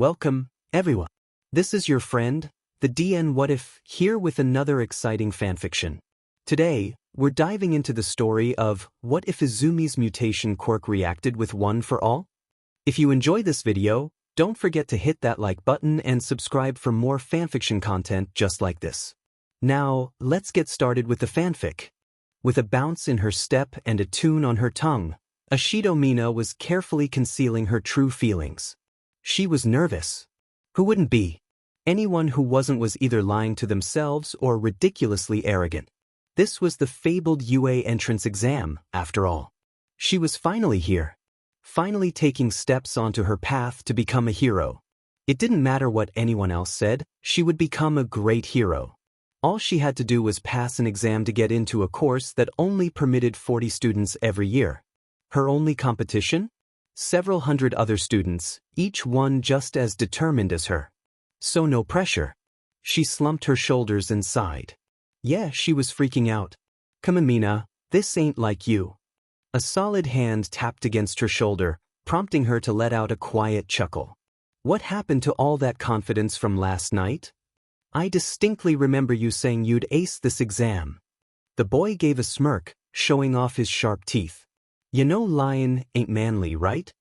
Welcome, everyone. This is your friend, the DN What If, here with another exciting fanfiction. Today, we're diving into the story of What If Izumi's Mutation Quirk Reacted with One for All? If you enjoy this video, don't forget to hit that like button and subscribe for more fanfiction content just like this. Now, let's get started with the fanfic. With a bounce in her step and a tune on her tongue, Ashido Mina was carefully concealing her true feelings. She was nervous. Who wouldn't be? Anyone who wasn't was either lying to themselves or ridiculously arrogant. This was the fabled UA entrance exam, after all. She was finally here. Finally taking steps onto her path to become a hero. It didn't matter what anyone else said, she would become a great hero. All she had to do was pass an exam to get into a course that only permitted 40 students every year. Her only competition? Several hundred other students, each one just as determined as her. So no pressure. She slumped her shoulders and sighed. Yeah, she was freaking out. Come on, Mina, this ain't like you. A solid hand tapped against her shoulder, prompting her to let out a quiet chuckle. What happened to all that confidence from last night? I distinctly remember you saying you'd ace this exam. The boy gave a smirk, showing off his sharp teeth. You know lion ain't manly, right?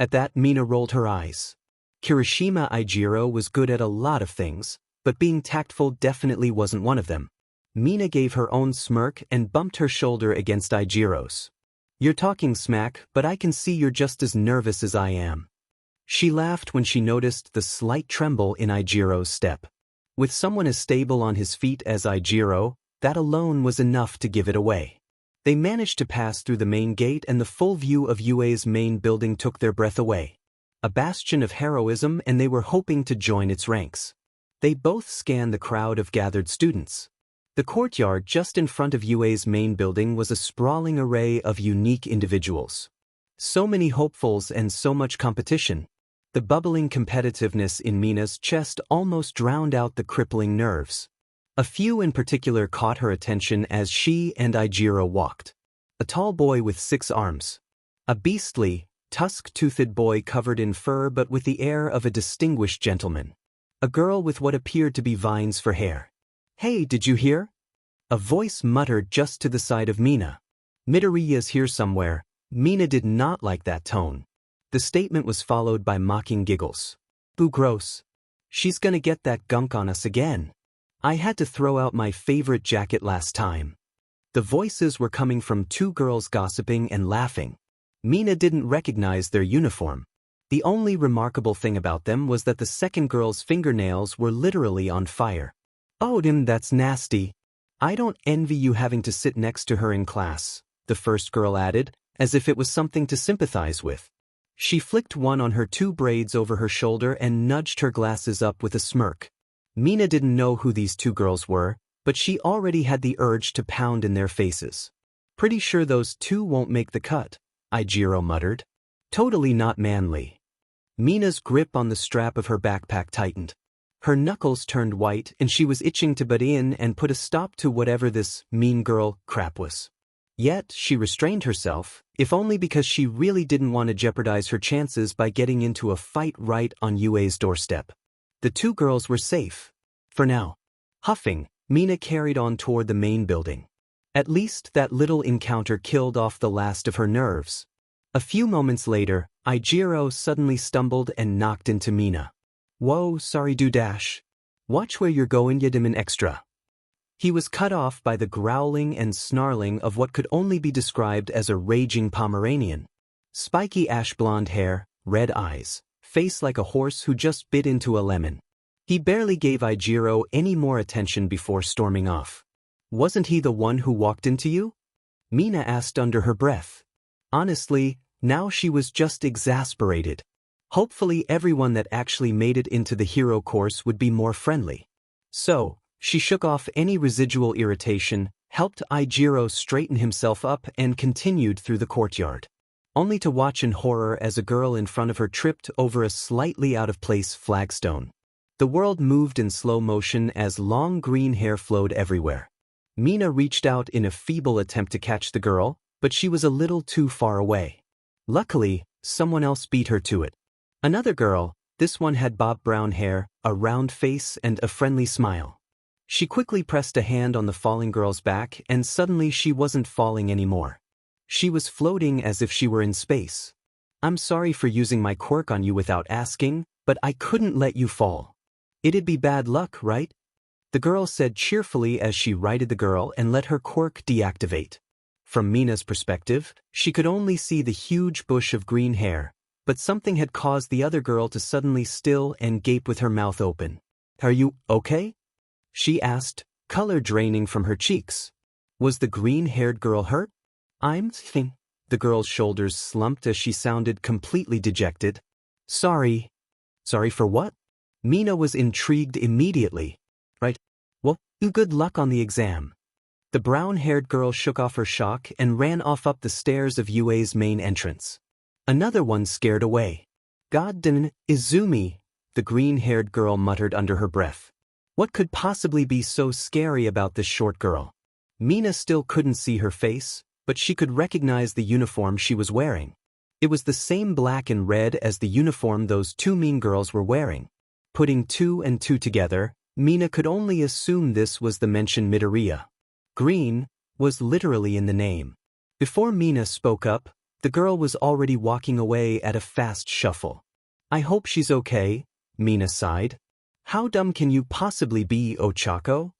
At that, Mina rolled her eyes. Kirishima Ijiro was good at a lot of things, but being tactful definitely wasn't one of them. Mina gave her own smirk and bumped her shoulder against Ijiro's. You're talking smack, but I can see you're just as nervous as I am. She laughed when she noticed the slight tremble in Ijiro's step. With someone as stable on his feet as Ijiro, that alone was enough to give it away. They managed to pass through the main gate and the full view of UA's main building took their breath away. A bastion of heroism, and they were hoping to join its ranks. They both scanned the crowd of gathered students. The courtyard just in front of UA's main building was a sprawling array of unique individuals. So many hopefuls and so much competition. The bubbling competitiveness in Mina's chest almost drowned out the crippling nerves. A few in particular caught her attention as she and Ijiro walked. A tall boy with 6 arms. A beastly, tusk-toothed boy covered in fur but with the air of a distinguished gentleman. A girl with what appeared to be vines for hair. Hey, did you hear? A voice muttered just to the side of Mina. Midoriya's here somewhere. Mina did not like that tone. The statement was followed by mocking giggles. Boo, gross. She's gonna get that gunk on us again. I had to throw out my favorite jacket last time. The voices were coming from 2 girls gossiping and laughing. Mina didn't recognize their uniform. The only remarkable thing about them was that the second girl's fingernails were literally on fire. Oh, that's nasty. I don't envy you having to sit next to her in class, the first girl added, as if it was something to sympathize with. She flicked one on her 2 braids over her shoulder and nudged her glasses up with a smirk. Mina didn't know who these 2 girls were, but she already had the urge to pound in their faces. Pretty sure those 2 won't make the cut, Ijiro muttered. Totally not manly. Mina's grip on the strap of her backpack tightened. Her knuckles turned white and she was itching to butt in and put a stop to whatever this mean girl crap was. Yet, she restrained herself, if only because she really didn't want to jeopardize her chances by getting into a fight right on UA's doorstep. The 2 girls were safe. For now. Huffing, Mina carried on toward the main building. At least that little encounter killed off the last of her nerves. A few moments later, Ijiro suddenly stumbled and knocked into Mina. Whoa, sorry do-dash. Watch where you're going, Yedimin extra. He was cut off by the growling and snarling of what could only be described as a raging Pomeranian. Spiky ash-blonde hair, red eyes. Face like a horse who just bit into a lemon. He barely gave Ijiro any more attention before storming off. Wasn't he the one who walked into you? Mina asked under her breath. Honestly, now she was just exasperated. Hopefully everyone that actually made it into the hero course would be more friendly. So, she shook off any residual irritation, helped Ijiro straighten himself up and continued through the courtyard. Only to watch in horror as a girl in front of her tripped over a slightly out-of-place flagstone. The world moved in slow motion as long green hair flowed everywhere. Mina reached out in a feeble attempt to catch the girl, but she was a little too far away. Luckily, someone else beat her to it. Another girl, This one had bob brown hair, a round face and a friendly smile. She quickly pressed a hand on the falling girl's back and suddenly she wasn't falling anymore. She was floating as if she were in space. I'm sorry for using my quirk on you without asking, but I couldn't let you fall. It'd be bad luck, right? The girl said cheerfully as she righted the girl and let her quirk deactivate. From Mina's perspective, she could only see the huge bush of green hair, but something had caused the other girl to suddenly still and gape with her mouth open. Are you okay? She asked, color draining from her cheeks. Was the green-haired girl hurt? I'm fine. The girl's shoulders slumped as she sounded completely dejected. Sorry. Sorry for what? Mina was intrigued immediately. Right. Well, good luck on the exam. The brown-haired girl shook off her shock and ran off up the stairs of UA's main entrance. Another one scared away. God damn, Izumi, the green-haired girl muttered under her breath. What could possibly be so scary about this short girl? Mina still couldn't see her face, but she could recognize the uniform she was wearing. It was the same black and red as the uniform those two mean girls were wearing. Putting two and two together, Mina could only assume this was the mentioned Midoriya. Green was literally in the name. Before Mina spoke up, the girl was already walking away at a fast shuffle. I hope she's okay, Mina sighed. How dumb can you possibly be, Ochako?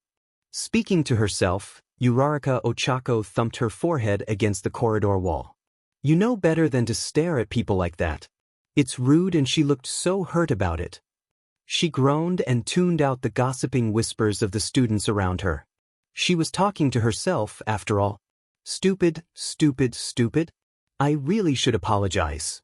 Speaking to herself, Uraraka Ochako thumped her forehead against the corridor wall. You know better than to stare at people like that. It's rude and she looked so hurt about it. She groaned and tuned out the gossiping whispers of the students around her. She was talking to herself, after all. Stupid, stupid, stupid. I really should apologize.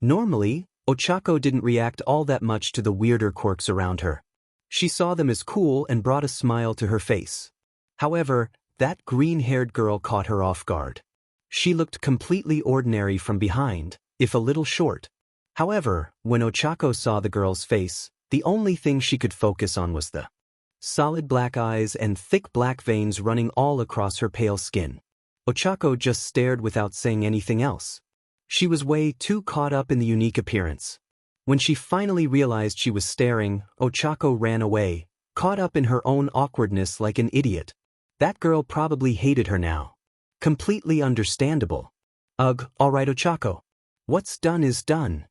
Normally, Ochako didn't react all that much to the weirder quirks around her. She saw them as cool and brought a smile to her face. However, that green-haired girl caught her off guard. She looked completely ordinary from behind, if a little short. However, when Ochako saw the girl's face, the only thing she could focus on was the solid black eyes and thick black veins running all across her pale skin. Ochako just stared without saying anything else. She was way too caught up in the unique appearance. When she finally realized she was staring, Ochako ran away, caught up in her own awkwardness like an idiot. That girl probably hated her now. Completely understandable. Ugh, alright Ochako. What's done is done.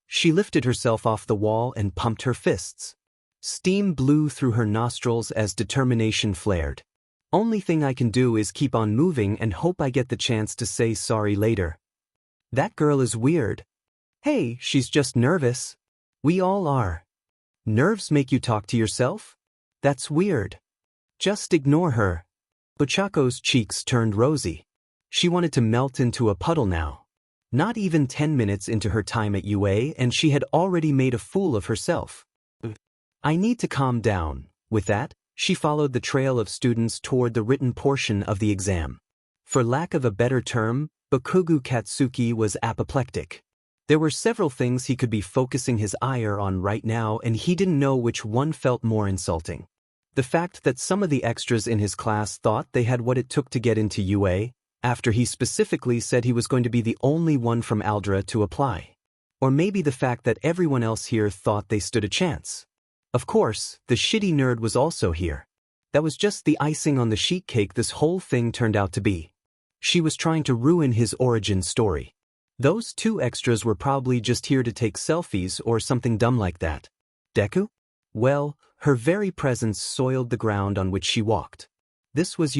She lifted herself off the wall and pumped her fists. Steam blew through her nostrils as determination flared. Only thing I can do is keep on moving and hope I get the chance to say sorry later. That girl is weird. Hey, she's just nervous. We all are. Nerves make you talk to yourself? That's weird. Just ignore her. Ochako's cheeks turned rosy. She wanted to melt into a puddle now. Not even 10 minutes into her time at UA and she had already made a fool of herself. I need to calm down. With that, she followed the trail of students toward the written portion of the exam. For lack of a better term, Bakugo Katsuki was apoplectic. There were several things he could be focusing his ire on right now and he didn't know which one felt more insulting. The fact that some of the extras in his class thought they had what it took to get into UA, after he specifically said he was going to be the only one from Aldra to apply. Or maybe the fact that everyone else here thought they stood a chance. Of course, the shitty nerd was also here. That was just the icing on the sheet cake this whole thing turned out to be. She was trying to ruin his origin story. Those two extras were probably just here to take selfies or something dumb like that. Deku? Well, her very presence soiled the ground on which she walked. This was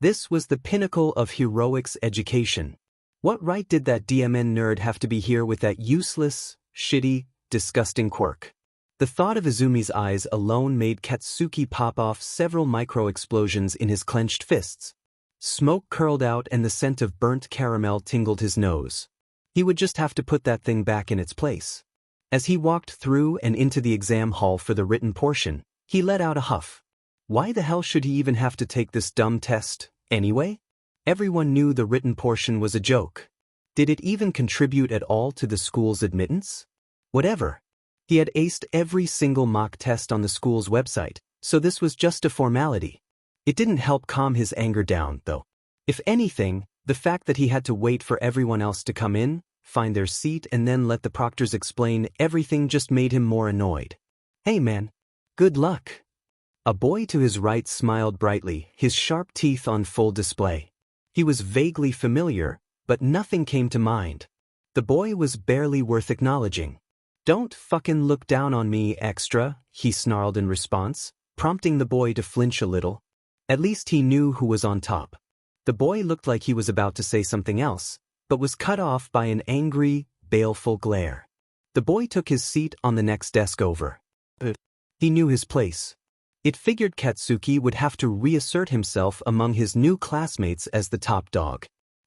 This was the pinnacle of heroics education. What right did that DMN nerd have to be here with that useless, shitty, disgusting quirk? The thought of Izumi's eyes alone made Katsuki pop off several micro-explosions in his clenched fists. Smoke curled out and the scent of burnt caramel tingled his nose. He would just have to put that thing back in its place. As he walked through and into the exam hall for the written portion, he let out a huff. Why the hell should he even have to take this dumb test, anyway? Everyone knew the written portion was a joke. Did it even contribute at all to the school's admittance? Whatever. He had aced every single mock test on the school's website, so this was just a formality. It didn't help calm his anger down, though. If anything, the fact that he had to wait for everyone else to come in, find their seat and then let the proctors explain everything just made him more annoyed. "Hey man, good luck." A boy to his right smiled brightly, his sharp teeth on full display. He was vaguely familiar, but nothing came to mind. The boy was barely worth acknowledging. "Don't fucking look down on me, extra," he snarled in response, prompting the boy to flinch a little. At least he knew who was on top. The boy looked like he was about to say something else, but was cut off by an angry, baleful glare. The boy took his seat on the next desk over. He knew his place. It figured Katsuki would have to reassert himself among his new classmates as the top dog.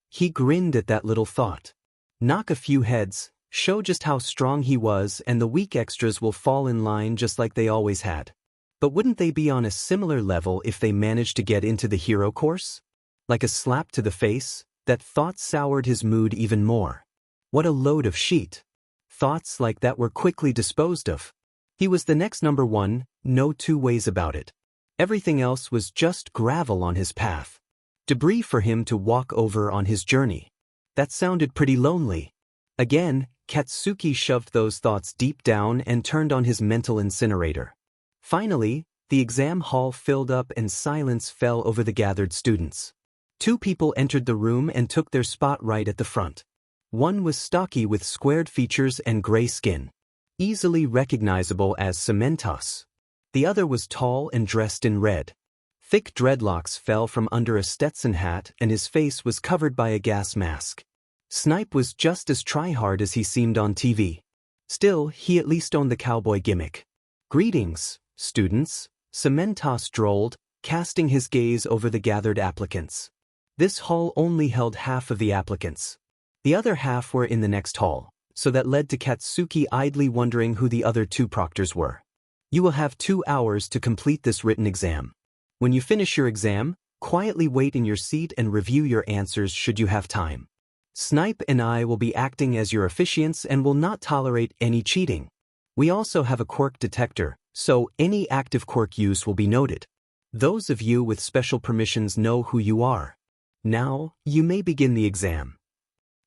He grinned at that little thought. Knock a few heads, show just how strong he was, and the weak extras will fall in line just like they always had. But wouldn't they be on a similar level if they managed to get into the hero course? Like a slap to the face, that thought soured his mood even more. What a load of shit. Thoughts like that were quickly disposed of. He was the next number one, no two ways about it. Everything else was just gravel on his path. Debris for him to walk over on his journey. That sounded pretty lonely. Again, Katsuki shoved those thoughts deep down and turned on his mental incinerator. Finally, the exam hall filled up and silence fell over the gathered students. Two people entered the room and took their spot right at the front. One was stocky with squared features and gray skin, easily recognizable as Cementos. The other was tall and dressed in red. Thick dreadlocks fell from under a Stetson hat and his face was covered by a gas mask. Snipe was just as try-hard as he seemed on TV. Still, he at least owned the cowboy gimmick. "Greetings, students," Cementos drawled, casting his gaze over the gathered applicants. This hall only held half of the applicants. The other half were in the next hall, so that led to Katsuki idly wondering who the other two proctors were. "You will have 2 hours to complete this written exam. When you finish your exam, quietly wait in your seat and review your answers should you have time. Snipe and I will be acting as your officiants and will not tolerate any cheating. We also have a quirk detector, so any active quirk use will be noted. Those of you with special permissions know who you are. Now, you may begin the exam."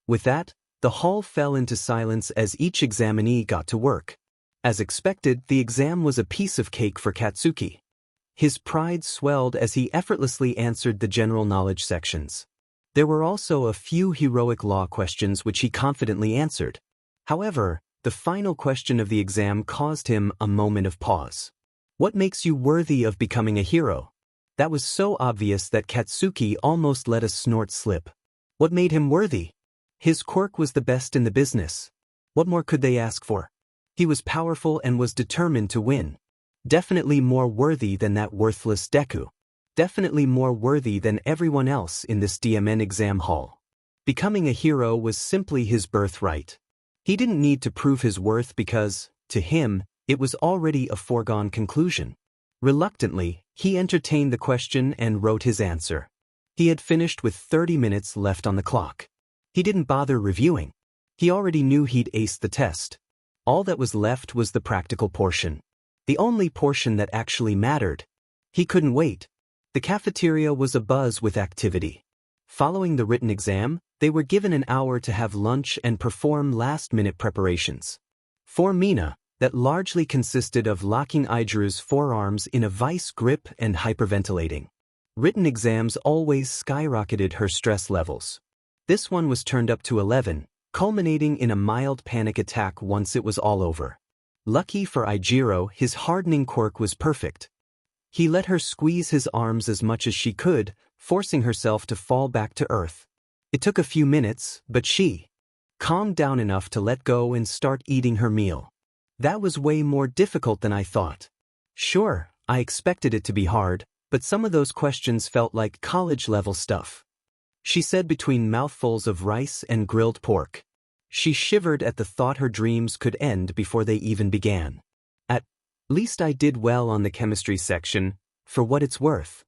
With that, the hall fell into silence as each examinee got to work. As expected, the exam was a piece of cake for Katsuki. His pride swelled as he effortlessly answered the general knowledge sections. There were also a few heroic law questions which he confidently answered. However, the final question of the exam caused him a moment of pause. "What makes you worthy of becoming a hero?" That was so obvious that Katsuki almost let a snort slip. What made him worthy? His quirk was the best in the business. What more could they ask for? He was powerful and was determined to win. Definitely more worthy than that worthless Deku. Definitely more worthy than everyone else in this DMN exam hall. Becoming a hero was simply his birthright. He didn't need to prove his worth because, to him, it was already a foregone conclusion. Reluctantly, he entertained the question and wrote his answer. He had finished with 30 minutes left on the clock. He didn't bother reviewing. He already knew he'd aced the test. All that was left was the practical portion. The only portion that actually mattered. He couldn't wait. The cafeteria was abuzz with activity. Following the written exam, they were given an hour to have lunch and perform last-minute preparations. For Mina, that largely consisted of locking Ijiru's forearms in a vice grip and hyperventilating. Written exams always skyrocketed her stress levels. This one was turned up to 11, culminating in a mild panic attack once it was all over. Lucky for Ijiru, his hardening quirk was perfect. He let her squeeze his arms as much as she could, forcing herself to fall back to earth. It took a few minutes, but she calmed down enough to let go and start eating her meal. "That was way more difficult than I thought. Sure, I expected it to be hard, but some of those questions felt like college-level stuff," she said between mouthfuls of rice and grilled pork. She shivered at the thought her dreams could end before they even began. "At least I did well on the chemistry section, for what it's worth."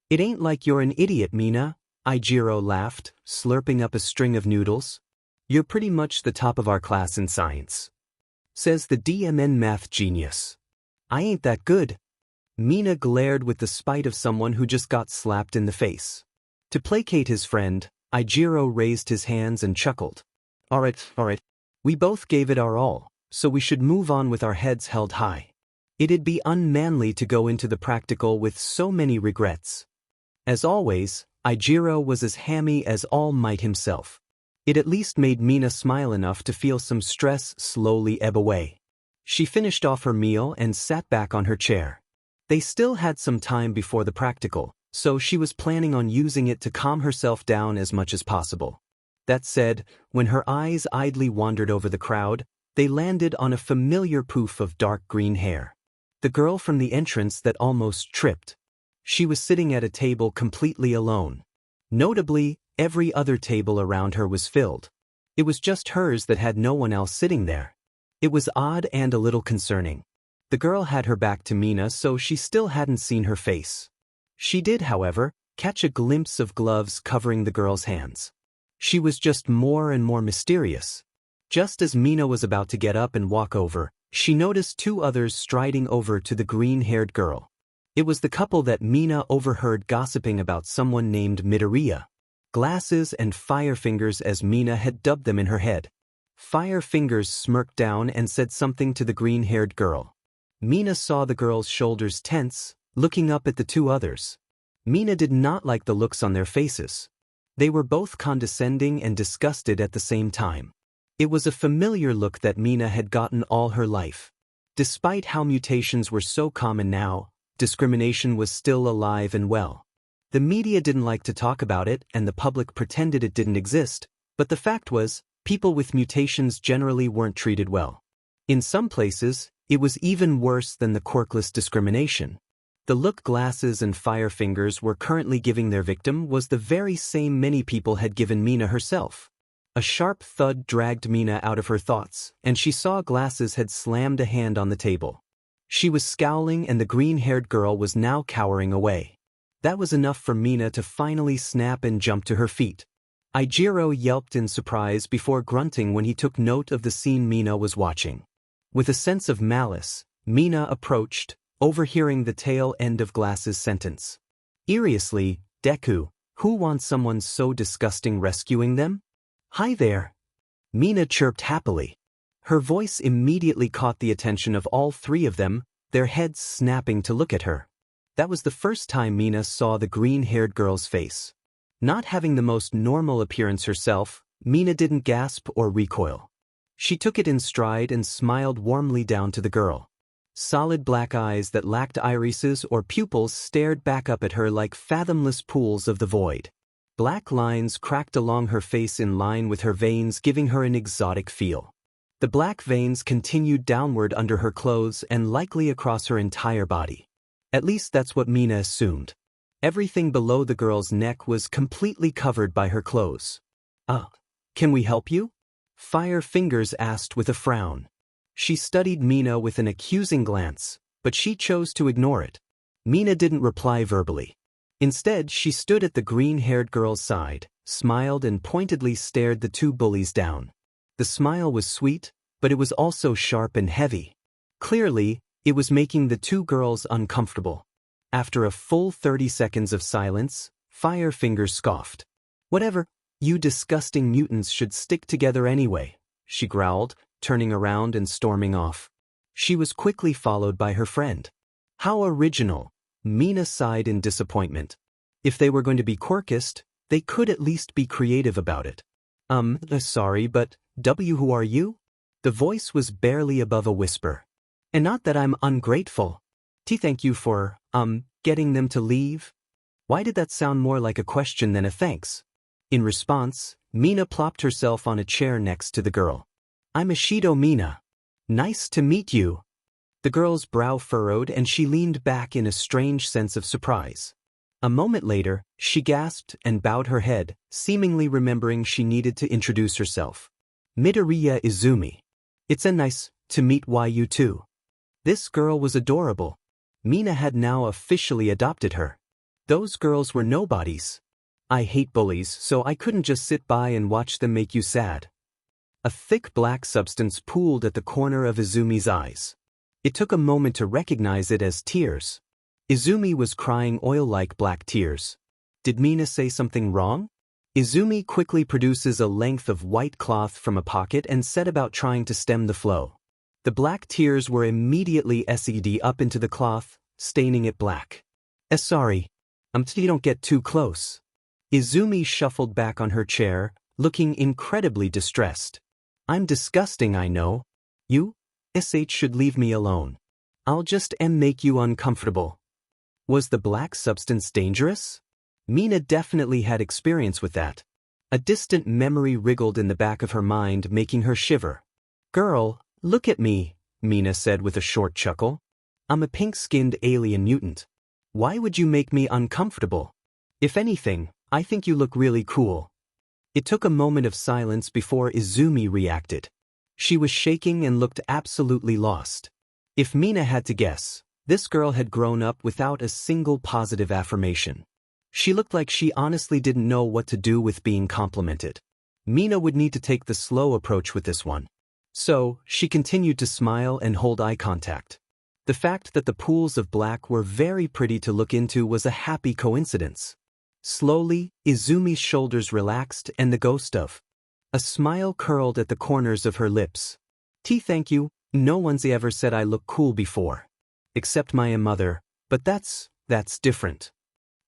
"It ain't like you're an idiot, Mina," Ijiru laughed, slurping up a string of noodles. "You're pretty much the top of our class in science," says the DMN math genius. "I ain't that good." Mina glared with the spite of someone who just got slapped in the face. To placate his friend, Ijiru raised his hands and chuckled. Alright. We both gave it our all, so we should move on with our heads held high. It'd be unmanly to go into the practical with so many regrets. As always, Ijiro was as hammy as All Might himself. It at least made Mina smile enough to feel some stress slowly ebb away. She finished off her meal and sat back on her chair. They still had some time before the practical, so she was planning on using it to calm herself down as much as possible. That said, when her eyes idly wandered over the crowd, they landed on a familiar poof of dark green hair. The girl from the entrance that almost tripped. She was sitting at a table completely alone. Notably, every other table around her was filled. It was just hers that had no one else sitting there. It was odd and a little concerning. The girl had her back to Mina, so she still hadn't seen her face. She did, however, catch a glimpse of gloves covering the girl's hands. She was just more and more mysterious. Just as Mina was about to get up and walk over, she noticed two others striding over to the green-haired girl. It was the couple that Mina overheard gossiping about someone named Midoriya. Glasses and Firefingers, as Mina had dubbed them in her head. Firefingers smirked down and said something to the green-haired girl. Mina saw the girl's shoulders tense, looking up at the two others. Mina did not like the looks on their faces. They were both condescending and disgusted at the same time. It was a familiar look that Mina had gotten all her life. Despite how mutations were so common now, discrimination was still alive and well. The media didn't like to talk about it and the public pretended it didn't exist, but the fact was, people with mutations generally weren't treated well. In some places, it was even worse than the quirkless discrimination. The look Glasses and Firefingers were currently giving their victim was the very same many people had given Mina herself. A sharp thud dragged Mina out of her thoughts, and she saw Glasses had slammed a hand on the table. She was scowling and the green-haired girl was now cowering away. That was enough for Mina to finally snap and jump to her feet. Ijiro yelped in surprise before grunting when he took note of the scene Mina was watching. With a sense of malice, Mina approached, overhearing the tail end of Glasses' sentence. Seriously, Deku, who wants someone so disgusting rescuing them? Hi there. Mina chirped happily. Her voice immediately caught the attention of all three of them, their heads snapping to look at her. That was the first time Mina saw the green-haired girl's face. Not having the most normal appearance herself, Mina didn't gasp or recoil. She took it in stride and smiled warmly down to the girl. Solid black eyes that lacked irises or pupils stared back up at her like fathomless pools of the void. Black lines cracked along her face in line with her veins, giving her an exotic feel. The black veins continued downward under her clothes and likely across her entire body. At least that's what Mina assumed. Everything below the girl's neck was completely covered by her clothes. Can we help you? Firefingers asked with a frown. She studied Mina with an accusing glance, but she chose to ignore it. Mina didn't reply verbally. Instead, she stood at the green-haired girl's side, smiled and pointedly stared the two bullies down. The smile was sweet, but it was also sharp and heavy. Clearly, it was making the two girls uncomfortable. After a full 30 seconds of silence, Firefingers scoffed. Whatever, you disgusting mutants should stick together anyway, she growled, turning around and storming off. She was quickly followed by her friend. How original, Mina sighed in disappointment. If they were going to be quirkist, they could at least be creative about it. Sorry, but who are you? The voice was barely above a whisper. And not that I'm ungrateful. Thank you for, getting them to leave? Why did that sound more like a question than a thanks? In response, Mina plopped herself on a chair next to the girl. I'm Ishido Mina. Nice to meet you. The girl's brow furrowed and she leaned back in a strange sense of surprise. A moment later, she gasped and bowed her head, seemingly remembering she needed to introduce herself. Midoriya Izumi. It's a nice to meet you too. This girl was adorable. Mina had now officially adopted her. Those girls were nobodies. I hate bullies, so I couldn't just sit by and watch them make you sad. A thick black substance pooled at the corner of Izumi's eyes. It took a moment to recognize it as tears. Izumi was crying oil-like black tears. Did Mina say something wrong? Izumi quickly produces a length of white cloth from a pocket and set about trying to stem the flow. The black tears were immediately sed up into the cloth, staining it black. Sorry. You don't get too close. Izumi shuffled back on her chair, looking incredibly distressed. I'm disgusting, I know. You, should leave me alone. I'll just make you uncomfortable. Was the black substance dangerous? Mina definitely had experience with that. A distant memory wriggled in the back of her mind, making her shiver. Girl, look at me, Mina said with a short chuckle. I'm a pink-skinned alien mutant. Why would you make me uncomfortable? If anything, I think you look really cool. It took a moment of silence before Izumi reacted. She was shaking and looked absolutely lost. If Mina had to guess, this girl had grown up without a single positive affirmation. She looked like she honestly didn't know what to do with being complimented. Mina would need to take the slow approach with this one. So, she continued to smile and hold eye contact. The fact that the pools of black were very pretty to look into was a happy coincidence. Slowly, Izumi's shoulders relaxed and the ghost of a smile curled at the corners of her lips. Thank you, no one's ever said I look cool before. Except my mother, but that's different.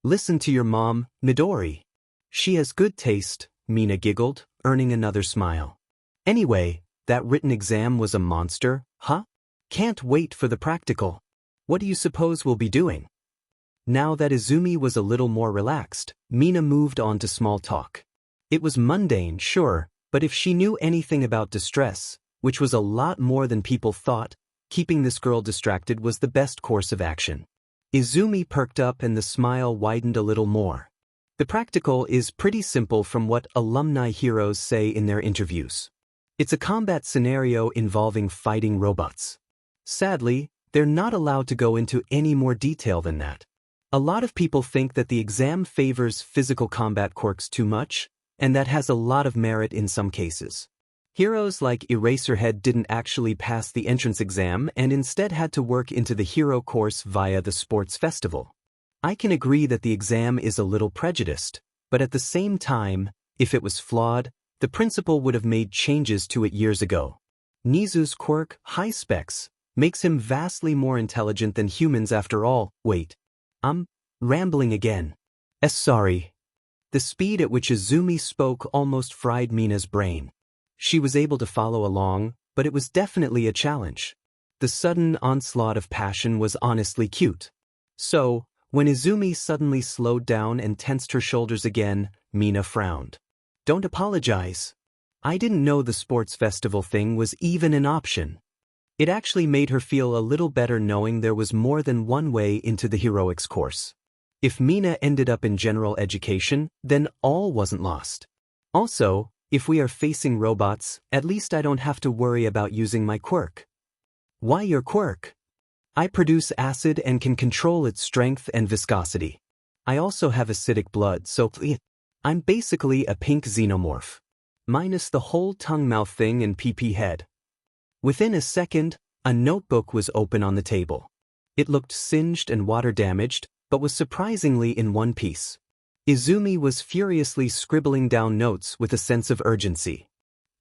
Listen to your mom, Midori. She has good taste, Mina giggled, earning another smile. Anyway, that written exam was a monster, huh? Can't wait for the practical. What do you suppose we'll be doing? Now that Izumi was a little more relaxed, Mina moved on to small talk. It was mundane, sure, but if she knew anything about distress, which was a lot more than people thought, keeping this girl distracted was the best course of action. Izumi perked up and the smile widened a little more. The practical is pretty simple from what alumni heroes say in their interviews. It's a combat scenario involving fighting robots. Sadly, they're not allowed to go into any more detail than that. A lot of people think that the exam favors physical combat quirks too much, and that has a lot of merit in some cases. Heroes like Eraserhead didn't actually pass the entrance exam and instead had to work into the hero course via the sports festival. I can agree that the exam is a little prejudiced, but at the same time, if it was flawed, the principal would have made changes to it years ago. Nizu's quirk, high specs, makes him vastly more intelligent than humans after all. Wait. I'm rambling again. Sorry. The speed at which Izumi spoke almost fried Mina's brain. She was able to follow along, but it was definitely a challenge. The sudden onslaught of passion was honestly cute. So, when Izumi suddenly slowed down and tensed her shoulders again, Mina frowned. Don't apologize. I didn't know the sports festival thing was even an option. It actually made her feel a little better knowing there was more than one way into the heroics course. If Mina ended up in general education, then all wasn't lost. Also, if we are facing robots, at least I don't have to worry about using my quirk. Why your quirk? I produce acid and can control its strength and viscosity. I also have acidic blood, so I'm basically a pink xenomorph. Minus the whole tongue-mouth thing and pee-pee head. Within a second, a notebook was open on the table. It looked singed and water-damaged, but was surprisingly in one piece. Izumi was furiously scribbling down notes with a sense of urgency.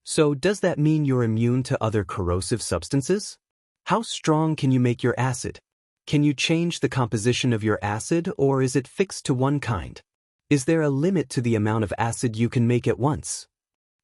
So does that mean you're immune to other corrosive substances? How strong can you make your acid? Can you change the composition of your acid, or is it fixed to one kind? Is there a limit to the amount of acid you can make at once?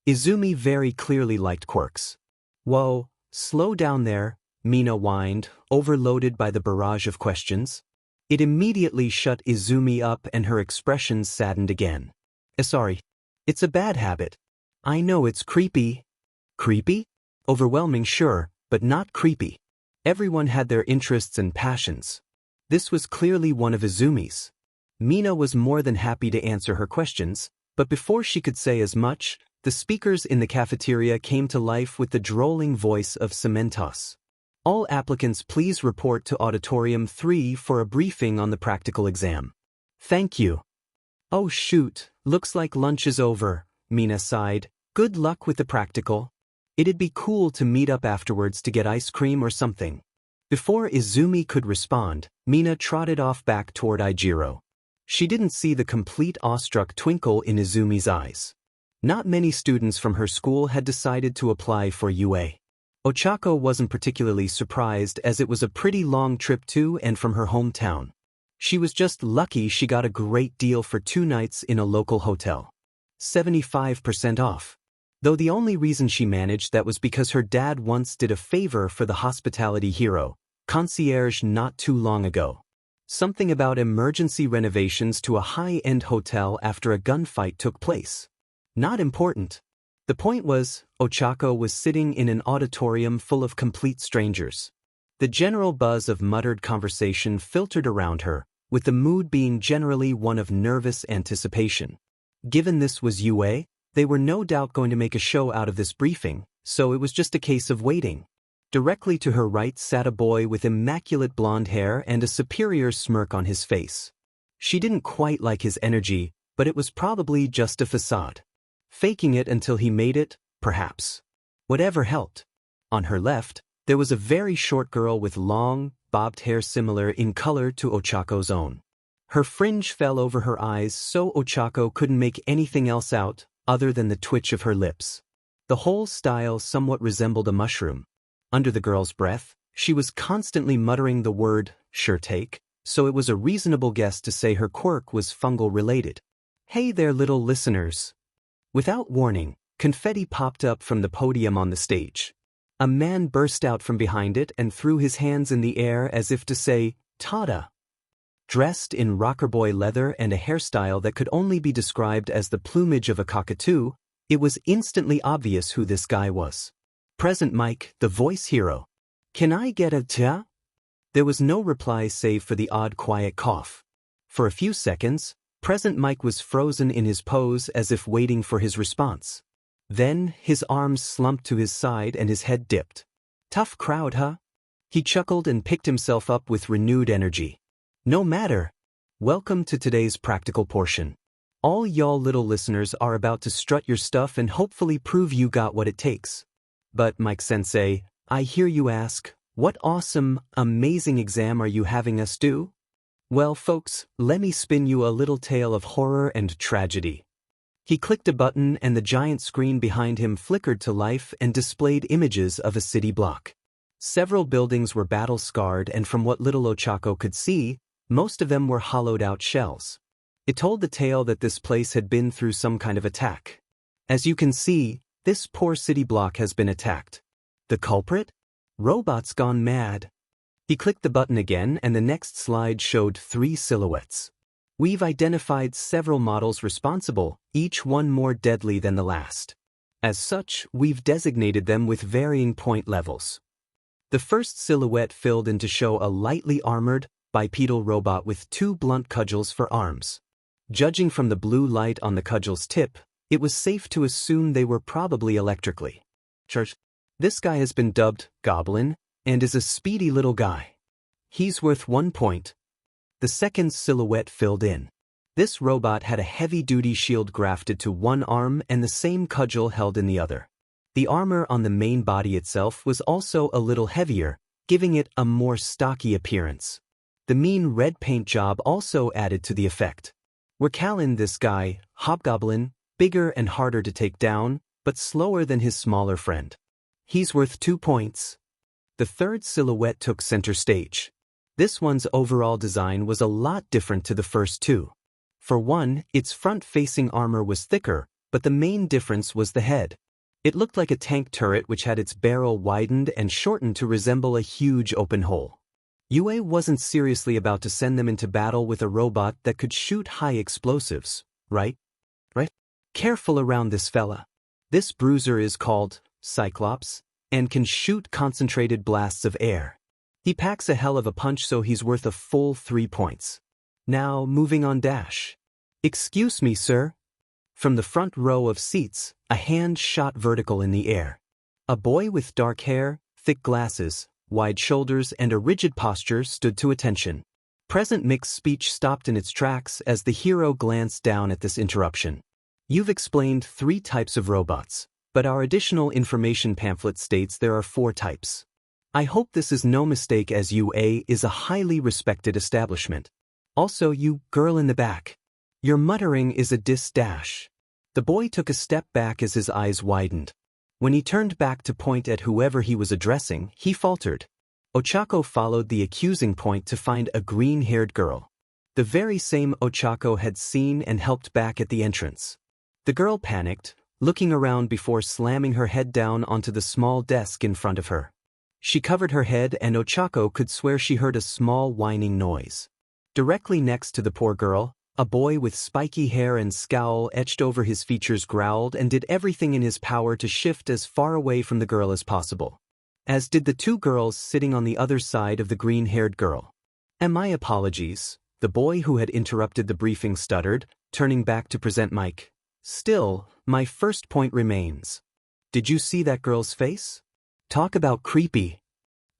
Izumi very clearly liked quirks. Whoa, slow down there, Mina whined, overloaded by the barrage of questions. It immediately shut Izumi up and her expressions saddened again. Sorry. It's a bad habit. I know it's creepy. Creepy? Overwhelming, sure, but not creepy. Everyone had their interests and passions. This was clearly one of Izumi's. Mina was more than happy to answer her questions, but before she could say as much, the speakers in the cafeteria came to life with the drolling voice of Cementos. All applicants please report to Auditorium 3 for a briefing on the practical exam. Thank you. Oh shoot, looks like lunch is over, Mina sighed. Good luck with the practical. It'd be cool to meet up afterwards to get ice cream or something. Before Izumi could respond, Mina trotted off back toward Ijiro. She didn't see the complete awestruck twinkle in Izumi's eyes. Not many students from her school had decided to apply for UA. Ochako wasn't particularly surprised as it was a pretty long trip to and from her hometown. She was just lucky she got a great deal for 2 nights in a local hotel. 75% off. Though the only reason she managed that was because her dad once did a favor for the hospitality hero, concierge, not too long ago. Something about emergency renovations to a high-end hotel after a gunfight took place. Not important. The point was, Ochako was sitting in an auditorium full of complete strangers. The general buzz of muttered conversation filtered around her, with the mood being generally one of nervous anticipation. Given this was UA, they were no doubt going to make a show out of this briefing, so it was just a case of waiting. Directly to her right sat a boy with immaculate blonde hair and a superior smirk on his face. She didn't quite like his energy, but it was probably just a facade. Faking it until he made it, perhaps. Whatever helped. On her left, there was a very short girl with long, bobbed hair similar in color to Ochako's own. Her fringe fell over her eyes so Ochako couldn't make anything else out, other than the twitch of her lips. The whole style somewhat resembled a mushroom. Under the girl's breath, she was constantly muttering the word, sure take, so it was a reasonable guess to say her quirk was fungal-related. Hey there, little listeners. Without warning, confetti popped up from the podium on the stage. A man burst out from behind it and threw his hands in the air as if to say, Tada! Dressed in rocker boy leather and a hairstyle that could only be described as the plumage of a cockatoo, it was instantly obvious who this guy was. Present Mike, the voice hero. Can I get a ta? There was no reply save for the odd quiet cough. For a few seconds, Present Mike was frozen in his pose as if waiting for his response. Then, his arms slumped to his side and his head dipped. Tough crowd, huh? He chuckled and picked himself up with renewed energy. No matter. Welcome to today's practical portion. All y'all little listeners are about to strut your stuff and hopefully prove you got what it takes. But Mike-sensei, I hear you ask, what awesome, amazing exam are you having us do? Well, folks, let me spin you a little tale of horror and tragedy. He clicked a button and the giant screen behind him flickered to life and displayed images of a city block. Several buildings were battle-scarred and from what little Ochako could see, most of them were hollowed-out shells. It told the tale that this place had been through some kind of attack. As you can see, this poor city block has been attacked. The culprit? Robots gone mad. He clicked the button again and the next slide showed 3 silhouettes. We've identified several models responsible, each one more deadly than the last. As such, we've designated them with varying point levels. The first silhouette filled in to show a lightly armored, bipedal robot with 2 blunt cudgels for arms. Judging from the blue light on the cudgel's tip, it was safe to assume they were probably electrically charged. This guy has been dubbed Goblin and is a speedy little guy. He's worth 1 point. The second silhouette filled in. This robot had a heavy-duty shield grafted to one arm and the same cudgel held in the other. The armor on the main body itself was also a little heavier, giving it a more stocky appearance. The mean red paint job also added to the effect. We're calling this guy Hobgoblin, bigger and harder to take down, but slower than his smaller friend. He's worth 2 points. The third silhouette took center stage. This one's overall design was a lot different to the first 2. For one, its front-facing armor was thicker, but the main difference was the head. It looked like a tank turret which had its barrel widened and shortened to resemble a huge open hole. UA wasn't seriously about to send them into battle with a robot that could shoot high explosives, right? Careful around this fella. This bruiser is called Cyclops and can shoot concentrated blasts of air. He packs a hell of a punch, so he's worth a full 3 points. Now, moving on dash. Excuse me, sir. From the front row of seats, a hand shot vertical in the air. A boy with dark hair, thick glasses, wide shoulders and a rigid posture stood to attention. Present Mick's speech stopped in its tracks as the hero glanced down at this interruption. You've explained 3 types of robots, but our additional information pamphlet states there are 4 types. I hope this is no mistake as UA is a highly respected establishment. Also, you girl in the back. Your muttering is a dash. The boy took a step back as his eyes widened. When he turned back to point at whoever he was addressing, he faltered. Ochako followed the accusing point to find a green-haired girl. The very same Ochako had seen and helped back at the entrance. The girl panicked, looking around before slamming her head down onto the small desk in front of her. She covered her head and Ochako could swear she heard a small whining noise. Directly next to the poor girl, a boy with spiky hair and scowl etched over his features growled and did everything in his power to shift as far away from the girl as possible. As did the two girls sitting on the other side of the green-haired girl. "And my apologies," the boy who had interrupted the briefing stuttered, turning back to present mic. "Still, my first point remains. Did you see that girl's face? Talk about creepy.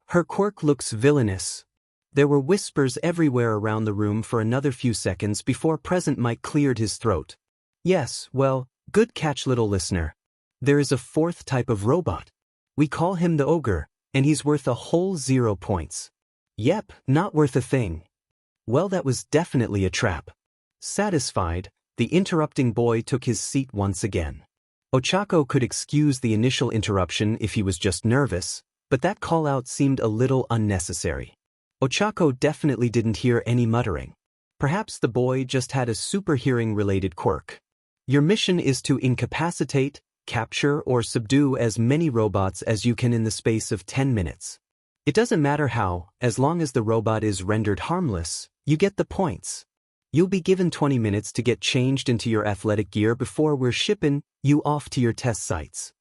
Her quirk looks villainous." There were whispers everywhere around the room for another few seconds before present Mike cleared his throat. "Yes, well, good catch, little listener. There is a fourth type of robot. We call him the ogre, and he's worth a whole 0 points. Yep, not worth a thing." Well, that was definitely a trap. Satisfied, the interrupting boy took his seat once again. Ochako could excuse the initial interruption if he was just nervous, but that call-out seemed a little unnecessary. Ochako definitely didn't hear any muttering. Perhaps the boy just had a super hearing-related quirk. Your mission is to incapacitate, capture, or subdue as many robots as you can in the space of 10 minutes. It doesn't matter how, as long as the robot is rendered harmless, you get the points. You'll be given 20 minutes to get changed into your athletic gear before we're shipping you off to your test sites.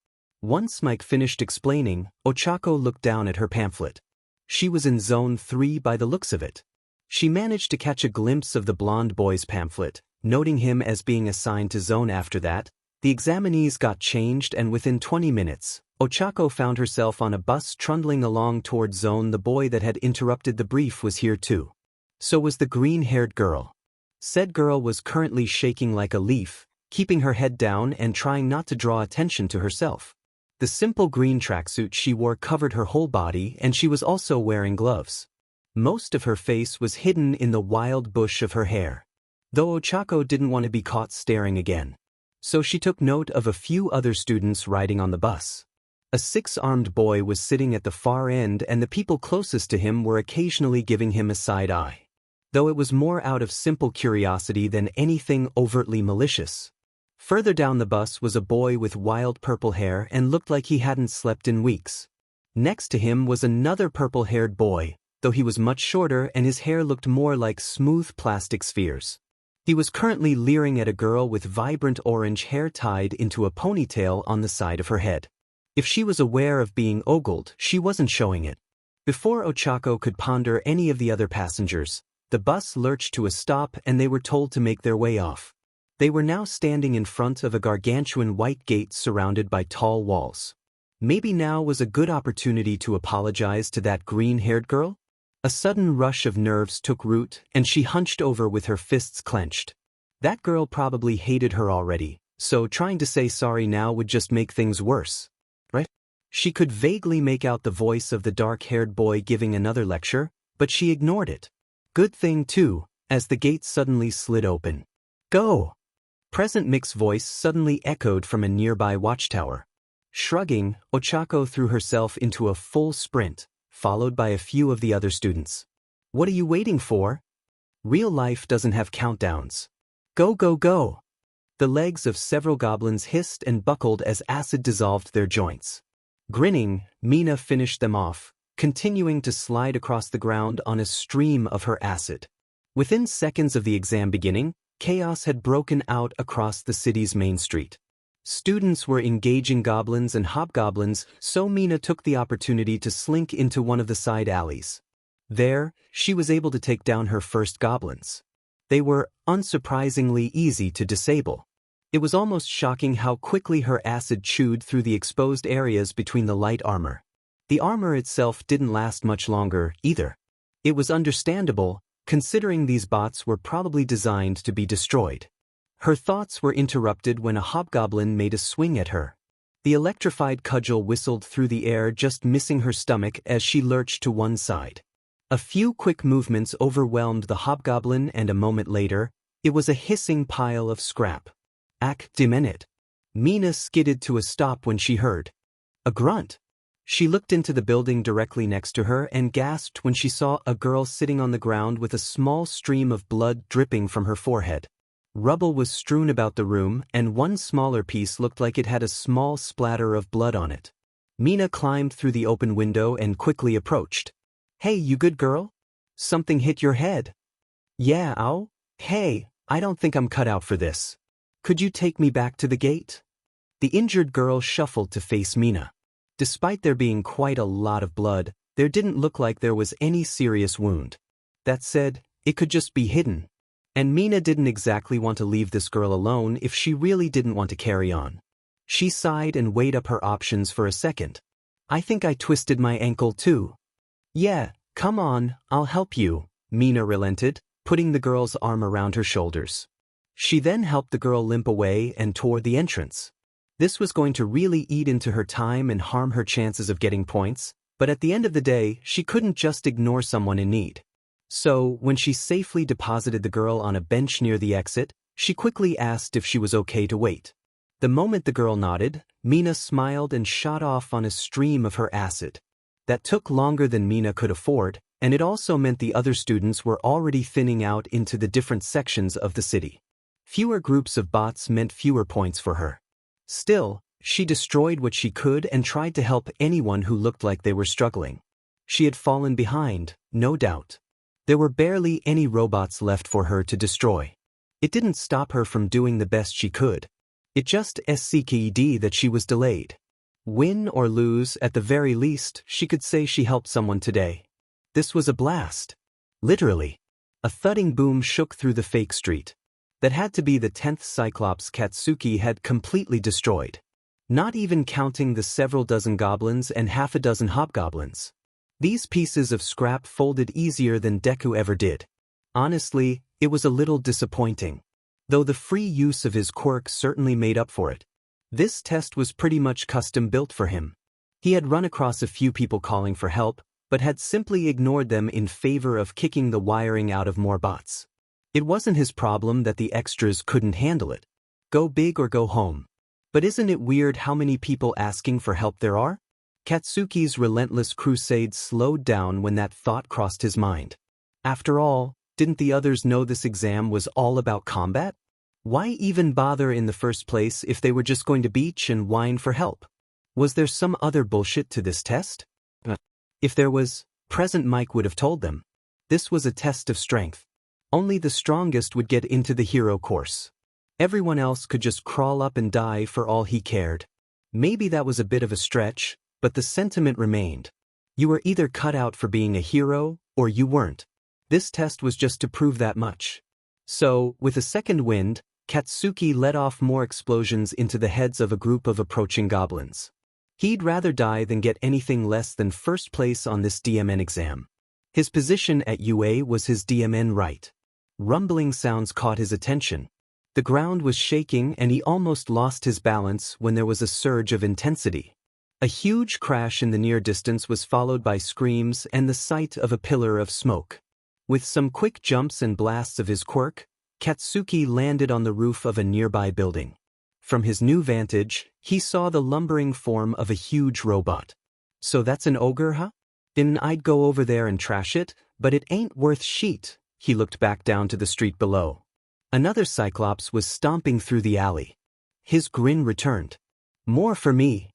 Once Mike finished explaining, Ochako looked down at her pamphlet. She was in Zone 3 by the looks of it. She managed to catch a glimpse of the blonde boy's pamphlet, noting him as being assigned to Zone after that. The examinees got changed and within 20 minutes, Ochako found herself on a bus trundling along toward Zone. The boy that had interrupted the brief was here too. So was the green-haired girl. Said girl was currently shaking like a leaf, keeping her head down and trying not to draw attention to herself. The simple green tracksuit she wore covered her whole body and she was also wearing gloves. Most of her face was hidden in the wild bush of her hair. Though Ochako didn't want to be caught staring again. So she took note of a few other students riding on the bus. A 6-armed boy was sitting at the far end and the people closest to him were occasionally giving him a side eye. Though it was more out of simple curiosity than anything overtly malicious. Further down the bus was a boy with wild purple hair and looked like he hadn't slept in weeks. Next to him was another purple-haired boy, though he was much shorter and his hair looked more like smooth plastic spheres. He was currently leering at a girl with vibrant orange hair tied into a ponytail on the side of her head. If she was aware of being ogled, she wasn't showing it. Before Ochako could ponder any of the other passengers, the bus lurched to a stop and they were told to make their way off. They were now standing in front of a gargantuan white gate surrounded by tall walls. Maybe now was a good opportunity to apologize to that green-haired girl? A sudden rush of nerves took root and she hunched over with her fists clenched. That girl probably hated her already, so trying to say sorry now would just make things worse. Right? She could vaguely make out the voice of the dark-haired boy giving another lecture, but she ignored it. Good thing too, as the gate suddenly slid open. "Go!" Present Mick's voice suddenly echoed from a nearby watchtower. Shrugging, Ochako threw herself into a full sprint, followed by a few of the other students. "What are you waiting for? Real life doesn't have countdowns. Go, go, go!" The legs of several goblins hissed and buckled as acid dissolved their joints. Grinning, Mina finished them off, continuing to slide across the ground on a stream of her acid. Within seconds of the exam beginning, chaos had broken out across the city's main street. Students were engaging goblins and hobgoblins, so Mina took the opportunity to slink into one of the side alleys. There, she was able to take down her first goblins. They were, unsurprisingly, easy to disable. It was almost shocking how quickly her acid chewed through the exposed areas between the light armor. The armor itself didn't last much longer, either. It was understandable, considering these bots were probably designed to be destroyed. Her thoughts were interrupted when a hobgoblin made a swing at her. The electrified cudgel whistled through the air, just missing her stomach as she lurched to one side. A few quick movements overwhelmed the hobgoblin, and a moment later, it was a hissing pile of scrap. Ak dimenit. Mina skidded to a stop when she heard a grunt. She looked into the building directly next to her and gasped when she saw a girl sitting on the ground with a small stream of blood dripping from her forehead. Rubble was strewn about the room, and one smaller piece looked like it had a small splatter of blood on it. Mina climbed through the open window and quickly approached. "Hey, you good girl? Something hit your head." "Yeah, ow? Hey, I don't think I'm cut out for this. Could you take me back to the gate?" The injured girl shuffled to face Mina. Despite there being quite a lot of blood, there didn't look like there was any serious wound. That said, it could just be hidden. And Mina didn't exactly want to leave this girl alone if she really didn't want to carry on. She sighed and weighed up her options for a second. "I think I twisted my ankle too." "Yeah, come on, I'll help you," Mina relented, putting the girl's arm around her shoulders. She then helped the girl limp away and toward the entrance. This was going to really eat into her time and harm her chances of getting points, but at the end of the day, she couldn't just ignore someone in need. So, when she safely deposited the girl on a bench near the exit, she quickly asked if she was okay to wait. The moment the girl nodded, Mina smiled and shot off on a stream of her acid. That took longer than Mina could afford, and it also meant the other students were already thinning out into the different sections of the city. Fewer groups of bots meant fewer points for her. Still, she destroyed what she could and tried to help anyone who looked like they were struggling. She had fallen behind, no doubt. There were barely any robots left for her to destroy. It didn't stop her from doing the best she could. It just SCKED that she was delayed. Win or lose, at the very least, she could say she helped someone today. This was a blast. Literally. A thudding boom shook through the fake street. That had to be the 10th Cyclops Katsuki had completely destroyed. Not even counting the several dozen goblins and half a dozen hobgoblins. These pieces of scrap folded easier than Deku ever did. Honestly, it was a little disappointing. Though the free use of his quirk certainly made up for it. This test was pretty much custom built for him. He had run across a few people calling for help, but had simply ignored them in favor of kicking the wiring out of more bots. It wasn't his problem that the extras couldn't handle it. Go big or go home. But isn't it weird how many people asking for help there are? Katsuki's relentless crusade slowed down when that thought crossed his mind. After all, didn't the others know this exam was all about combat? Why even bother in the first place if they were just going to beach and whine for help? Was there some other bullshit to this test? If there was, present Mike would have told them. This was a test of strength. Only the strongest would get into the hero course. Everyone else could just crawl up and die for all he cared. Maybe that was a bit of a stretch, but the sentiment remained. You were either cut out for being a hero, or you weren't. This test was just to prove that much. So, with a second wind, Katsuki let off more explosions into the heads of a group of approaching goblins. He'd rather die than get anything less than first place on this DMN exam. His position at UA was his DMN right. Rumbling sounds caught his attention. The ground was shaking and he almost lost his balance when there was a surge of intensity. A huge crash in the near distance was followed by screams and the sight of a pillar of smoke. With some quick jumps and blasts of his quirk, Katsuki landed on the roof of a nearby building. From his new vantage, he saw the lumbering form of a huge robot. "So that's an ogre, huh? Then I'd go over there and trash it, but it ain't worth sheet." He looked back down to the street below. Another Cyclops was stomping through the alley. His grin returned. "More for me."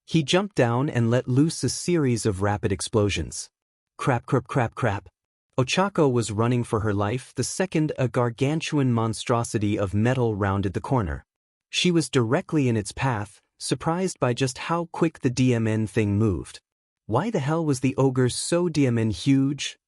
He jumped down and let loose a series of rapid explosions. Crap, crap, crap, crap. Ochako was running for her life the second a gargantuan monstrosity of metal rounded the corner. She was directly in its path, surprised by just how quick the DMN thing moved. Why the hell was the ogre so DMN huge?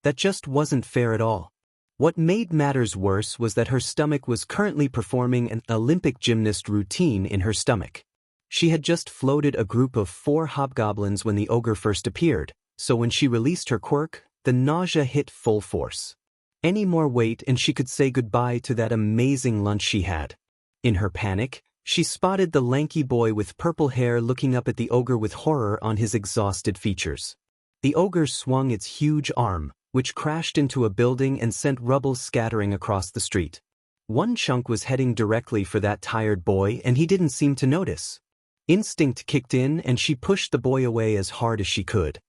That just wasn't fair at all. What made matters worse was that her stomach was currently performing an Olympic gymnast routine in her stomach. She had just floated a group of 4 hobgoblins when the ogre first appeared, so when she released her quirk, the nausea hit full force. Any more weight and she could say goodbye to that amazing lunch she had. In her panic, she spotted the lanky boy with purple hair looking up at the ogre with horror on his exhausted features. The ogre swung its huge arm, which crashed into a building and sent rubble scattering across the street. One chunk was heading directly for that tired boy, and he didn't seem to notice. Instinct kicked in, and she pushed the boy away as hard as she could.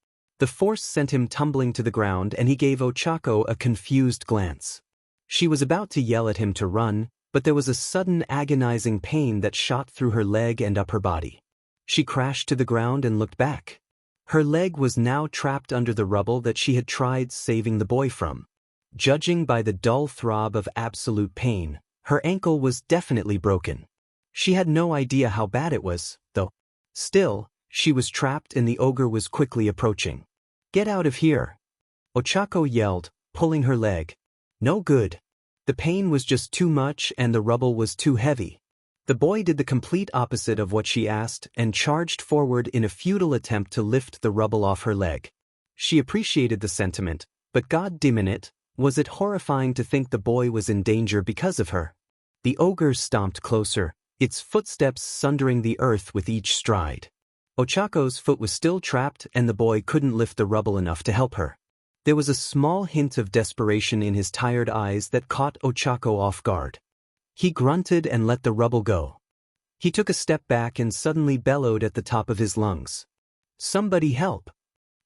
The force sent him tumbling to the ground, and he gave Ochako a confused glance. She was about to yell at him to run, but there was a sudden agonizing pain that shot through her leg and up her body. She crashed to the ground and looked back. Her leg was now trapped under the rubble that she had tried saving the boy from. Judging by the dull throb of absolute pain, her ankle was definitely broken. She had no idea how bad it was, though. Still, she was trapped and the ogre was quickly approaching. "Get out of here!" Ochako yelled, pulling her leg. No good. The pain was just too much and the rubble was too heavy. The boy did the complete opposite of what she asked and charged forward in a futile attempt to lift the rubble off her leg. She appreciated the sentiment, but god damn it, was it horrifying to think the boy was in danger because of her. The ogre stomped closer, its footsteps sundering the earth with each stride. Ochako's foot was still trapped and the boy couldn't lift the rubble enough to help her. There was a small hint of desperation in his tired eyes that caught Ochako off guard. He grunted and let the rubble go. He took a step back and suddenly bellowed at the top of his lungs. "Somebody help!"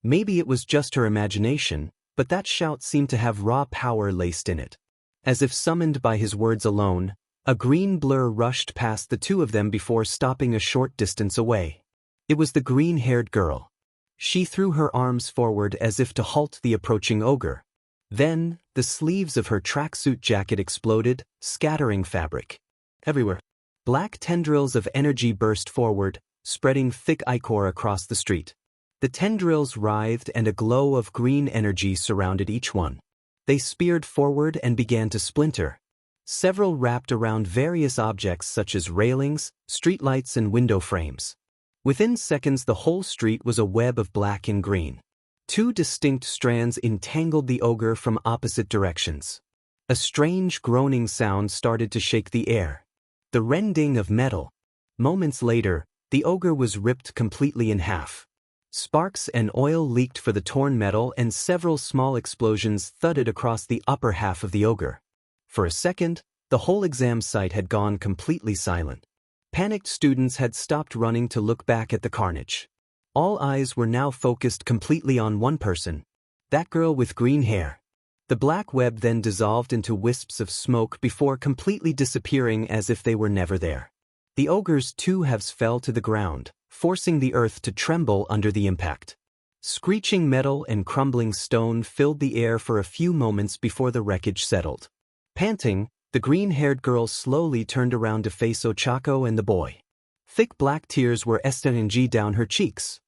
Maybe it was just her imagination, but that shout seemed to have raw power laced in it. As if summoned by his words alone, a green blur rushed past the two of them before stopping a short distance away. It was the green-haired girl. She threw her arms forward as if to halt the approaching ogre. Then, the sleeves of her tracksuit jacket exploded, scattering fabric everywhere. Black tendrils of energy burst forward, spreading thick ichor across the street. The tendrils writhed and a glow of green energy surrounded each one. They speared forward and began to splinter. Several wrapped around various objects such as railings, streetlights and window frames. Within seconds the whole street was a web of black and green. Two distinct strands entangled the ogre from opposite directions. A strange groaning sound started to shake the air. The rending of metal. Moments later, the ogre was ripped completely in half. Sparks and oil leaked for the torn metal and several small explosions thudded across the upper half of the ogre. For a second, the whole exam site had gone completely silent. Panicked students had stopped running to look back at the carnage. All eyes were now focused completely on one person. That girl with green hair. The black web then dissolved into wisps of smoke before completely disappearing as if they were never there. The ogre's two halves fell to the ground, forcing the earth to tremble under the impact. Screeching metal and crumbling stone filled the air for a few moments before the wreckage settled. Panting, the green-haired girl slowly turned around to face Ochako and the boy. Thick black tears were streaming down her cheeks.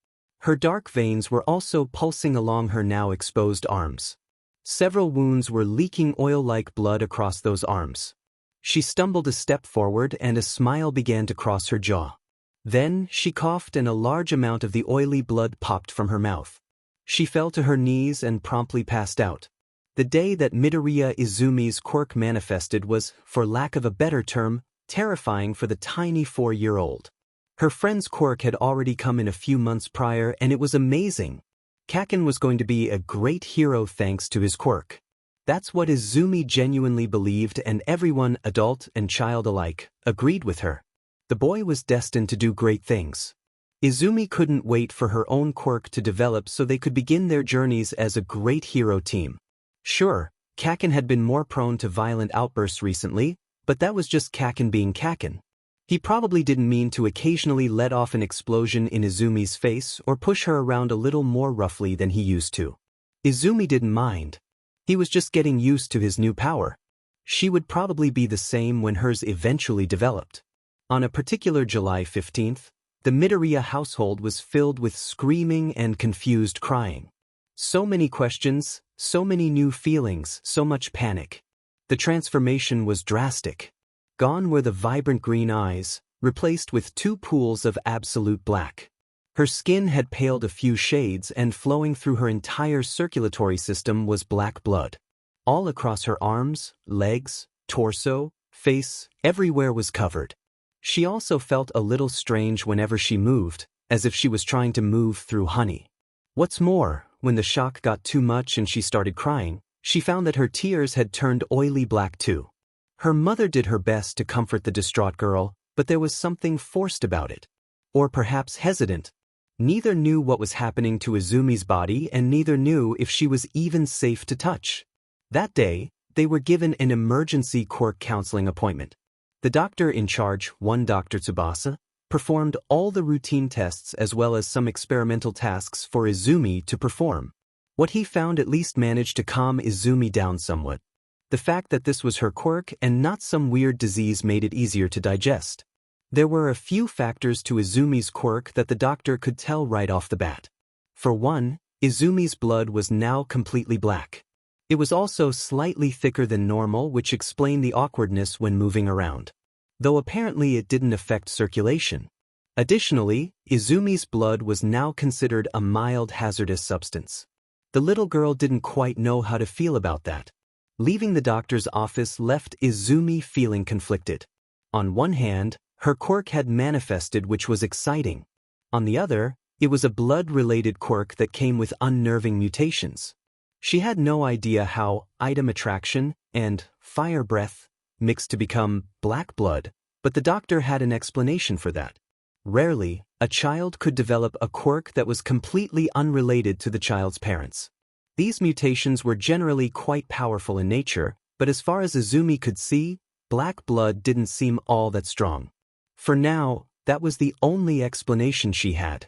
Her dark veins were also pulsing along her now exposed arms. Several wounds were leaking oil-like blood across those arms. She stumbled a step forward and a smile began to cross her jaw. Then, she coughed and a large amount of the oily blood popped from her mouth. She fell to her knees and promptly passed out. The day that Midoriya Izumi's quirk manifested was, for lack of a better term, terrifying for the tiny 4-year-old. Her friend's quirk had already come in a few months prior and it was amazing. Kaken was going to be a great hero thanks to his quirk. That's what Izumi genuinely believed and everyone, adult and child alike, agreed with her. The boy was destined to do great things. Izumi couldn't wait for her own quirk to develop so they could begin their journeys as a great hero team. Sure, Kaken had been more prone to violent outbursts recently, but that was just Kaken being Kaken. He probably didn't mean to occasionally let off an explosion in Izumi's face or push her around a little more roughly than he used to. Izumi didn't mind. He was just getting used to his new power. She would probably be the same when hers eventually developed. On a particular July 15th, the Midoriya household was filled with screaming and confused crying. So many questions, so many new feelings, so much panic. The transformation was drastic. Gone were the vibrant green eyes, replaced with two pools of absolute black. Her skin had paled a few shades and flowing through her entire circulatory system was black blood. All across her arms, legs, torso, face, everywhere was covered. She also felt a little strange whenever she moved, as if she was trying to move through honey. What's more, when the shock got too much and she started crying, she found that her tears had turned oily black too. Her mother did her best to comfort the distraught girl, but there was something forced about it. Or perhaps hesitant. Neither knew what was happening to Izumi's body and neither knew if she was even safe to touch. That day, they were given an emergency quirk counseling appointment. The doctor in charge, one Dr. Tsubasa, performed all the routine tests as well as some experimental tasks for Izumi to perform. What he found at least managed to calm Izumi down somewhat. The fact that this was her quirk and not some weird disease made it easier to digest. There were a few factors to Izumi's quirk that the doctor could tell right off the bat. For one, Izumi's blood was now completely black. It was also slightly thicker than normal, which explained the awkwardness when moving around. Though apparently it didn't affect circulation. Additionally, Izumi's blood was now considered a mild hazardous substance. The little girl didn't quite know how to feel about that. Leaving the doctor's office left Izumi feeling conflicted. On one hand, her quirk had manifested, which was exciting. On the other, it was a blood-related quirk that came with unnerving mutations. She had no idea how item attraction and fire breath mixed to become black blood, but the doctor had an explanation for that. Rarely, a child could develop a quirk that was completely unrelated to the child's parents. These mutations were generally quite powerful in nature, but as far as Izumi could see, black blood didn't seem all that strong. For now, that was the only explanation she had.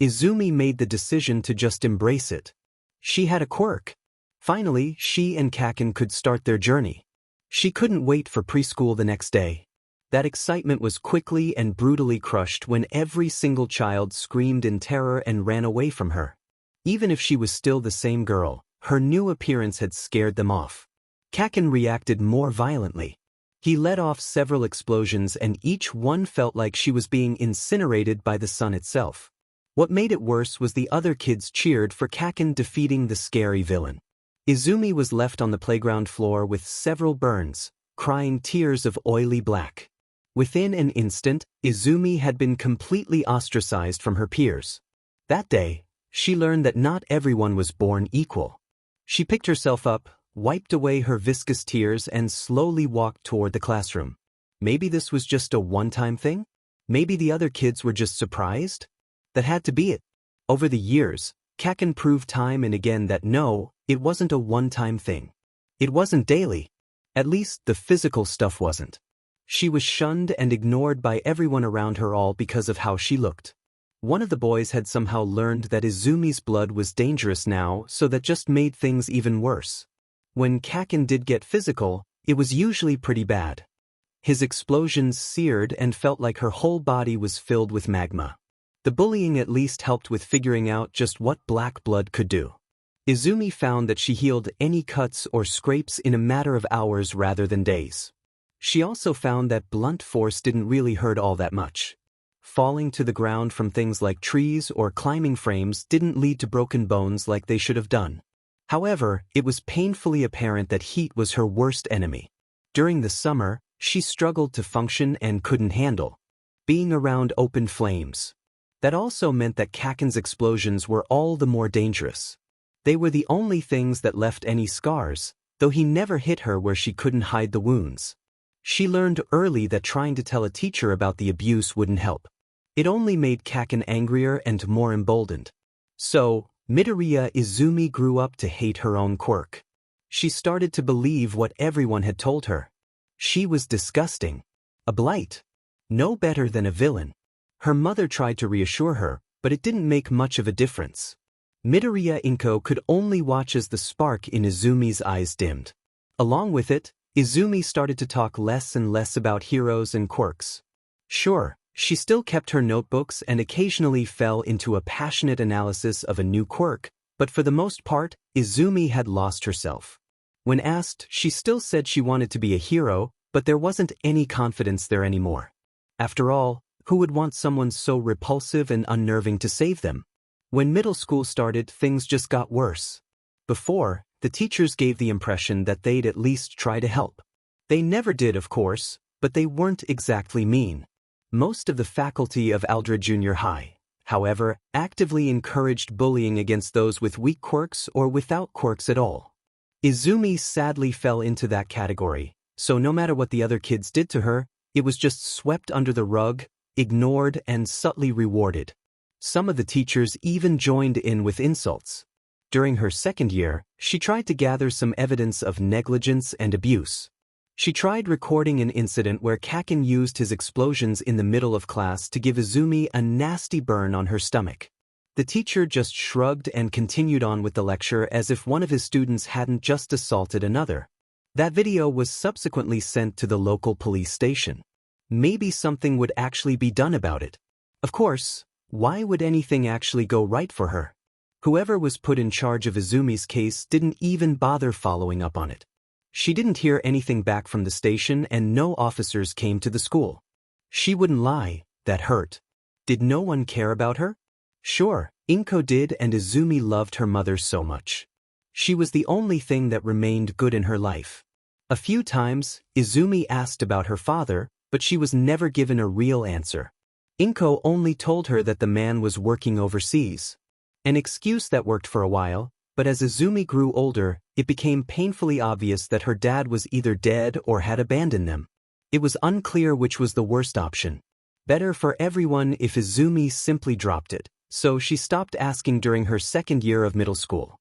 Izumi made the decision to just embrace it. She had a quirk. Finally, she and Kaken could start their journey. She couldn't wait for preschool the next day. That excitement was quickly and brutally crushed when every single child screamed in terror and ran away from her. Even if she was still the same girl, her new appearance had scared them off. Kaken reacted more violently. He let off several explosions and each one felt like she was being incinerated by the sun itself. What made it worse was the other kids cheered for Kaken defeating the scary villain. Izumi was left on the playground floor with several burns, crying tears of oily black. Within an instant, Izumi had been completely ostracized from her peers. That day, she learned that not everyone was born equal. She picked herself up, wiped away her viscous tears and slowly walked toward the classroom. Maybe this was just a one-time thing? Maybe the other kids were just surprised? That had to be it. Over the years, Kaken proved time and again that no, it wasn't a one-time thing. It wasn't daily. At least the physical stuff wasn't. She was shunned and ignored by everyone around her all because of how she looked. One of the boys had somehow learned that Izumi's blood was dangerous now, so that just made things even worse. When Kaken did get physical, it was usually pretty bad. His explosions seared and felt like her whole body was filled with magma. The bullying at least helped with figuring out just what black blood could do. Izumi found that she healed any cuts or scrapes in a matter of hours rather than days. She also found that blunt force didn't really hurt all that much. Falling to the ground from things like trees or climbing frames didn't lead to broken bones like they should have done. However, it was painfully apparent that heat was her worst enemy. During the summer, she struggled to function and couldn't handle being around open flames. That also meant that Kaken's explosions were all the more dangerous. They were the only things that left any scars, though he never hit her where she couldn't hide the wounds. She learned early that trying to tell a teacher about the abuse wouldn't help. It only made Kaken angrier and more emboldened. So, Midoriya Izumi grew up to hate her own quirk. She started to believe what everyone had told her. She was disgusting. A blight. No better than a villain. Her mother tried to reassure her, but it didn't make much of a difference. Midoriya Inko could only watch as the spark in Izumi's eyes dimmed. Along with it, Izumi started to talk less and less about heroes and quirks. Sure, she still kept her notebooks and occasionally fell into a passionate analysis of a new quirk, but for the most part, Izumi had lost herself. When asked, she still said she wanted to be a hero, but there wasn't any confidence there anymore. After all, who would want someone so repulsive and unnerving to save them? When middle school started, things just got worse. Before, the teachers gave the impression that they'd at least try to help. They never did, of course, but they weren't exactly mean. Most of the faculty of Aldred Junior High, however, actively encouraged bullying against those with weak quirks or without quirks at all. Izumi sadly fell into that category, so no matter what the other kids did to her, it was just swept under the rug, ignored, and subtly rewarded. Some of the teachers even joined in with insults. During her second year, she tried to gather some evidence of negligence and abuse. She tried recording an incident where Kaken used his explosions in the middle of class to give Izumi a nasty burn on her stomach. The teacher just shrugged and continued on with the lecture as if one of his students hadn't just assaulted another. That video was subsequently sent to the local police station. Maybe something would actually be done about it. Of course, why would anything actually go right for her? Whoever was put in charge of Izumi's case didn't even bother following up on it. She didn't hear anything back from the station and no officers came to the school. She wouldn't lie, that hurt. Did no one care about her? Sure, Inko did, and Izumi loved her mother so much. She was the only thing that remained good in her life. A few times, Izumi asked about her father, but she was never given a real answer. Inko only told her that the man was working overseas. An excuse that worked for a while, but as Izumi grew older, it became painfully obvious that her dad was either dead or had abandoned them. It was unclear which was the worst option. Better for everyone if Izumi simply dropped it, so she stopped asking during her second year of middle school.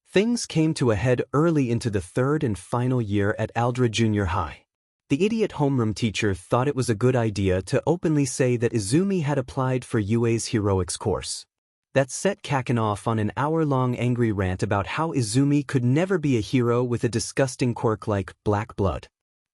Things came to a head early into the third and final year at Aldra Junior High. The idiot homeroom teacher thought it was a good idea to openly say that Izumi had applied for UA's heroics course. That set Kaken off on an hour-long angry rant about how Izumi could never be a hero with a disgusting quirk like black blood.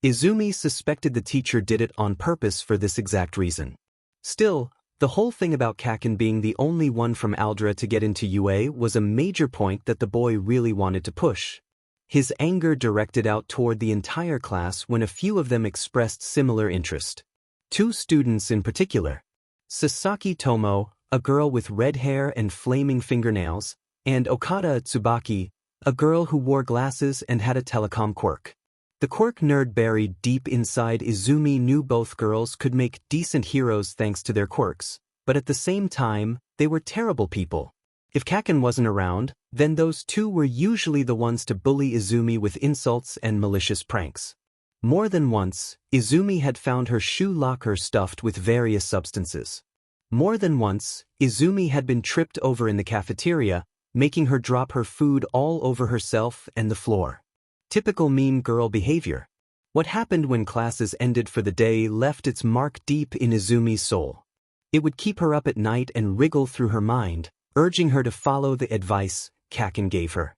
Izumi suspected the teacher did it on purpose for this exact reason. Still, the whole thing about Kaken being the only one from Aldra to get into UA was a major point that the boy really wanted to push. His anger directed out toward the entire class when a few of them expressed similar interest. Two students in particular. Sasaki Tomo, a girl with red hair and flaming fingernails, and Okada Tsubaki, a girl who wore glasses and had a telecom quirk. The quirk nerd buried deep inside Izumi knew both girls could make decent heroes thanks to their quirks, but at the same time, they were terrible people. If Kaken wasn't around, then those two were usually the ones to bully Izumi with insults and malicious pranks. More than once, Izumi had found her shoe locker stuffed with various substances. More than once, Izumi had been tripped over in the cafeteria, making her drop her food all over herself and the floor. Typical mean girl behavior. What happened when classes ended for the day left its mark deep in Izumi's soul. It would keep her up at night and wriggle through her mind, urging her to follow the advice Kaken gave her.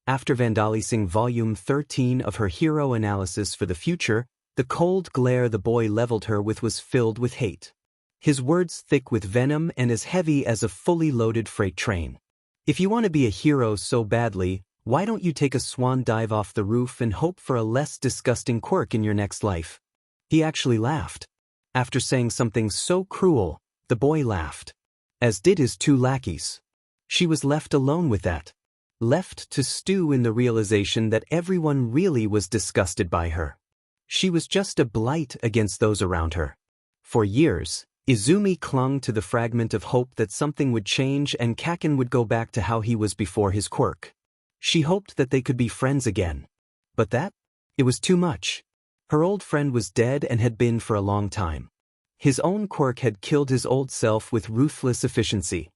After vandalizing Volume 13 of her hero analysis for the future, the cold glare the boy leveled her with was filled with hate. His words thick with venom and as heavy as a fully loaded freight train. If you want to be a hero so badly, why don't you take a swan dive off the roof and hope for a less disgusting quirk in your next life? He actually laughed. After saying something so cruel, the boy laughed. As did his two lackeys. She was left alone with that. Left to stew in the realization that everyone really was disgusted by her. She was just a blight against those around her. For years, Izumi clung to the fragment of hope that something would change and Kaken would go back to how he was before his quirk. She hoped that they could be friends again. But that? It was too much. Her old friend was dead and had been for a long time. His own quirk had killed his old self with ruthless efficiency.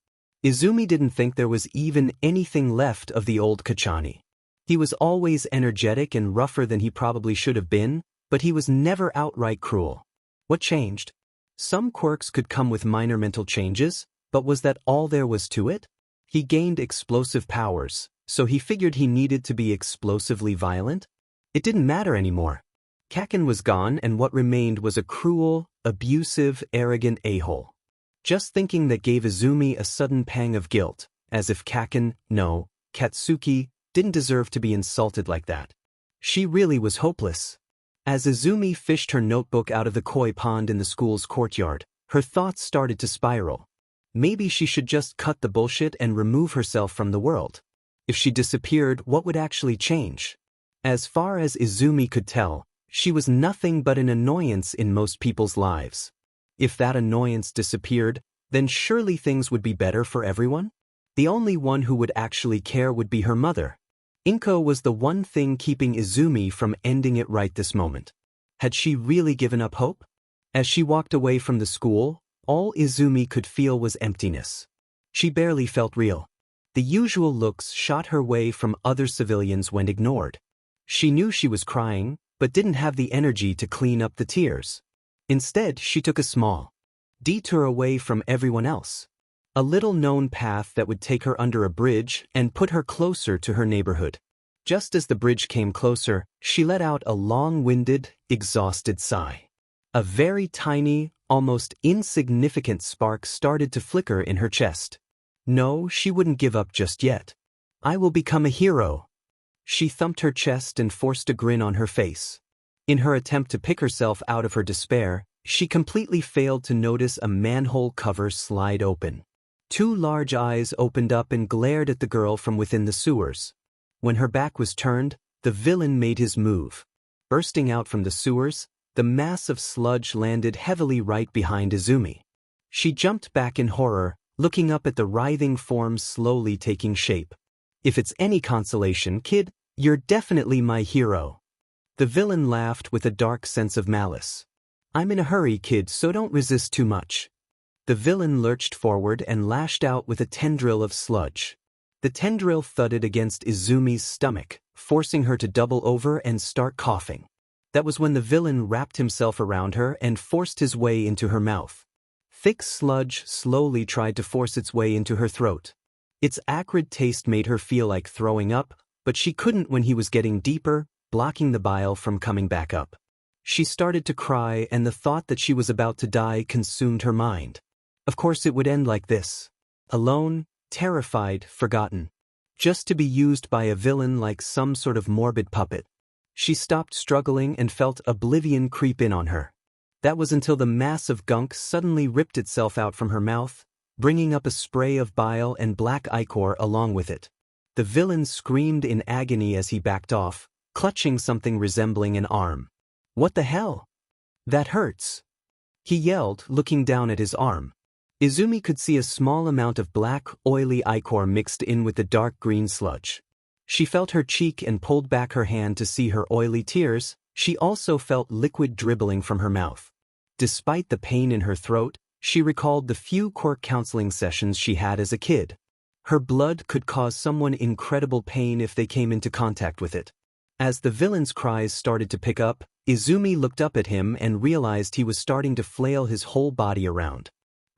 Izumi didn't think there was even anything left of the old Kachani. He was always energetic and rougher than he probably should have been, but he was never outright cruel. What changed? Some quirks could come with minor mental changes, but was that all there was to it? He gained explosive powers, so he figured he needed to be explosively violent? It didn't matter anymore. Kaken was gone and what remained was a cruel, abusive, arrogant a-hole. Just thinking that gave Izumi a sudden pang of guilt, as if Katsuki, didn't deserve to be insulted like that. She really was hopeless. As Izumi fished her notebook out of the koi pond in the school's courtyard, her thoughts started to spiral. Maybe she should just cut the bullshit and remove herself from the world. If she disappeared, what would actually change? As far as Izumi could tell, she was nothing but an annoyance in most people's lives. If that annoyance disappeared, then surely things would be better for everyone? The only one who would actually care would be her mother. Inko was the one thing keeping Izumi from ending it right this moment. Had she really given up hope? As she walked away from the school, all Izumi could feel was emptiness. She barely felt real. The usual looks shot her way from other civilians when ignored. She knew she was crying, but didn't have the energy to clean up the tears. Instead, she took a small detour away from everyone else. A little-known path that would take her under a bridge and put her closer to her neighborhood. Just as the bridge came closer, she let out a long-winded, exhausted sigh. A very tiny, almost insignificant spark started to flicker in her chest. No, she wouldn't give up just yet. I will become a hero. She thumped her chest and forced a grin on her face. In her attempt to pick herself out of her despair, she completely failed to notice a manhole cover slide open. Two large eyes opened up and glared at the girl from within the sewers. When her back was turned, the villain made his move. Bursting out from the sewers, the mass of sludge landed heavily right behind Izumi. She jumped back in horror, looking up at the writhing form slowly taking shape. If it's any consolation, kid, you're definitely my hero. The villain laughed with a dark sense of malice. I'm in a hurry, kid, so don't resist too much. The villain lurched forward and lashed out with a tendril of sludge. The tendril thudded against Izumi's stomach, forcing her to double over and start coughing. That was when the villain wrapped himself around her and forced his way into her mouth. Thick sludge slowly tried to force its way into her throat. Its acrid taste made her feel like throwing up, but she couldn't when he was getting deeper, blocking the bile from coming back up. She started to cry, and the thought that she was about to die consumed her mind. Of course it would end like this. Alone, terrified, forgotten. Just to be used by a villain like some sort of morbid puppet. She stopped struggling and felt oblivion creep in on her. That was until the mass of gunk suddenly ripped itself out from her mouth, bringing up a spray of bile and black ichor along with it. The villain screamed in agony as he backed off, clutching something resembling an arm. What the hell? That hurts. He yelled, looking down at his arm. Izumi could see a small amount of black, oily ichor mixed in with the dark green sludge. She felt her cheek and pulled back her hand to see her oily tears. She also felt liquid dribbling from her mouth. Despite the pain in her throat, she recalled the few quirk counseling sessions she had as a kid. Her blood could cause someone incredible pain if they came into contact with it. As the villain's cries started to pick up, Izumi looked up at him and realized he was starting to flail his whole body around.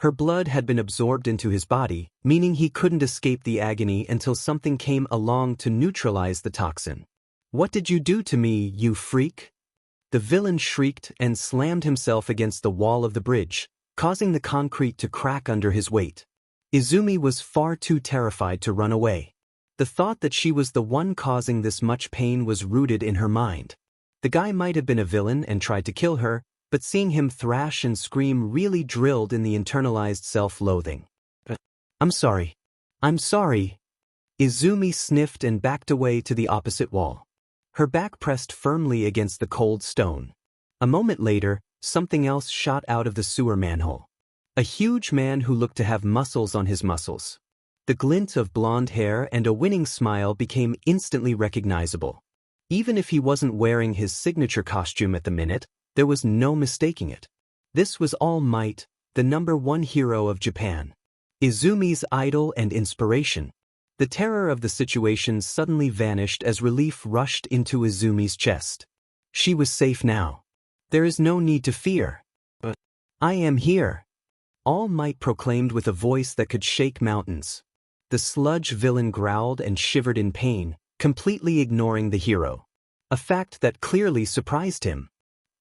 Her blood had been absorbed into his body, meaning he couldn't escape the agony until something came along to neutralize the toxin. What did you do to me, you freak? The villain shrieked and slammed himself against the wall of the bridge, causing the concrete to crack under his weight. Izumi was far too terrified to run away. The thought that she was the one causing this much pain was rooted in her mind. The guy might have been a villain and tried to kill her, but seeing him thrash and scream really drilled in the internalized self-loathing. I'm sorry. I'm sorry. Izumi sniffed and backed away to the opposite wall. Her back pressed firmly against the cold stone. A moment later, something else shot out of the sewer manhole. A huge man who looked to have muscles on his muscles. The glint of blonde hair and a winning smile became instantly recognizable. Even if he wasn't wearing his signature costume at the minute, there was no mistaking it. This was All Might, the #1 hero of Japan. Izumi's idol and inspiration. The terror of the situation suddenly vanished as relief rushed into Izumi's chest. She was safe now. There is no need to fear. But I am here. All Might proclaimed with a voice that could shake mountains. The sludge villain growled and shivered in pain, completely ignoring the hero. A fact that clearly surprised him.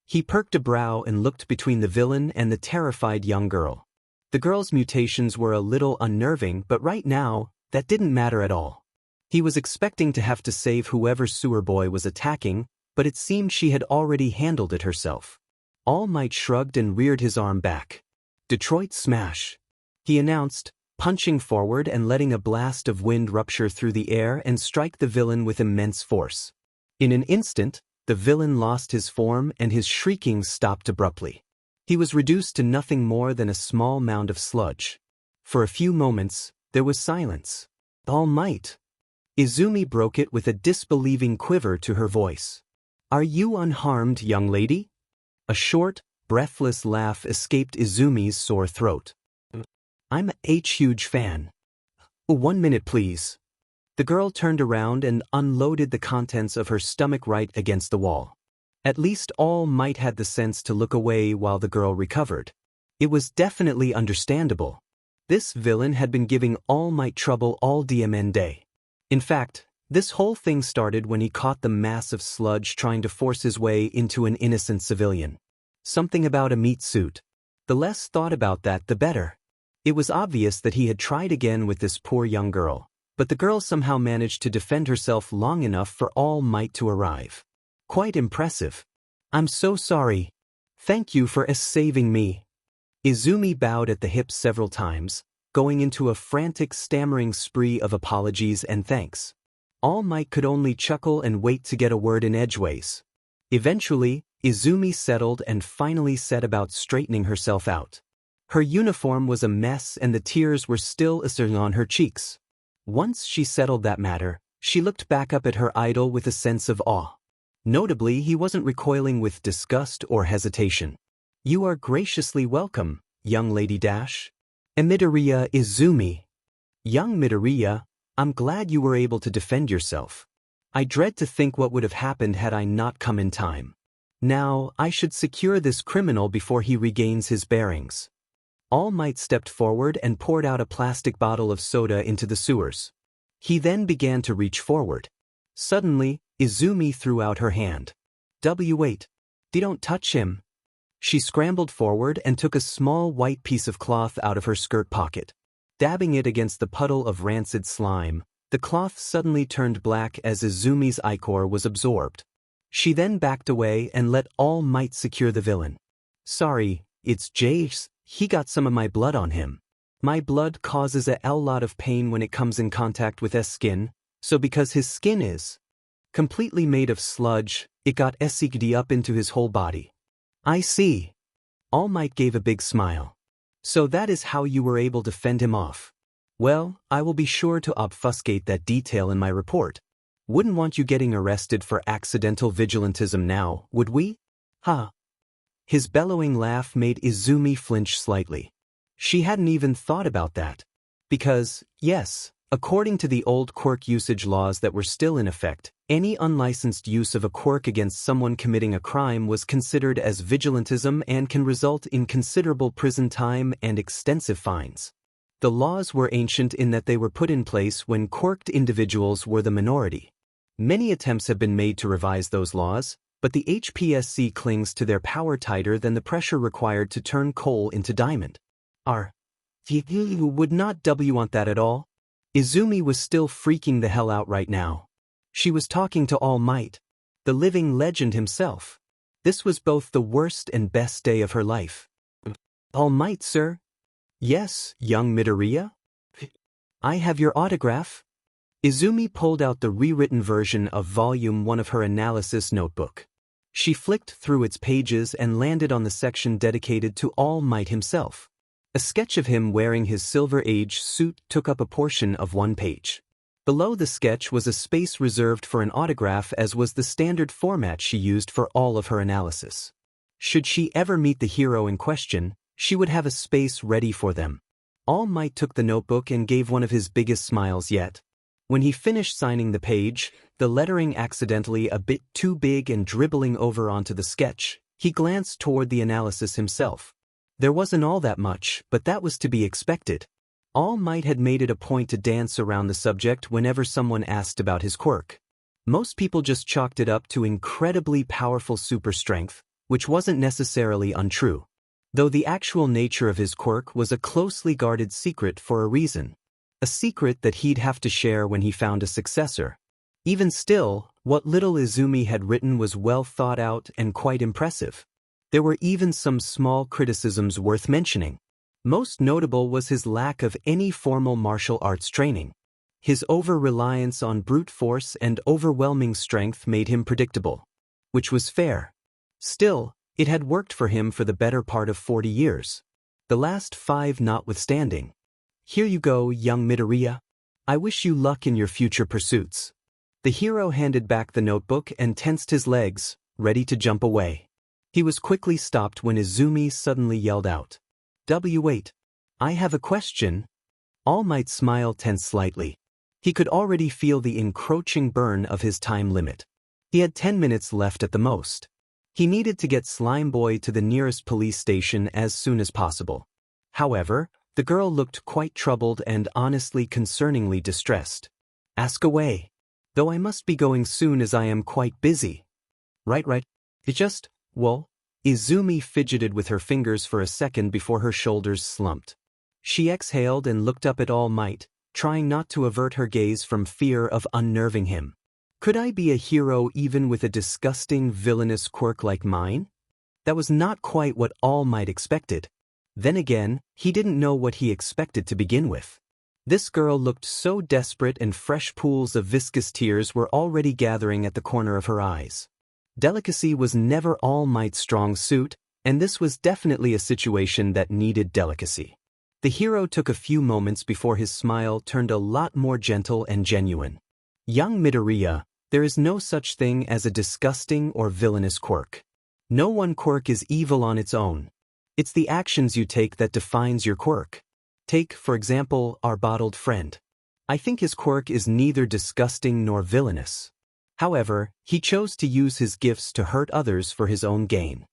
He perked a brow and looked between the villain and the terrified young girl. The girl's mutations were a little unnerving, but right now, that didn't matter at all. He was expecting to have to save whoever sewer boy was attacking, but it seemed she had already handled it herself. All Might shrugged and reared his arm back. Detroit smash, he announced, punching forward and letting a blast of wind rupture through the air and strike the villain with immense force. In an instant, the villain lost his form and his shrieking stopped abruptly. He was reduced to nothing more than a small mound of sludge. For a few moments, there was silence. All Might. Izumi broke it with a disbelieving quiver to her voice. Are you unharmed, young lady? A short, breathless laugh escaped Izumi's sore throat. I'm a huge fan. 1 minute, please. The girl turned around and unloaded the contents of her stomach right against the wall. At least All Might had the sense to look away while the girl recovered. It was definitely understandable. This villain had been giving All Might trouble all DMN day. In fact, this whole thing started when he caught the mass of sludge trying to force his way into an innocent civilian. Something about a meat suit. The less thought about that, the better. It was obvious that he had tried again with this poor young girl, but the girl somehow managed to defend herself long enough for All Might to arrive. Quite impressive. I'm so sorry. Thank you for saving me. Izumi bowed at the hips several times, going into a frantic stammering spree of apologies and thanks. All Might could only chuckle and wait to get a word in edgeways. Eventually, Izumi settled and finally set about straightening herself out. Her uniform was a mess and the tears were still asserting on her cheeks. Once she settled that matter, she looked back up at her idol with a sense of awe. Notably, he wasn't recoiling with disgust or hesitation. You are graciously welcome, young lady dash. Midoriya Izumi. Young Midoriya, I'm glad you were able to defend yourself. I dread to think what would have happened had I not come in time. Now, I should secure this criminal before he regains his bearings. All Might stepped forward and poured out a plastic bottle of soda into the sewers. He then began to reach forward. Suddenly, Izumi threw out her hand. Wait. Don't touch him. She scrambled forward and took a small white piece of cloth out of her skirt pocket. Dabbing it against the puddle of rancid slime, the cloth suddenly turned black as Izumi's ichor was absorbed. She then backed away and let All Might secure the villain. Sorry, it's Jace. He got some of my blood on him. My blood causes a lot of pain when it comes in contact with his skin, so because his skin is completely made of sludge, it got essiged up into his whole body. I see. All Might gave a big smile. So that is how you were able to fend him off. Well, I will be sure to obfuscate that detail in my report. Wouldn't want you getting arrested for accidental vigilantism now, would we? Ha. His bellowing laugh made Izumi flinch slightly. She hadn't even thought about that. Because, yes, according to the old quirk usage laws that were still in effect, any unlicensed use of a quirk against someone committing a crime was considered as vigilantism and can result in considerable prison time and extensive fines. The laws were ancient in that they were put in place when quirked individuals were the minority. Many attempts have been made to revise those laws, but the HPSC clings to their power tighter than the pressure required to turn coal into diamond. You would not want that at all? Izumi was still freaking the hell out right now. She was talking to All Might, the living legend himself. This was both the worst and best day of her life. All Might, sir? Yes, young Midoriya? I have your autograph. Izumi pulled out the rewritten version of Volume 1 of her analysis notebook. She flicked through its pages and landed on the section dedicated to All Might himself. A sketch of him wearing his Silver Age suit took up a portion of one page. Below the sketch was a space reserved for an autograph, as was the standard format she used for all of her analysis. Should she ever meet the hero in question, she would have a space ready for them. All Might took the notebook and gave one of his biggest smiles yet. When he finished signing the page, the lettering accidentally a bit too big and dribbling over onto the sketch, he glanced toward the analysis himself. There wasn't all that much, but that was to be expected. All Might had made it a point to dance around the subject whenever someone asked about his quirk. Most people just chalked it up to incredibly powerful super strength, which wasn't necessarily untrue. Though the actual nature of his quirk was a closely guarded secret for a reason. A secret that he'd have to share when he found a successor. Even still, what little Izumi had written was well thought out and quite impressive. There were even some small criticisms worth mentioning. Most notable was his lack of any formal martial arts training. His over-reliance on brute force and overwhelming strength made him predictable. Which was fair. Still, it had worked for him for the better part of 40 years. The last 5 notwithstanding. Here you go, young Midoriya. I wish you luck in your future pursuits. The hero handed back the notebook and tensed his legs, ready to jump away. He was quickly stopped when Izumi suddenly yelled out. Wait. I have a question. All Might's smile tensed slightly. He could already feel the encroaching burn of his time limit. He had 10 minutes left at the most. He needed to get Slime Boy to the nearest police station as soon as possible. However, the girl looked quite troubled and honestly concerningly distressed. Ask away. Though I must be going soon as I am quite busy. Right. Well, Izumi fidgeted with her fingers for a second before her shoulders slumped. She exhaled and looked up at All Might, trying not to avert her gaze from fear of unnerving him. Could I be a hero even with a disgusting villainous quirk like mine? That was not quite what All Might expected. Then again, he didn't know what he expected to begin with. This girl looked so desperate and fresh pools of viscous tears were already gathering at the corner of her eyes. Delicacy was never All Might's strong suit, and this was definitely a situation that needed delicacy. The hero took a few moments before his smile turned a lot more gentle and genuine. Young Midoriya, there is no such thing as a disgusting or villainous quirk. No one quirk is evil on its own. It's the actions you take that defines your quirk. Take, for example, our bottled friend. I think his quirk is neither disgusting nor villainous. However, he chose to use his gifts to hurt others for his own gain.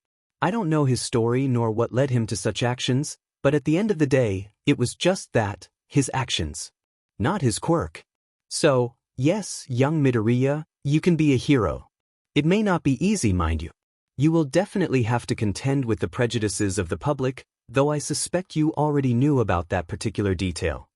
I don't know his story nor what led him to such actions, but at the end of the day, it was just that, his actions. Not his quirk. So, yes, young Midoriya, you can be a hero. It may not be easy, mind you. You will definitely have to contend with the prejudices of the public, though I suspect you already knew about that particular detail.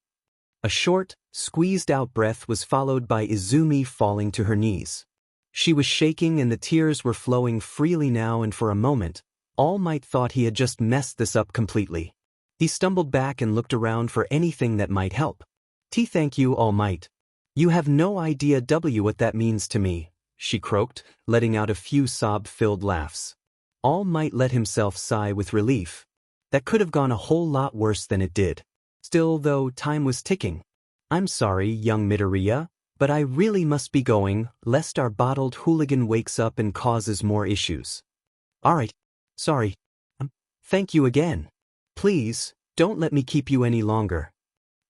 A short, squeezed-out breath was followed by Izumi falling to her knees. She was shaking and the tears were flowing freely now, and for a moment, All Might thought he had just messed this up completely. He stumbled back and looked around for anything that might help. Thank you, All Might. You have no idea what that means to me, she croaked, letting out a few sob-filled laughs. All Might let himself sigh with relief. That could have gone a whole lot worse than it did. Still, though, time was ticking. I'm sorry, young Midoriya, but I really must be going, lest our bottled hooligan wakes up and causes more issues. Alright. Sorry. Thank you again. Please, don't let me keep you any longer.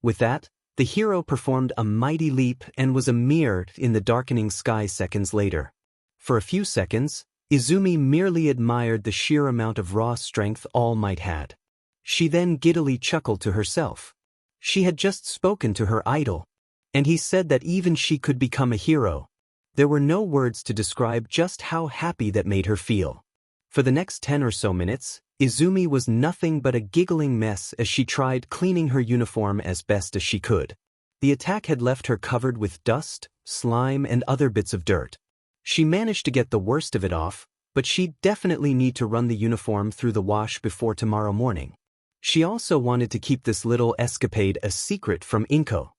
With that, the hero performed a mighty leap and was a mirror in the darkening sky seconds later. For a few seconds, Izumi merely admired the sheer amount of raw strength All Might had. She then giddily chuckled to herself. She had just spoken to her idol, and he said that even she could become a hero. There were no words to describe just how happy that made her feel. For the next 10 or so minutes, Izumi was nothing but a giggling mess as she tried cleaning her uniform as best as she could. The attack had left her covered with dust, slime, and other bits of dirt. She managed to get the worst of it off, but she'd definitely need to run the uniform through the wash before tomorrow morning. She also wanted to keep this little escapade a secret from Inko.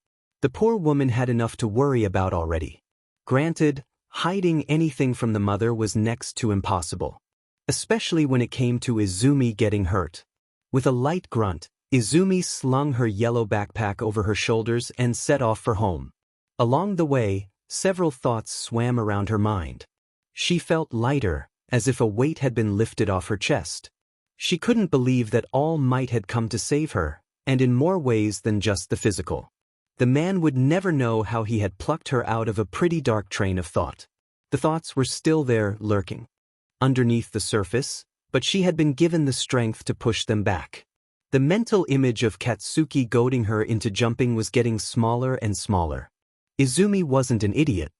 The poor woman had enough to worry about already. Granted, hiding anything from the mother was next to impossible. Especially when it came to Izumi getting hurt. With a light grunt, Izumi slung her yellow backpack over her shoulders and set off for home. Along the way, several thoughts swam around her mind. She felt lighter, as if a weight had been lifted off her chest. She couldn't believe that All Might had come to save her, and in more ways than just the physical. The man would never know how he had plucked her out of a pretty dark train of thought. The thoughts were still there, lurking underneath the surface, but she had been given the strength to push them back. The mental image of Katsuki goading her into jumping was getting smaller and smaller. Izumi wasn't an idiot.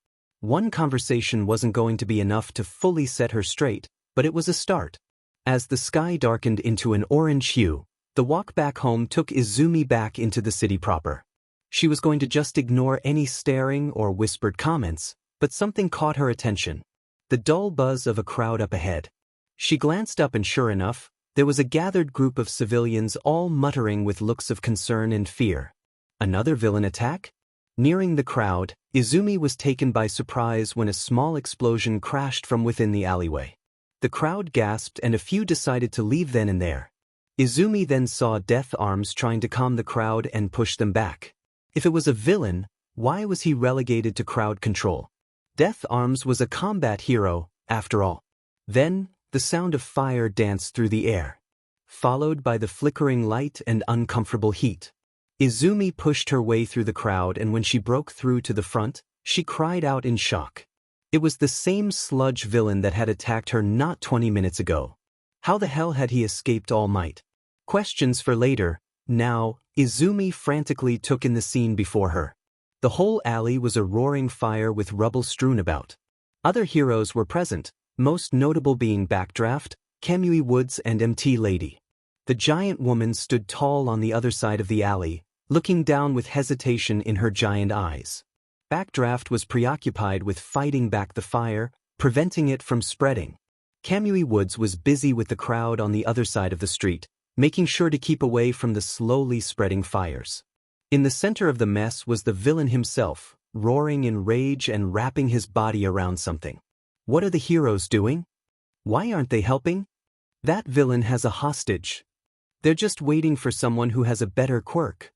One conversation wasn't going to be enough to fully set her straight, but it was a start. As the sky darkened into an orange hue, the walk back home took Izumi back into the city proper. She was going to just ignore any staring or whispered comments, but something caught her attention. The dull buzz of a crowd up ahead. She glanced up and sure enough, there was a gathered group of civilians all muttering with looks of concern and fear. Another villain attack? Nearing the crowd, Izumi was taken by surprise when a small explosion crashed from within the alleyway. The crowd gasped and a few decided to leave then and there. Izumi then saw Death Arms trying to calm the crowd and push them back. If it was a villain, why was he relegated to crowd control? Death Arms was a combat hero, after all. Then, the sound of fire danced through the air, followed by the flickering light and uncomfortable heat. Izumi pushed her way through the crowd, and when she broke through to the front, she cried out in shock. It was the same sludge villain that had attacked her not 20 minutes ago. How the hell had he escaped All Might? Questions for later. Now, Izumi frantically took in the scene before her. The whole alley was a roaring fire with rubble strewn about. Other heroes were present, most notable being Backdraft, Kamui Woods and MT Lady. The giant woman stood tall on the other side of the alley, looking down with hesitation in her giant eyes. Backdraft was preoccupied with fighting back the fire, preventing it from spreading. Kamui Woods was busy with the crowd on the other side of the street, making sure to keep away from the slowly spreading fires. In the center of the mess was the villain himself, roaring in rage and wrapping his body around something. What are the heroes doing? Why aren't they helping? That villain has a hostage. They're just waiting for someone who has a better quirk.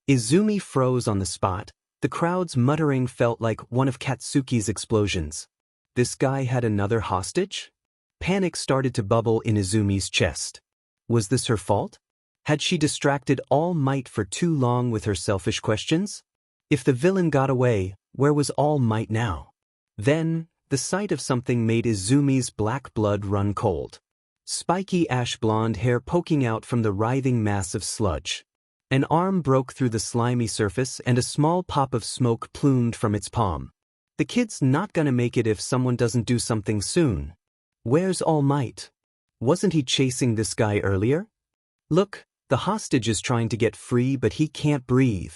Izumi froze on the spot. The crowd's muttering felt like one of Katsuki's explosions. This guy had another hostage? Panic started to bubble in Izumi's chest. Was this her fault? Had she distracted All Might for too long with her selfish questions? If the villain got away, where was All Might now? Then, the sight of something made Izumi's black blood run cold. Spiky ash-blonde hair poking out from the writhing mass of sludge. An arm broke through the slimy surface and a small pop of smoke plumed from its palm. The kid's not gonna make it if someone doesn't do something soon. Where's All Might? Wasn't he chasing this guy earlier? Look, the hostage is trying to get free but he can't breathe.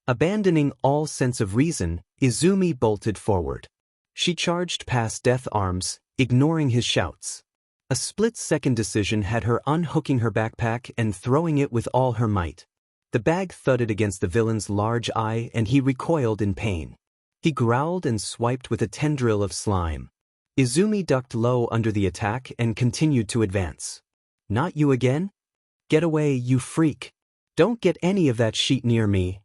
Abandoning all sense of reason, Izumi bolted forward. She charged past Death Arms, ignoring his shouts. A split-second decision had her unhooking her backpack and throwing it with all her might. The bag thudded against the villain's large eye and he recoiled in pain. He growled and swiped with a tendril of slime. Izumi ducked low under the attack and continued to advance. Not you again? Get away, you freak. Don't get any of that shit near me.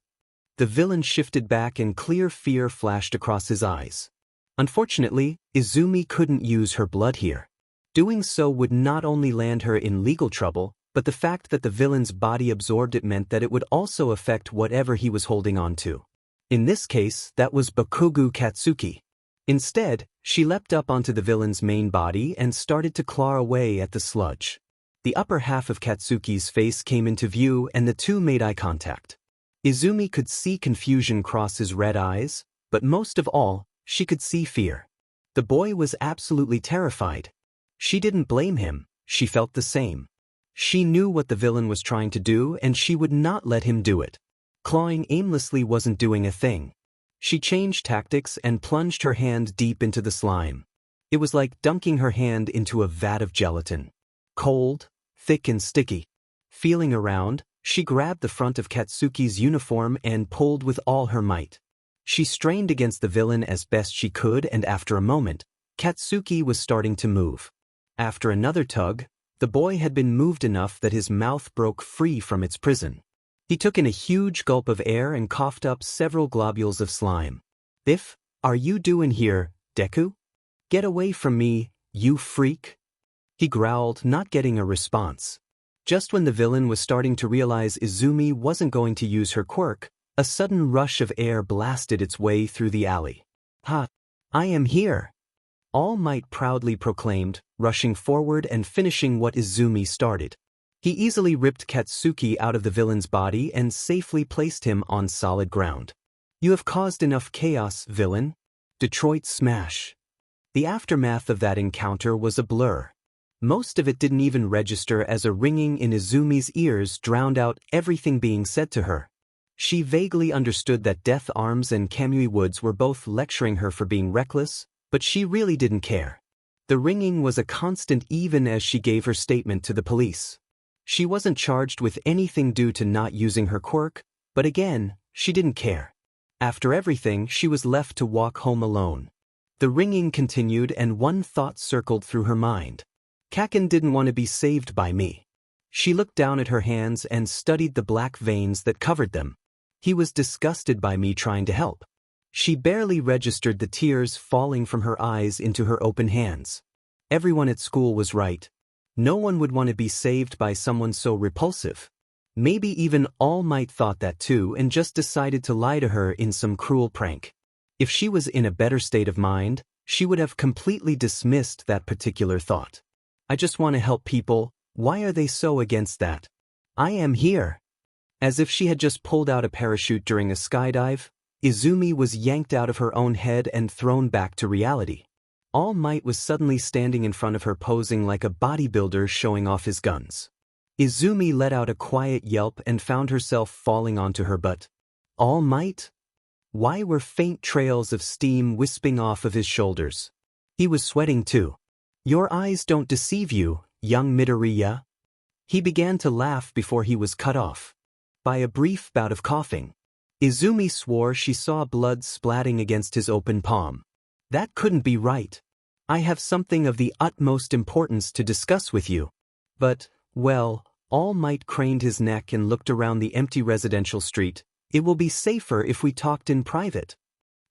The villain shifted back and clear fear flashed across his eyes. Unfortunately, Izumi couldn't use her blood here. Doing so would not only land her in legal trouble, but the fact that the villain's body absorbed it meant that it would also affect whatever he was holding on to. In this case, that was Bakugo Katsuki. Instead, she leapt up onto the villain's main body and started to claw away at the sludge. The upper half of Katsuki's face came into view and the two made eye contact. Izumi could see confusion cross his red eyes, but most of all, she could see fear. The boy was absolutely terrified. She didn't blame him, she felt the same. She knew what the villain was trying to do and she would not let him do it. Clawing aimlessly wasn't doing a thing. She changed tactics and plunged her hand deep into the slime. It was like dunking her hand into a vat of gelatin. Cold, thick and sticky. Feeling around, she grabbed the front of Katsuki's uniform and pulled with all her might. She strained against the villain as best she could and after a moment, Katsuki was starting to move. After another tug, the boy had been moved enough that his mouth broke free from its prison. He took in a huge gulp of air and coughed up several globules of slime. "If, are you doing here, Deku? Get away from me, you freak!" He growled, not getting a response. Just when the villain was starting to realize Izumi wasn't going to use her quirk, a sudden rush of air blasted its way through the alley. "Ha! I am here!" All Might proudly proclaimed, rushing forward and finishing what Izumi started. He easily ripped Katsuki out of the villain's body and safely placed him on solid ground. "You have caused enough chaos, villain." Detroit smash. The aftermath of that encounter was a blur. Most of it didn't even register as a ringing in Izumi's ears drowned out everything being said to her. She vaguely understood that Death Arms and Kamui Woods were both lecturing her for being reckless, but she really didn't care. The ringing was a constant even as she gave her statement to the police. She wasn't charged with anything due to not using her quirk, but again, she didn't care. After everything, she was left to walk home alone. The ringing continued and one thought circled through her mind. Kaken didn't want to be saved by me. She looked down at her hands and studied the black veins that covered them. He was disgusted by me trying to help. She barely registered the tears falling from her eyes into her open hands. Everyone at school was right. No one would want to be saved by someone so repulsive. Maybe even All Might thought that too and just decided to lie to her in some cruel prank. If she was in a better state of mind, she would have completely dismissed that particular thought. I just want to help people. Why are they so against that? I am here. As if she had just pulled out a parachute during a skydive, Izumi was yanked out of her own head and thrown back to reality. All Might was suddenly standing in front of her posing like a bodybuilder showing off his guns. Izumi let out a quiet yelp and found herself falling onto her butt. All Might? Why were faint trails of steam wisping off of his shoulders? He was sweating too. Your eyes don't deceive you, young Midoriya. He began to laugh before he was cut off by a brief bout of coughing. Izumi swore she saw blood splatting against his open palm. That couldn't be right. I have something of the utmost importance to discuss with you. But, well, All Might craned his neck and looked around the empty residential street. It will be safer if we talked in private.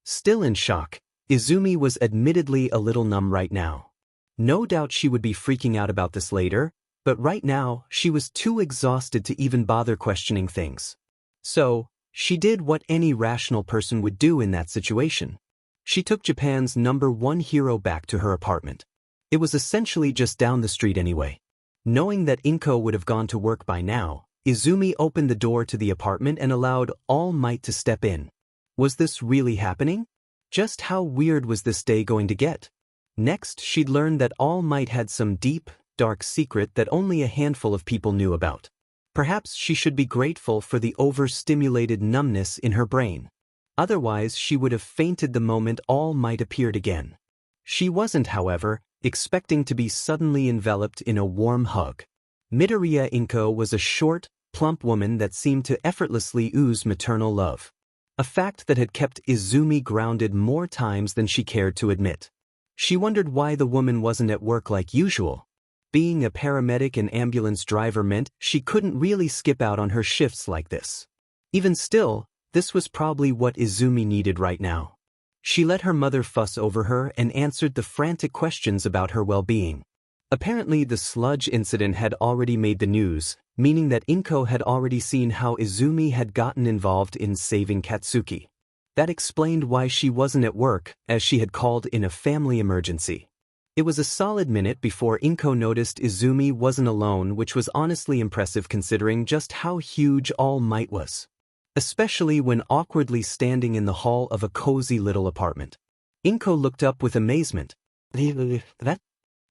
Still in shock, Izumi was admittedly a little numb right now. No doubt she would be freaking out about this later, but right now she was too exhausted to even bother questioning things. So, she did what any rational person would do in that situation. She took Japan's #1 hero back to her apartment. It was essentially just down the street anyway. Knowing that Inko would have gone to work by now, Izumi opened the door to the apartment and allowed All Might to step in. Was this really happening? Just how weird was this day going to get? Next, she'd learned that All Might had some deep, dark secret that only a handful of people knew about. Perhaps she should be grateful for the overstimulated numbness in her brain. Otherwise, she would have fainted the moment All Might appeared again. She wasn't, however, expecting to be suddenly enveloped in a warm hug. Midoriya Inko was a short, plump woman that seemed to effortlessly ooze maternal love. A fact that had kept Izumi grounded more times than she cared to admit. She wondered why the woman wasn't at work like usual. Being a paramedic and ambulance driver meant she couldn't really skip out on her shifts like this. Even still, this was probably what Izumi needed right now. She let her mother fuss over her and answered the frantic questions about her well-being. Apparently the sludge incident had already made the news, meaning that Inko had already seen how Izumi had gotten involved in saving Katsuki. That explained why she wasn't at work, as she had called in a family emergency. It was a solid minute before Inko noticed Izumi wasn't alone, which was honestly impressive considering just how huge All Might was. Especially when awkwardly standing in the hall of a cozy little apartment. Inko looked up with amazement. That?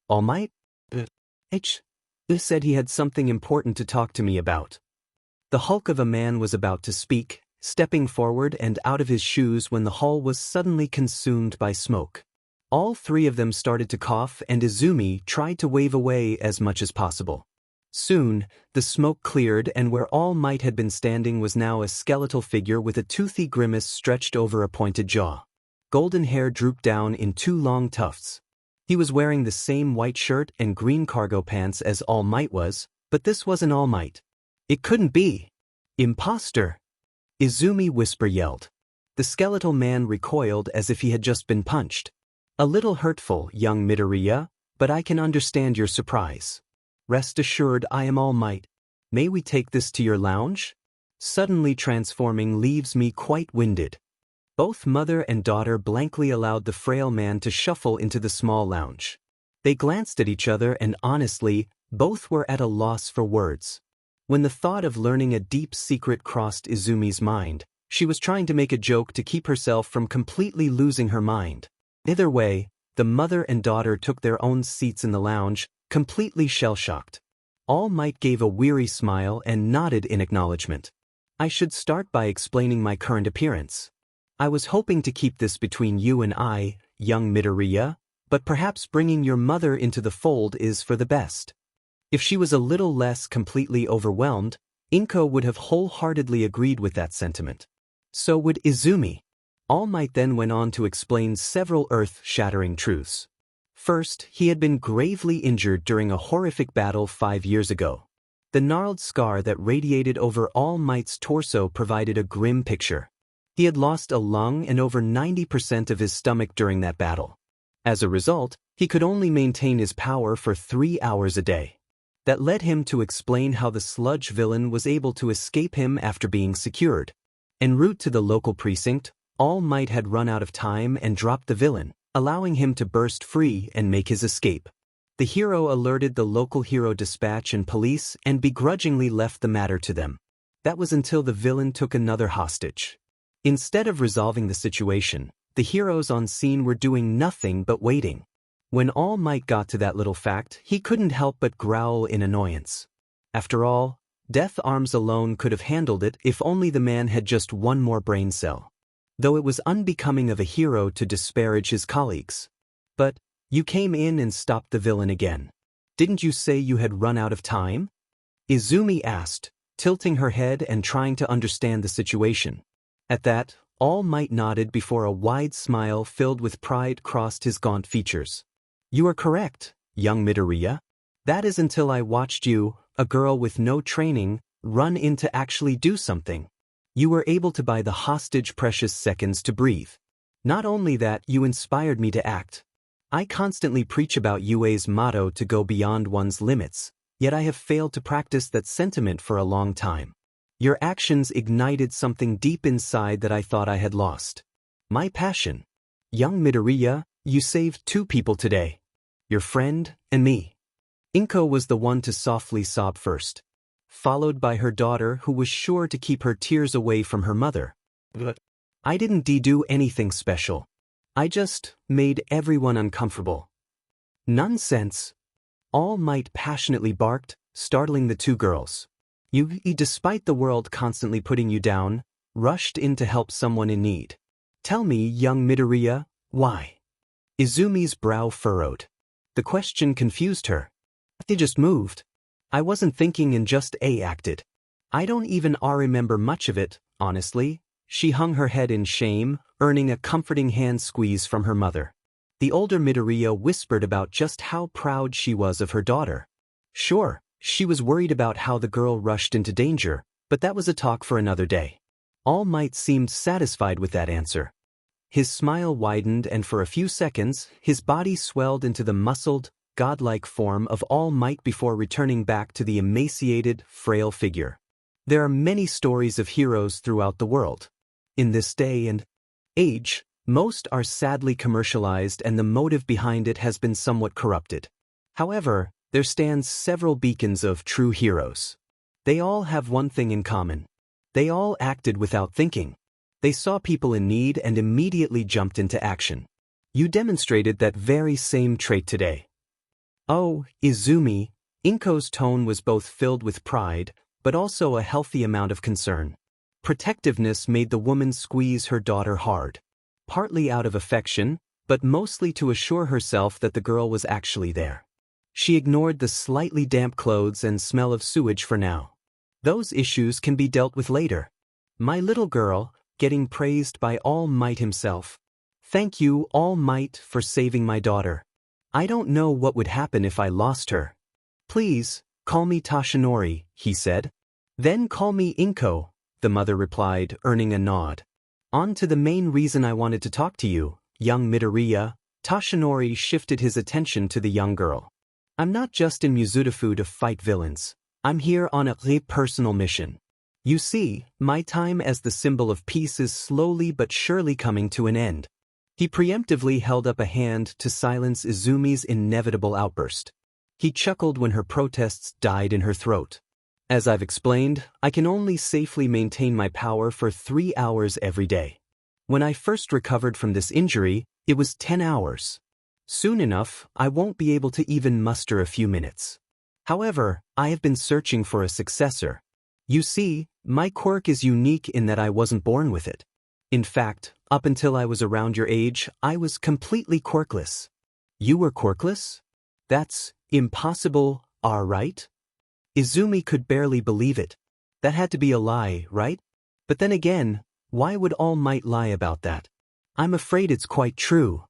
All Might? Said he had something important to talk to me about. The hulk of a man was about to speak, stepping forward and out of his shoes when the hall was suddenly consumed by smoke. All three of them started to cough and Izumi tried to wave away as much as possible. Soon, the smoke cleared and where All Might had been standing was now a skeletal figure with a toothy grimace stretched over a pointed jaw. Golden hair drooped down in two long tufts. He was wearing the same white shirt and green cargo pants as All Might was, but this wasn't All Might. It couldn't be. Imposter! Izumi whisper yelled. The skeletal man recoiled as if he had just been punched. A little hurtful, young Midoriya, but I can understand your surprise. Rest assured I am All Might. May we take this to your lounge? Suddenly transforming leaves me quite winded. Both mother and daughter blankly allowed the frail man to shuffle into the small lounge. They glanced at each other and honestly, both were at a loss for words. When the thought of learning a deep secret crossed Izumi's mind, she was trying to make a joke to keep herself from completely losing her mind. Either way, the mother and daughter took their own seats in the lounge, completely shell-shocked. All Might gave a weary smile and nodded in acknowledgement. I should start by explaining my current appearance. I was hoping to keep this between you and I, young Midoriya, but perhaps bringing your mother into the fold is for the best. If she was a little less completely overwhelmed, Inko would have wholeheartedly agreed with that sentiment. So would Izumi. All Might then went on to explain several earth-shattering truths. First, he had been gravely injured during a horrific battle 5 years ago. The gnarled scar that radiated over All Might's torso provided a grim picture. He had lost a lung and over 90% of his stomach during that battle. As a result, he could only maintain his power for 3 hours a day. That led him to explain how the sludge villain was able to escape him after being secured. En route to the local precinct, All Might had run out of time and dropped the villain, allowing him to burst free and make his escape. The hero alerted the local hero dispatch and police and begrudgingly left the matter to them. That was until the villain took another hostage. Instead of resolving the situation, the heroes on scene were doing nothing but waiting. When All Might got to that little fact, he couldn't help but growl in annoyance. After all, Death Arms alone could have handled it if only the man had just one more brain cell. Though it was unbecoming of a hero to disparage his colleagues. But, you came in and stopped the villain again. Didn't you say you had run out of time? Izumi asked, tilting her head and trying to understand the situation. At that, All Might nodded before a wide smile filled with pride crossed his gaunt features. You are correct, young Midoriya. That is until I watched you, a girl with no training, run in to actually do something. You were able to buy the hostage precious seconds to breathe. Not only that, you inspired me to act. I constantly preach about UA's motto to go beyond one's limits, yet I have failed to practice that sentiment for a long time. Your actions ignited something deep inside that I thought I had lost. My passion. Young Midoriya, you saved 2 people today. Your friend and me. Inko was the one to softly sob first, followed by her daughter who was sure to keep her tears away from her mother. But I didn't do anything special. I just made everyone uncomfortable. Nonsense. All Might passionately barked, startling the 2 girls. You, despite the world constantly putting you down, rushed in to help someone in need. Tell me, young Midoriya, why? Izumi's brow furrowed. The question confused her. They just moved. I wasn't thinking and just acted. I don't even remember much of it, honestly. She hung her head in shame, earning a comforting hand squeeze from her mother. The older Midoriya whispered about just how proud she was of her daughter. Sure, she was worried about how the girl rushed into danger, but that was a talk for another day. All Might seemed satisfied with that answer. His smile widened and for a few seconds, his body swelled into the muscled, godlike form of All Might before returning back to the emaciated, frail figure. There are many stories of heroes throughout the world. In this day and age, most are sadly commercialized and the motive behind it has been somewhat corrupted. However, there stands several beacons of true heroes. They all have one thing in common. They all acted without thinking. They saw people in need and immediately jumped into action. You demonstrated that very same trait today. Oh, Izumi, Inko's tone was both filled with pride, but also a healthy amount of concern. Protectiveness made the woman squeeze her daughter hard. Partly out of affection, but mostly to assure herself that the girl was actually there. She ignored the slightly damp clothes and smell of sewage for now. Those issues can be dealt with later. My little girl, getting praised by All Might himself. Thank you, All Might, for saving my daughter. I don't know what would happen if I lost her. Please, call me Tashinori, he said. Then call me Inko, the mother replied, earning a nod. On to the main reason I wanted to talk to you, young Midoriya. Tashinori shifted his attention to the young girl. I'm not just in Mizudafu to fight villains. I'm here on a personal mission. You see, my time as the symbol of peace is slowly but surely coming to an end. He preemptively held up a hand to silence Izumi's inevitable outburst. He chuckled when her protests died in her throat. As I've explained, I can only safely maintain my power for 3 hours every day. When I first recovered from this injury, it was 10 hours. Soon enough, I won't be able to even muster a few minutes. However, I have been searching for a successor. You see, my quirk is unique in that I wasn't born with it. In fact, up until I was around your age, I was completely quirkless. You were quirkless? That's impossible, right? Izumi could barely believe it. That had to be a lie, right? But then again, why would All Might lie about that? I'm afraid it's quite true.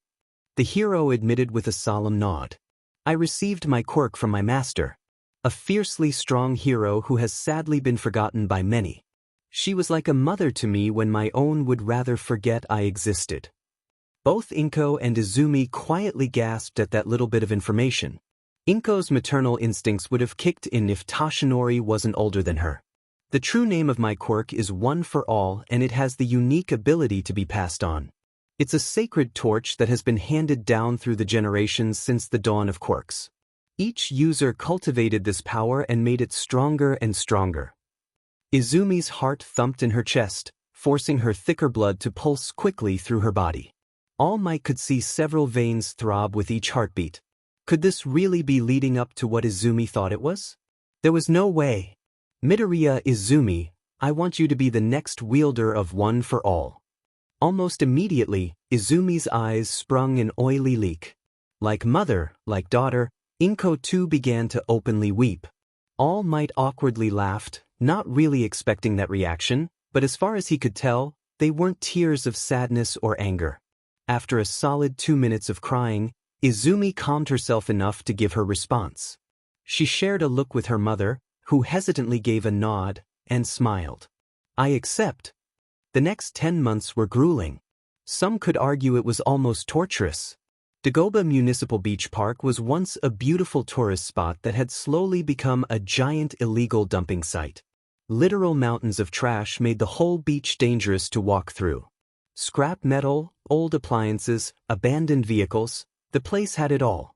The hero admitted with a solemn nod. I received my quirk from my master. a fiercely strong hero who has sadly been forgotten by many. She was like a mother to me when my own would rather forget I existed. Both Inko and Izumi quietly gasped at that little bit of information. Inko's maternal instincts would have kicked in if Toshinori wasn't older than her. The true name of my quirk is One for All, and it has the unique ability to be passed on. It's a sacred torch that has been handed down through the generations since the dawn of quirks. Each user cultivated this power and made it stronger and stronger. Izumi's heart thumped in her chest, forcing her thicker blood to pulse quickly through her body. All Might could see several veins throb with each heartbeat. Could this really be leading up to what Izumi thought it was? There was no way. Midoriya Izumi, I want you to be the next wielder of One for All. Almost immediately, Izumi's eyes sprung an oily leak. Like mother, like daughter, Inko too began to openly weep. All Might awkwardly laughed, not really expecting that reaction, but as far as he could tell, they weren't tears of sadness or anger. After a solid 2 minutes of crying, Izumi calmed herself enough to give her response. She shared a look with her mother, who hesitantly gave a nod and smiled. I accept. The next 10 months were grueling. Some could argue it was almost torturous. Dagoba Municipal Beach Park was once a beautiful tourist spot that had slowly become a giant illegal dumping site. Literal mountains of trash made the whole beach dangerous to walk through. Scrap metal, old appliances, abandoned vehicles, the place had it all.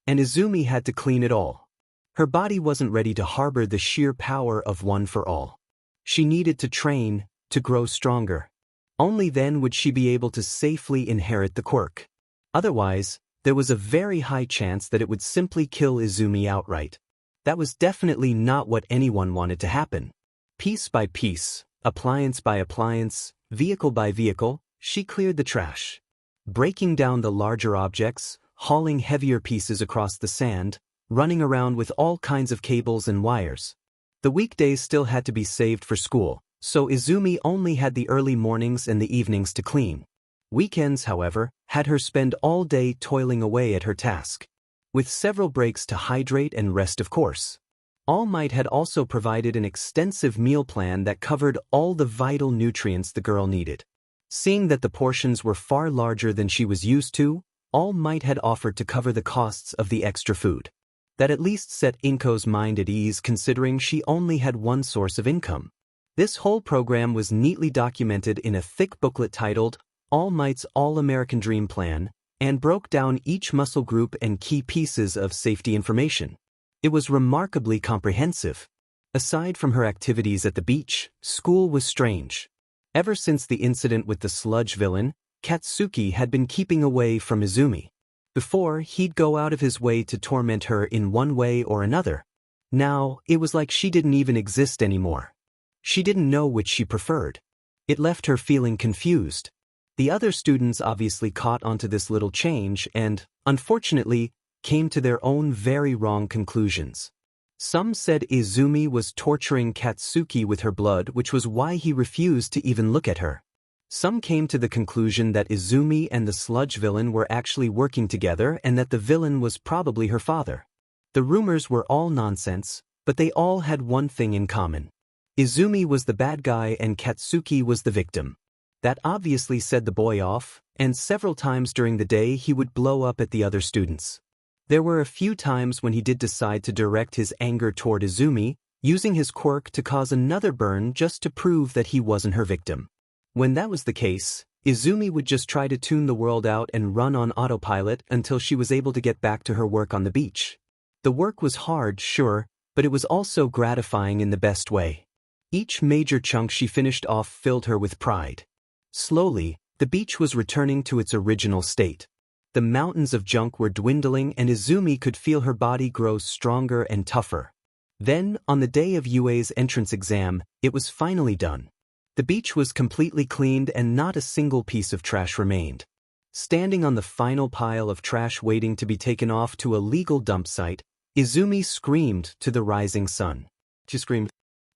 And Izumi had to clean it all. Her body wasn't ready to harbor the sheer power of One for All. She needed to train, to grow stronger. Only then would she be able to safely inherit the quirk. Otherwise, there was a very high chance that it would simply kill Izumi outright. That was definitely not what anyone wanted to happen. Piece by piece, appliance by appliance, vehicle by vehicle, she cleared the trash. Breaking down the larger objects, hauling heavier pieces across the sand, running around with all kinds of cables and wires. The weekdays still had to be saved for school, so Izumi only had the early mornings and the evenings to clean. Weekends, however, had her spend all day toiling away at her task, with several breaks to hydrate and rest, of course. All Might had also provided an extensive meal plan that covered all the vital nutrients the girl needed. Seeing that the portions were far larger than she was used to, All Might had offered to cover the costs of the extra food. That at least set Inko's mind at ease, considering she only had one source of income. This whole program was neatly documented in a thick booklet titled All Might's All-American Dream Plan, and broke down each muscle group and key pieces of safety information. It was remarkably comprehensive. Aside from her activities at the beach, school was strange. Ever since the incident with the sludge villain, Katsuki had been keeping away from Izumi. Before, he'd go out of his way to torment her in one way or another. Now, it was like she didn't even exist anymore. She didn't know which she preferred. It left her feeling confused. The other students obviously caught onto this little change and, unfortunately, came to their own very wrong conclusions. Some said Izumi was torturing Katsuki with her blood, which was why he refused to even look at her. Some came to the conclusion that Izumi and the sludge villain were actually working together and that the villain was probably her father. The rumors were all nonsense, but they all had one thing in common. Izumi was the bad guy and Katsuki was the victim. That obviously set the boy off, and several times during the day he would blow up at the other students. There were a few times when he did decide to direct his anger toward Izumi, using his quirk to cause another burn just to prove that he wasn't her victim. When that was the case, Izumi would just try to tune the world out and run on autopilot until she was able to get back to her work on the beach. The work was hard, sure, but it was also gratifying in the best way. Each major chunk she finished off filled her with pride. Slowly, the beach was returning to its original state. The mountains of junk were dwindling and Izumi could feel her body grow stronger and tougher. Then, on the day of UA's entrance exam, it was finally done. The beach was completely cleaned and not a single piece of trash remained. Standing on the final pile of trash waiting to be taken off to a legal dump site, Izumi screamed to the rising sun. She screamed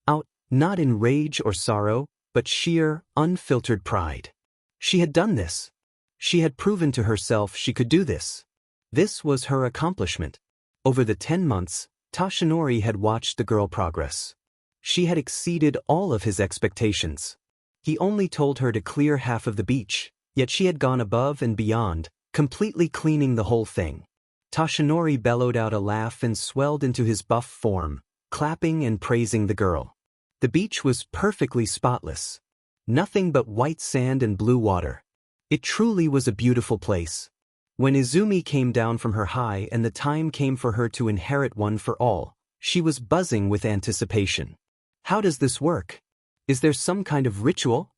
out, not in rage or sorrow, but sheer, unfiltered pride. She had done this. She had proven to herself she could do this. This was her accomplishment. Over the 10 months, Tashinori had watched the girl progress. She had exceeded all of his expectations. He only told her to clear half of the beach, yet she had gone above and beyond, completely cleaning the whole thing. Tashinori bellowed out a laugh and swelled into his buff form, clapping and praising the girl. The beach was perfectly spotless. Nothing but white sand and blue water. It truly was a beautiful place. When Izumi came down from her high and the time came for her to inherit one for all, she was buzzing with anticipation. How does this work? Is there some kind of ritual?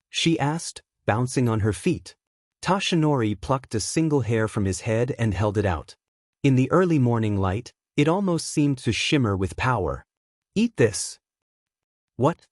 She asked, bouncing on her feet. Tashinori plucked a single hair from his head and held it out. In the early morning light, it almost seemed to shimmer with power. Eat this. What?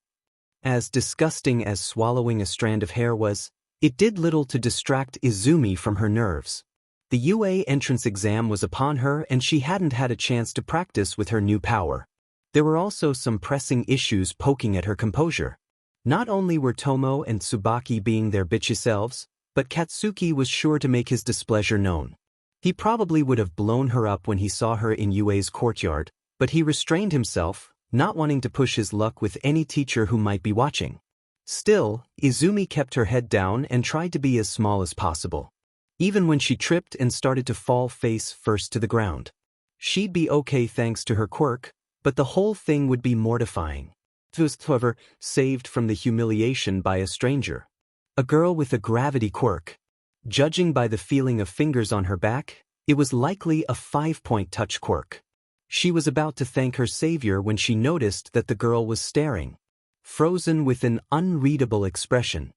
As disgusting as swallowing a strand of hair was, it did little to distract Izumi from her nerves. The UA entrance exam was upon her and she hadn't had a chance to practice with her new power. There were also some pressing issues poking at her composure. Not only were Tomo and Tsubaki being their bitchy selves, but Katsuki was sure to make his displeasure known. He probably would have blown her up when he saw her in UA's courtyard, but he restrained himself, not wanting to push his luck with any teacher who might be watching. Still, Izumi kept her head down and tried to be as small as possible. Even when she tripped and started to fall face first to the ground. She'd be okay thanks to her quirk, but the whole thing would be mortifying. It was, however, saved from the humiliation by a stranger. A girl with a gravity quirk. Judging by the feeling of fingers on her back, it was likely a 5-point touch quirk. She was about to thank her savior when she noticed that the girl was staring. Frozen with an unreadable expression.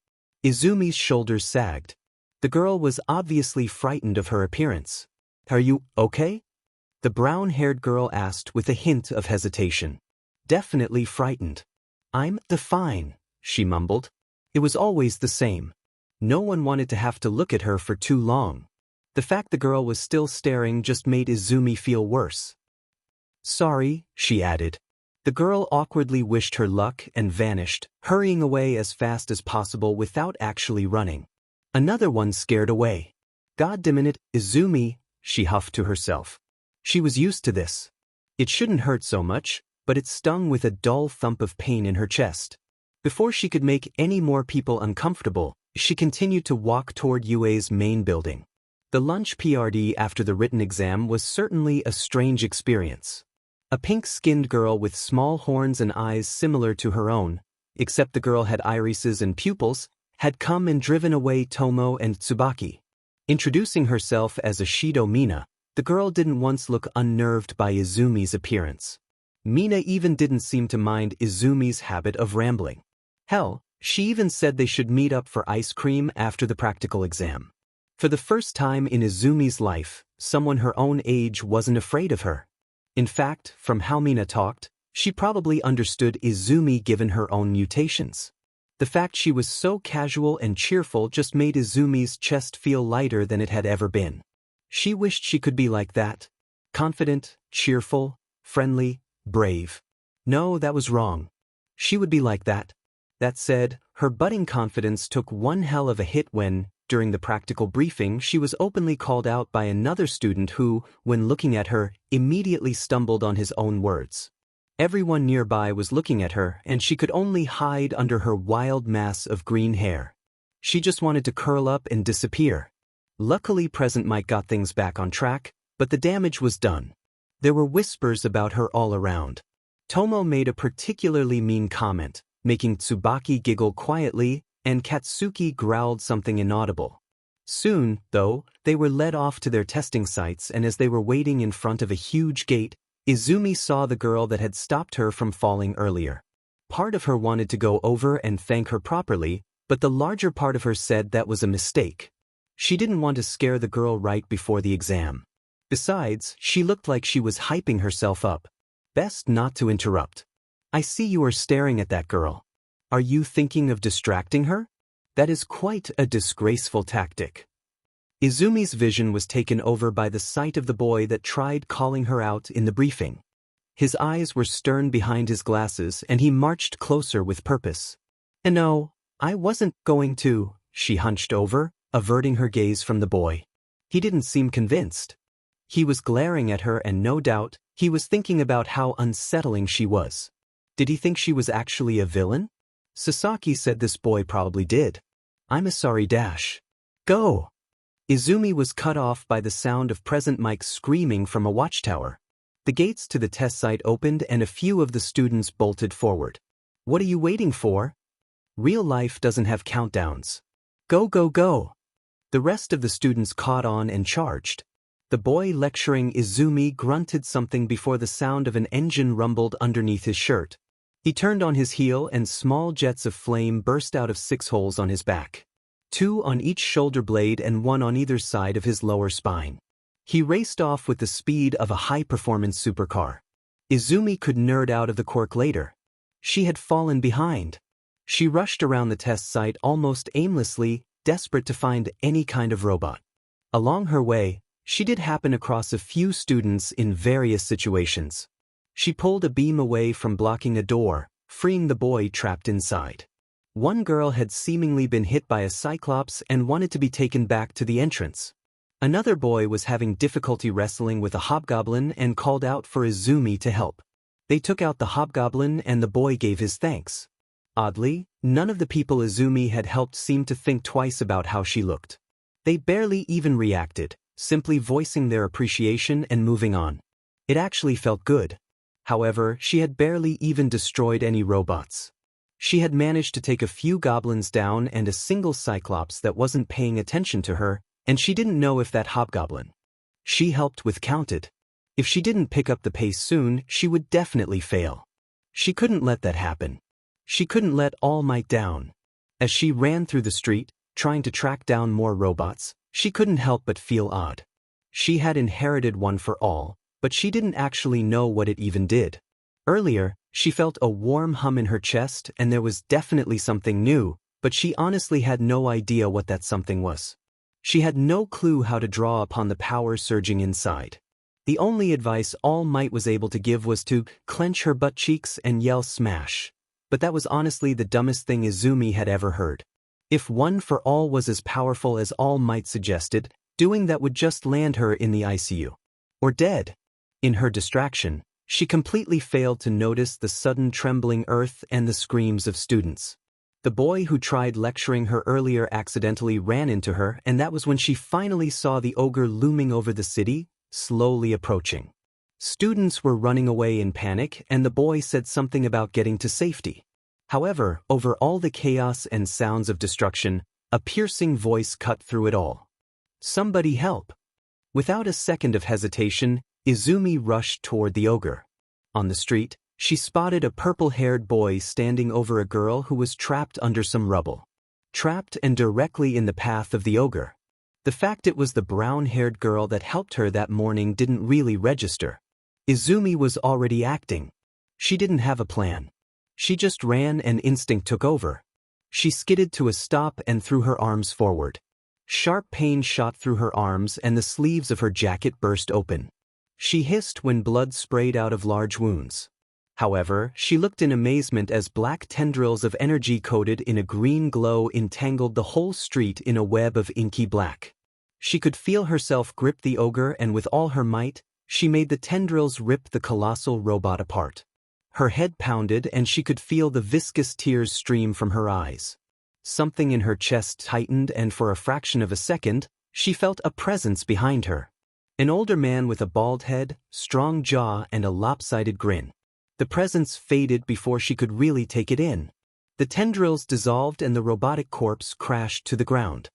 Izumi's shoulders sagged. The girl was obviously frightened of her appearance. Are you okay? The brown-haired girl asked with a hint of hesitation. Definitely frightened. I'm fine, she mumbled. It was always the same. No one wanted to have to look at her for too long. The fact the girl was still staring just made Izumi feel worse. Sorry, she added. The girl awkwardly wished her luck and vanished, hurrying away as fast as possible without actually running. Another one scared away. Goddammit, Izumi, she huffed to herself. She was used to this. It shouldn't hurt so much, but it stung with a dull thump of pain in her chest. Before she could make any more people uncomfortable, she continued to walk toward UA's main building. The lunch PRD after the written exam was certainly a strange experience. A pink-skinned girl with small horns and eyes similar to her own, except the girl had irises and pupils, had come and driven away Tomo and Tsubaki. Introducing herself as a Shido Mina, the girl didn't once look unnerved by Izumi's appearance. Mina even didn't seem to mind Izumi's habit of rambling. Hell, she even said they should meet up for ice cream after the practical exam. For the first time in Izumi's life, someone her own age wasn't afraid of her. In fact, from how Mina talked, she probably understood Izumi given her own mutations. The fact she was so casual and cheerful just made Izumi's chest feel lighter than it had ever been. She wished she could be like that. Confident, cheerful, friendly, brave. No, that was wrong. She would be like that. That said, her budding confidence took one hell of a hit when, during the practical briefing, she was openly called out by another student who, when looking at her, immediately stumbled on his own words. Everyone nearby was looking at her, and she could only hide under her wild mass of green hair. She just wanted to curl up and disappear. Luckily, Present Mike got things back on track, but the damage was done. There were whispers about her all around. Tomo made a particularly mean comment, making Tsubaki giggle quietly, and Katsuki growled something inaudible. Soon, though, they were led off to their testing sites, and as they were waiting in front of a huge gate, Izumi saw the girl that had stopped her from falling earlier. Part of her wanted to go over and thank her properly, but the larger part of her said that was a mistake. She didn't want to scare the girl right before the exam. Besides, she looked like she was hyping herself up. Best not to interrupt. I see you are staring at that girl. Are you thinking of distracting her? That is quite a disgraceful tactic. Izumi's vision was taken over by the sight of the boy that tried calling her out in the briefing. His eyes were stern behind his glasses and he marched closer with purpose. No, I wasn't going to, she hunched over, averting her gaze from the boy. He didn't seem convinced. He was glaring at her and no doubt, he was thinking about how unsettling she was. Did he think she was actually a villain? Sasaki said this boy probably did. I'm sorry dash. Go! Izumi was cut off by the sound of Present Mike screaming from a watchtower. The gates to the test site opened and a few of the students bolted forward. What are you waiting for? Real life doesn't have countdowns. Go go go! The rest of the students caught on and charged. The boy lecturing Izumi grunted something before the sound of an engine rumbled underneath his shirt. He turned on his heel and small jets of flame burst out of 6 holes on his back. 2 on each shoulder blade and 1 on either side of his lower spine. He raced off with the speed of a high-performance supercar. Izumi could nerd out of the quirk later. She had fallen behind. She rushed around the test site almost aimlessly, desperate to find any kind of robot. Along her way, she did happen across a few students in various situations. She pulled a beam away from blocking a door, freeing the boy trapped inside. One girl had seemingly been hit by a cyclops and wanted to be taken back to the entrance. Another boy was having difficulty wrestling with a hobgoblin and called out for Izumi to help. They took out the hobgoblin and the boy gave his thanks. Oddly, none of the people Izumi had helped seemed to think twice about how she looked. They barely even reacted, simply voicing their appreciation and moving on. It actually felt good. However, she had barely even destroyed any robots. She had managed to take a few goblins down and a single cyclops that wasn't paying attention to her, and she didn't know if that hobgoblin she helped with counted. If she didn't pick up the pace soon, she would definitely fail. She couldn't let that happen. She couldn't let All Might down. As she ran through the street, trying to track down more robots, she couldn't help but feel odd. She had inherited one for all, but she didn't actually know what it even did. Earlier, she felt a warm hum in her chest and there was definitely something new, but she honestly had no idea what that something was. She had no clue how to draw upon the power surging inside. The only advice All Might was able to give was to clench her butt cheeks and yell smash. But that was honestly the dumbest thing Izumi had ever heard. If One for All was as powerful as All Might suggested, doing that would just land her in the ICU. Or dead. In her distraction, she completely failed to notice the sudden trembling earth and the screams of students. The boy who tried lecturing her earlier accidentally ran into her, and that was when she finally saw the ogre looming over the city, slowly approaching. Students were running away in panic, and the boy said something about getting to safety. However, over all the chaos and sounds of destruction, a piercing voice cut through it all. Somebody help! Without a second of hesitation, Izumi rushed toward the ogre. On the street, she spotted a purple-haired boy standing over a girl who was trapped under some rubble. Trapped and directly in the path of the ogre. The fact it was the brown-haired girl that helped her that morning didn't really register. Izumi was already acting. She didn't have a plan. She just ran and instinct took over. She skidded to a stop and threw her arms forward. Sharp pain shot through her arms and the sleeves of her jacket burst open. She hissed when blood sprayed out of large wounds. However, she looked in amazement as black tendrils of energy coated in a green glow entangled the whole street in a web of inky black. She could feel herself grip the ogre and with all her might, she made the tendrils rip the colossal robot apart. Her head pounded and she could feel the viscous tears stream from her eyes. Something in her chest tightened and for a fraction of a second, she felt a presence behind her. An older man with a bald head, strong jaw and a lopsided grin. The presence faded before she could really take it in. The tendrils dissolved and the robotic corpse crashed to the ground.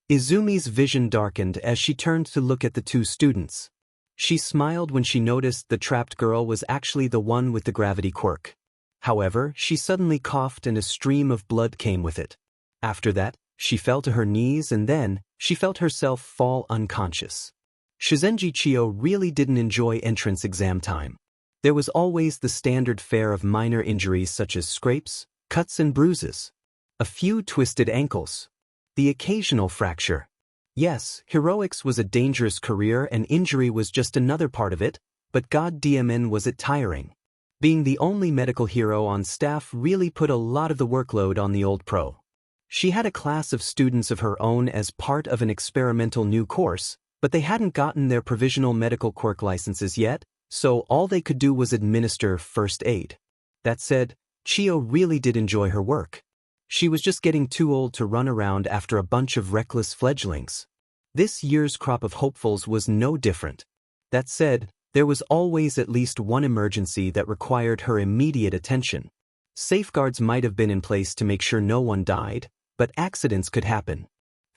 Izumi's vision darkened as she turned to look at the 2 students. She smiled when she noticed the trapped girl was actually the one with the gravity quirk. However, she suddenly coughed and a stream of blood came with it. After that, she fell to her knees and then, she felt herself fall unconscious. Shizenji Chio really didn't enjoy entrance exam time. There was always the standard fare of minor injuries such as scrapes, cuts and bruises. A few twisted ankles. The occasional fracture. Yes, heroics was a dangerous career and injury was just another part of it, but goddamn was it tiring. Being the only medical hero on staff really put a lot of the workload on the old pro. She had a class of students of her own as part of an experimental new course, But they hadn't gotten their provisional medical quirk licenses yet, so all they could do was administer first aid. That said, Chio really did enjoy her work. She was just getting too old to run around after a bunch of reckless fledglings. This year's crop of hopefuls was no different. That said, there was always at least one emergency that required her immediate attention. Safeguards might have been in place to make sure no one died, but accidents could happen.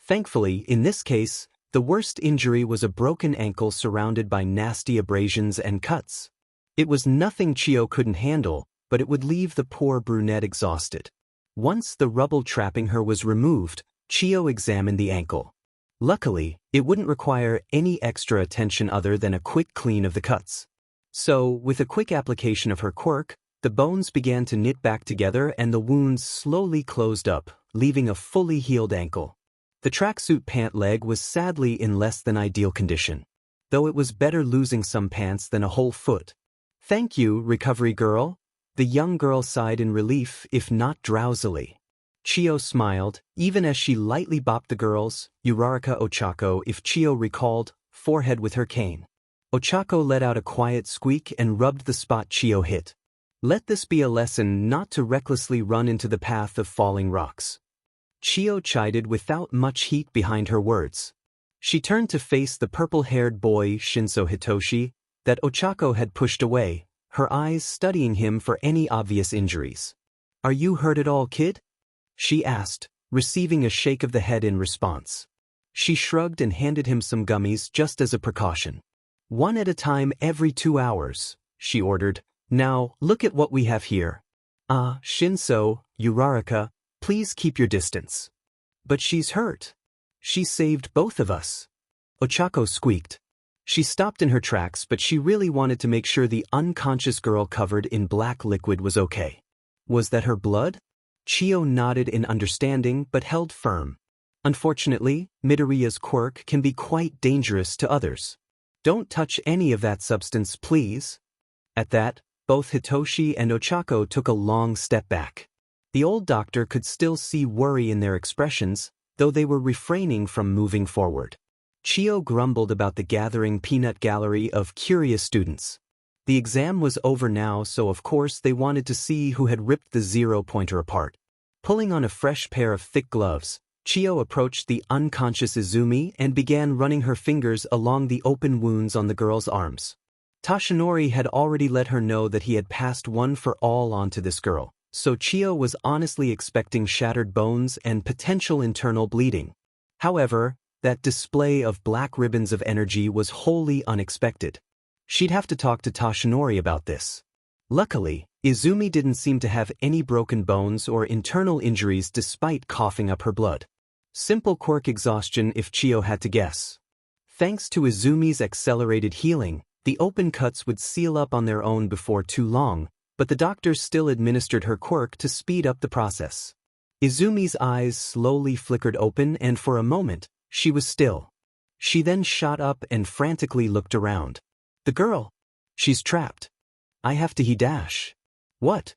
Thankfully, in this case, the worst injury was a broken ankle surrounded by nasty abrasions and cuts. It was nothing Chio couldn't handle, but it would leave the poor brunette exhausted. Once the rubble trapping her was removed, Chio examined the ankle. Luckily, it wouldn't require any extra attention other than a quick clean of the cuts. So, with a quick application of her quirk, the bones began to knit back together and the wounds slowly closed up, leaving a fully healed ankle. The tracksuit pant leg was sadly in less than ideal condition, though it was better losing some pants than a whole foot. "Thank you, recovery girl." The young girl sighed in relief, if not drowsily. Chio smiled, even as she lightly bopped the girl's, Uraraka Ochako if Chio recalled, forehead with her cane. Ochako let out a quiet squeak and rubbed the spot Chio hit. Let this be a lesson not to recklessly run into the path of falling rocks. Chio chided without much heat behind her words. She turned to face the purple-haired boy Shinso Hitoshi that Ochako had pushed away, her eyes studying him for any obvious injuries. "Are you hurt at all, kid?" she asked, receiving a shake of the head in response. She shrugged and handed him some gummies just as a precaution. "One at a time every 2 hours, she ordered. "Now, look at what we have here. Shinso, Uraraka, please keep your distance." "But she's hurt. She saved both of us." Ochako squeaked. She stopped in her tracks, but she really wanted to make sure the unconscious girl covered in black liquid was okay. Was that her blood? Chio nodded in understanding but held firm. Unfortunately, Midoriya's quirk can be quite dangerous to others. "Don't touch any of that substance, please." At that, both Hitoshi and Ochako took a long step back. The old doctor could still see worry in their expressions, though they were refraining from moving forward. Chio grumbled about the gathering peanut gallery of curious students. The exam was over now, so of course they wanted to see who had ripped the zero-pointer apart. Pulling on a fresh pair of thick gloves, Chio approached the unconscious Izumi and began running her fingers along the open wounds on the girl's arms. Tashinori had already let her know that he had passed one for all onto this girl, so Chio was honestly expecting shattered bones and potential internal bleeding. However, that display of black ribbons of energy was wholly unexpected. She'd have to talk to Tashinori about this. Luckily, Izumi didn't seem to have any broken bones or internal injuries despite coughing up her blood. Simple quirk exhaustion if Chio had to guess. Thanks to Izumi's accelerated healing, the open cuts would seal up on their own before too long, but the doctor still administered her quirk to speed up the process. Izumi's eyes slowly flickered open and for a moment, she was still. She then shot up and frantically looked around. "The girl! She's trapped. I have to dash." "What?"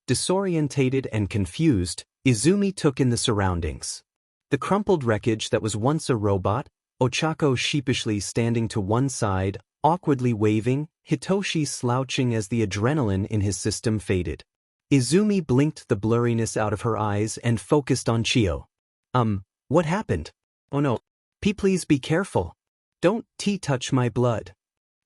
Disorientated and confused, Izumi took in the surroundings. The crumpled wreckage that was once a robot, Ochako sheepishly standing to one side, awkwardly waving, Hitoshi slouching as the adrenaline in his system faded. Izumi blinked the blurriness out of her eyes and focused on Chio. What happened?" "Oh no. Please be careful. Don't touch my blood."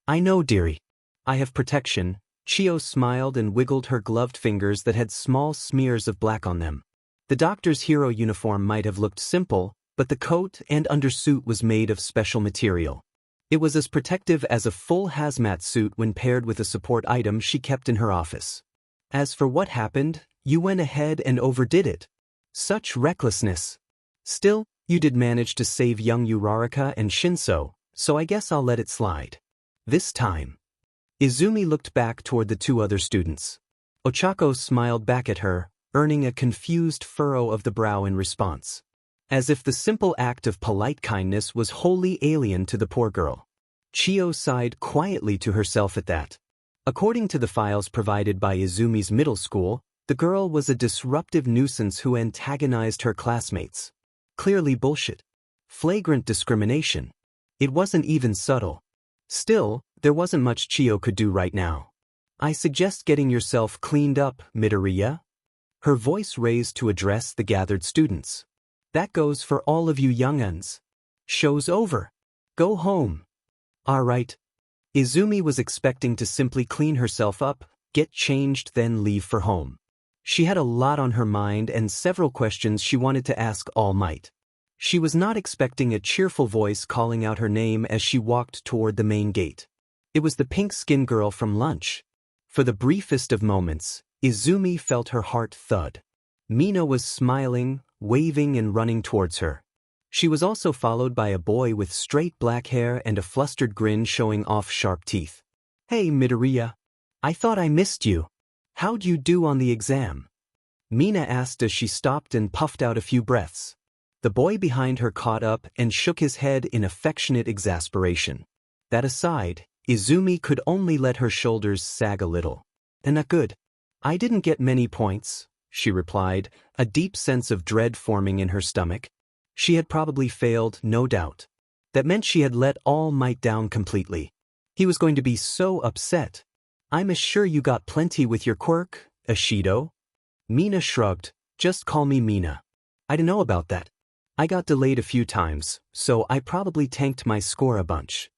"I know, dearie. I have protection." Chio smiled and wiggled her gloved fingers that had small smears of black on them. The doctor's hero uniform might have looked simple, but the coat and undersuit was made of special material. It was as protective as a full hazmat suit when paired with a support item she kept in her office. "As for what happened, you went ahead and overdid it. Such recklessness. Still, you did manage to save young Uraraka and Shinso, so I guess I'll let it slide. This time." Izumi looked back toward the two other students. Ochako smiled back at her, earning a confused furrow of the brow in response. As if the simple act of polite kindness was wholly alien to the poor girl. Chio sighed quietly to herself at that. According to the files provided by Izumi's middle school, the girl was a disruptive nuisance who antagonized her classmates. Clearly bullshit. Flagrant discrimination. It wasn't even subtle. Still, there wasn't much Chio could do right now. I suggest getting yourself cleaned up, Midoriya. Her voice raised to address the gathered students. That goes for all of you young'uns. Show's over. Go home. Alright. Izumi was expecting to simply clean herself up, get changed, then leave for home. She had a lot on her mind and several questions she wanted to ask All Might. She was not expecting a cheerful voice calling out her name as she walked toward the main gate. It was the pink-skinned girl from lunch. For the briefest of moments, Izumi felt her heart thud. Mina was smiling, waving and running towards her. She was also followed by a boy with straight black hair and a flustered grin showing off sharp teeth. Hey Midoriya. I thought I missed you. How'd you do on the exam? Mina asked as she stopped and puffed out a few breaths. The boy behind her caught up and shook his head in affectionate exasperation. That aside, Izumi could only let her shoulders sag a little. Not good. I didn't get many points, she replied, a deep sense of dread forming in her stomach. She had probably failed, no doubt. That meant she had let All Might down completely. He was going to be so upset. I'm sure you got plenty with your quirk, Ashido. Mina shrugged. Just call me Mina. I don't know about that. I got delayed a few times, so I probably tanked my score a bunch.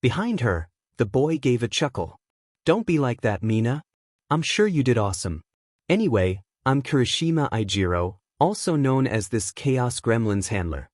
Behind her, the boy gave a chuckle. Don't be like that, Mina. I'm sure you did awesome. Anyway, I'm Kirishima Ijiro, also known as this Chaos Gremlin's handler.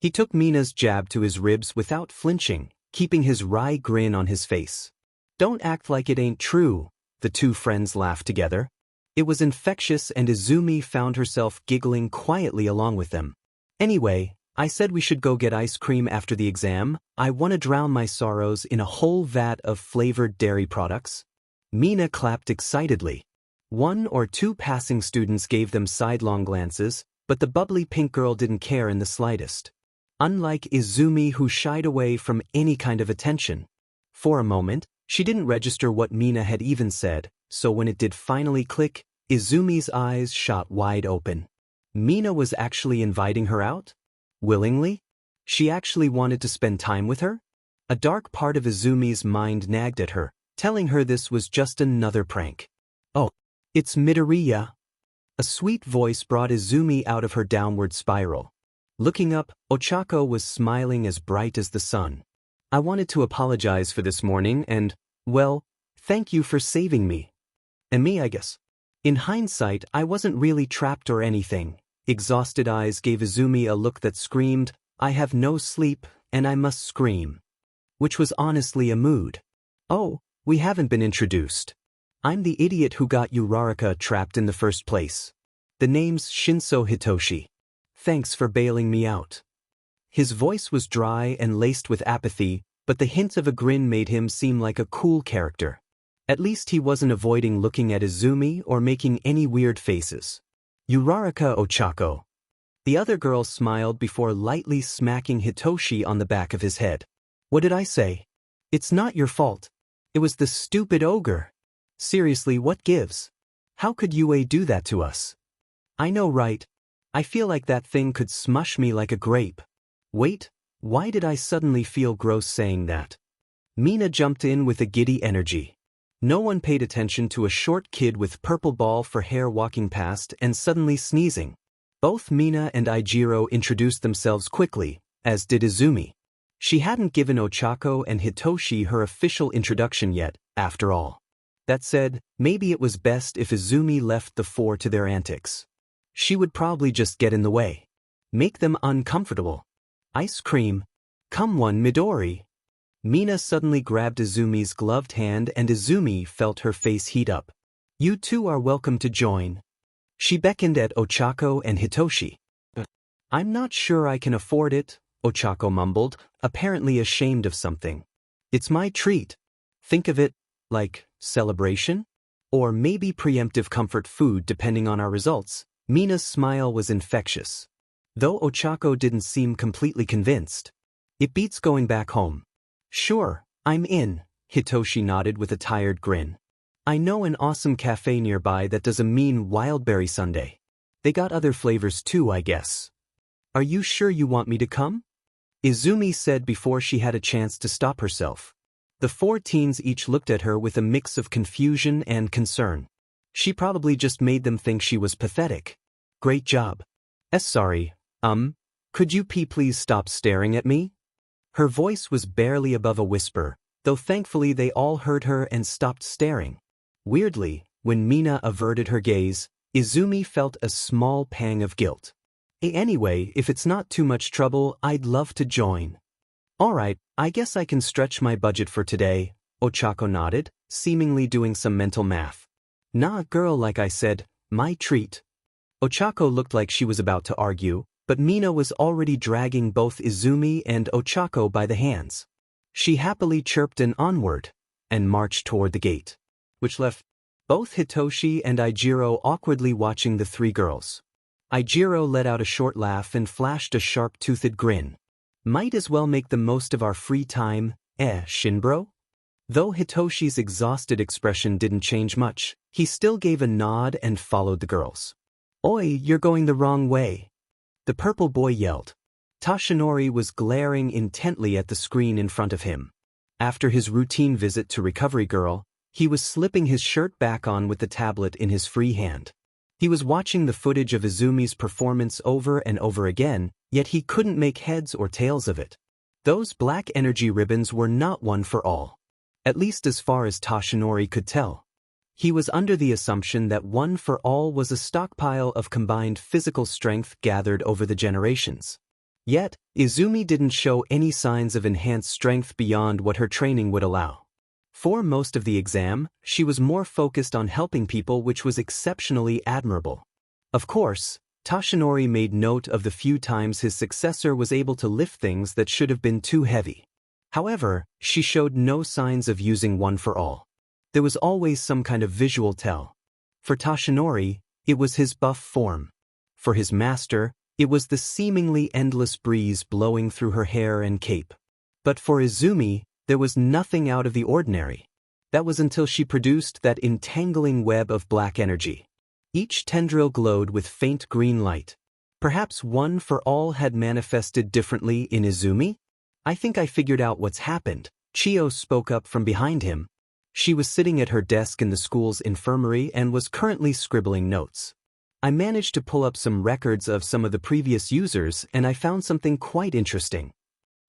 He took Mina's jab to his ribs without flinching, keeping his wry grin on his face. Don't act like it ain't true, the two friends laughed together. It was infectious and Izumi found herself giggling quietly along with them. Anyway, I said we should go get ice cream after the exam. I want to drown my sorrows in a whole vat of flavored dairy products. Mina clapped excitedly. One or two passing students gave them sidelong glances, but the bubbly pink girl didn't care in the slightest. Unlike Izumi, who shied away from any kind of attention. For a moment, she didn't register what Mina had even said, so when it did finally click, Izumi's eyes shot wide open. Mina was actually inviting her out? Willingly? She actually wanted to spend time with her? A dark part of Izumi's mind nagged at her, telling her this was just another prank. Oh, it's Midoriya. A sweet voice brought Izumi out of her downward spiral. Looking up, Ochako was smiling as bright as the sun. I wanted to apologize for this morning and, well, thank you for saving me. And me, I guess. In hindsight, I wasn't really trapped or anything. Exhausted eyes gave Izumi a look that screamed, I have no sleep, and I must scream. Which was honestly a mood. Oh, we haven't been introduced. I'm the idiot who got Uraraka trapped in the first place. The name's Shinso Hitoshi. Thanks for bailing me out. His voice was dry and laced with apathy, but the hint of a grin made him seem like a cool character. At least he wasn't avoiding looking at Izumi or making any weird faces. Uraraka Ochako. The other girl smiled before lightly smacking Hitoshi on the back of his head. What did I say? It's not your fault. It was the stupid ogre. Seriously, what gives? How could Yue do that to us? I know, right? I feel like that thing could smush me like a grape. Wait, why did I suddenly feel gross saying that? Mina jumped in with a giddy energy. No one paid attention to a short kid with purple ball for hair walking past and suddenly sneezing. Both Mina and Ijiro introduced themselves quickly, as did Izumi. She hadn't given Ochako and Hitoshi her official introduction yet, after all. That said, maybe it was best if Izumi left the four to their antics. She would probably just get in the way. Make them uncomfortable. Ice cream. Come one, Midori. Mina suddenly grabbed Izumi's gloved hand and Izumi felt her face heat up. You two are welcome to join. She beckoned at Ochako and Hitoshi. I'm not sure I can afford it, Ochako mumbled, apparently ashamed of something. It's my treat. Think of it like celebration? Or maybe preemptive comfort food depending on our results. Mina's smile was infectious. Though Ochako didn't seem completely convinced. It beats going back home. Sure, I'm in, Hitoshi nodded with a tired grin. I know an awesome cafe nearby that does a mean wildberry sundae. They got other flavors too, I guess. Are you sure you want me to come? Izumi said before she had a chance to stop herself. The four teens each looked at her with a mix of confusion and concern. She probably just made them think she was pathetic. Great job. Sorry, could you please stop staring at me? Her voice was barely above a whisper, though thankfully they all heard her and stopped staring. Weirdly, when Mina averted her gaze, Izumi felt a small pang of guilt. Anyway, if it's not too much trouble, I'd love to join. Alright, I guess I can stretch my budget for today, Ochako nodded, seemingly doing some mental math. Nah, girl, like I said, my treat. Ochako looked like she was about to argue, but Mina was already dragging both Izumi and Ochako by the hands. She happily chirped an onward, and marched toward the gate, which left both Hitoshi and Eijiro awkwardly watching the three girls. Eijiro let out a short laugh and flashed a sharp-toothed grin. Might as well make the most of our free time, Shinbro? Though Hitoshi's exhausted expression didn't change much, he still gave a nod and followed the girls. Oi, you're going the wrong way. The purple boy yelled. Toshinori was glaring intently at the screen in front of him. After his routine visit to Recovery Girl, he was slipping his shirt back on with the tablet in his free hand. He was watching the footage of Izumi's performance over and over again, yet he couldn't make heads or tails of it. Those black energy ribbons were not one for all. At least as far as Toshinori could tell. He was under the assumption that one for all was a stockpile of combined physical strength gathered over the generations. Yet, Izumi didn't show any signs of enhanced strength beyond what her training would allow. For most of the exam, she was more focused on helping people, which was exceptionally admirable. Of course, Toshinori made note of the few times his successor was able to lift things that should have been too heavy. However, she showed no signs of using one for all. There was always some kind of visual tell. For Toshinori, it was his buff form. For his master, it was the seemingly endless breeze blowing through her hair and cape. But for Izumi, there was nothing out of the ordinary. That was until she produced that entangling web of black energy. Each tendril glowed with faint green light. Perhaps one for all had manifested differently in Izumi? I think I figured out what's happened, Chio spoke up from behind him. She was sitting at her desk in the school's infirmary and was currently scribbling notes. I managed to pull up some records of some of the previous users and I found something quite interesting.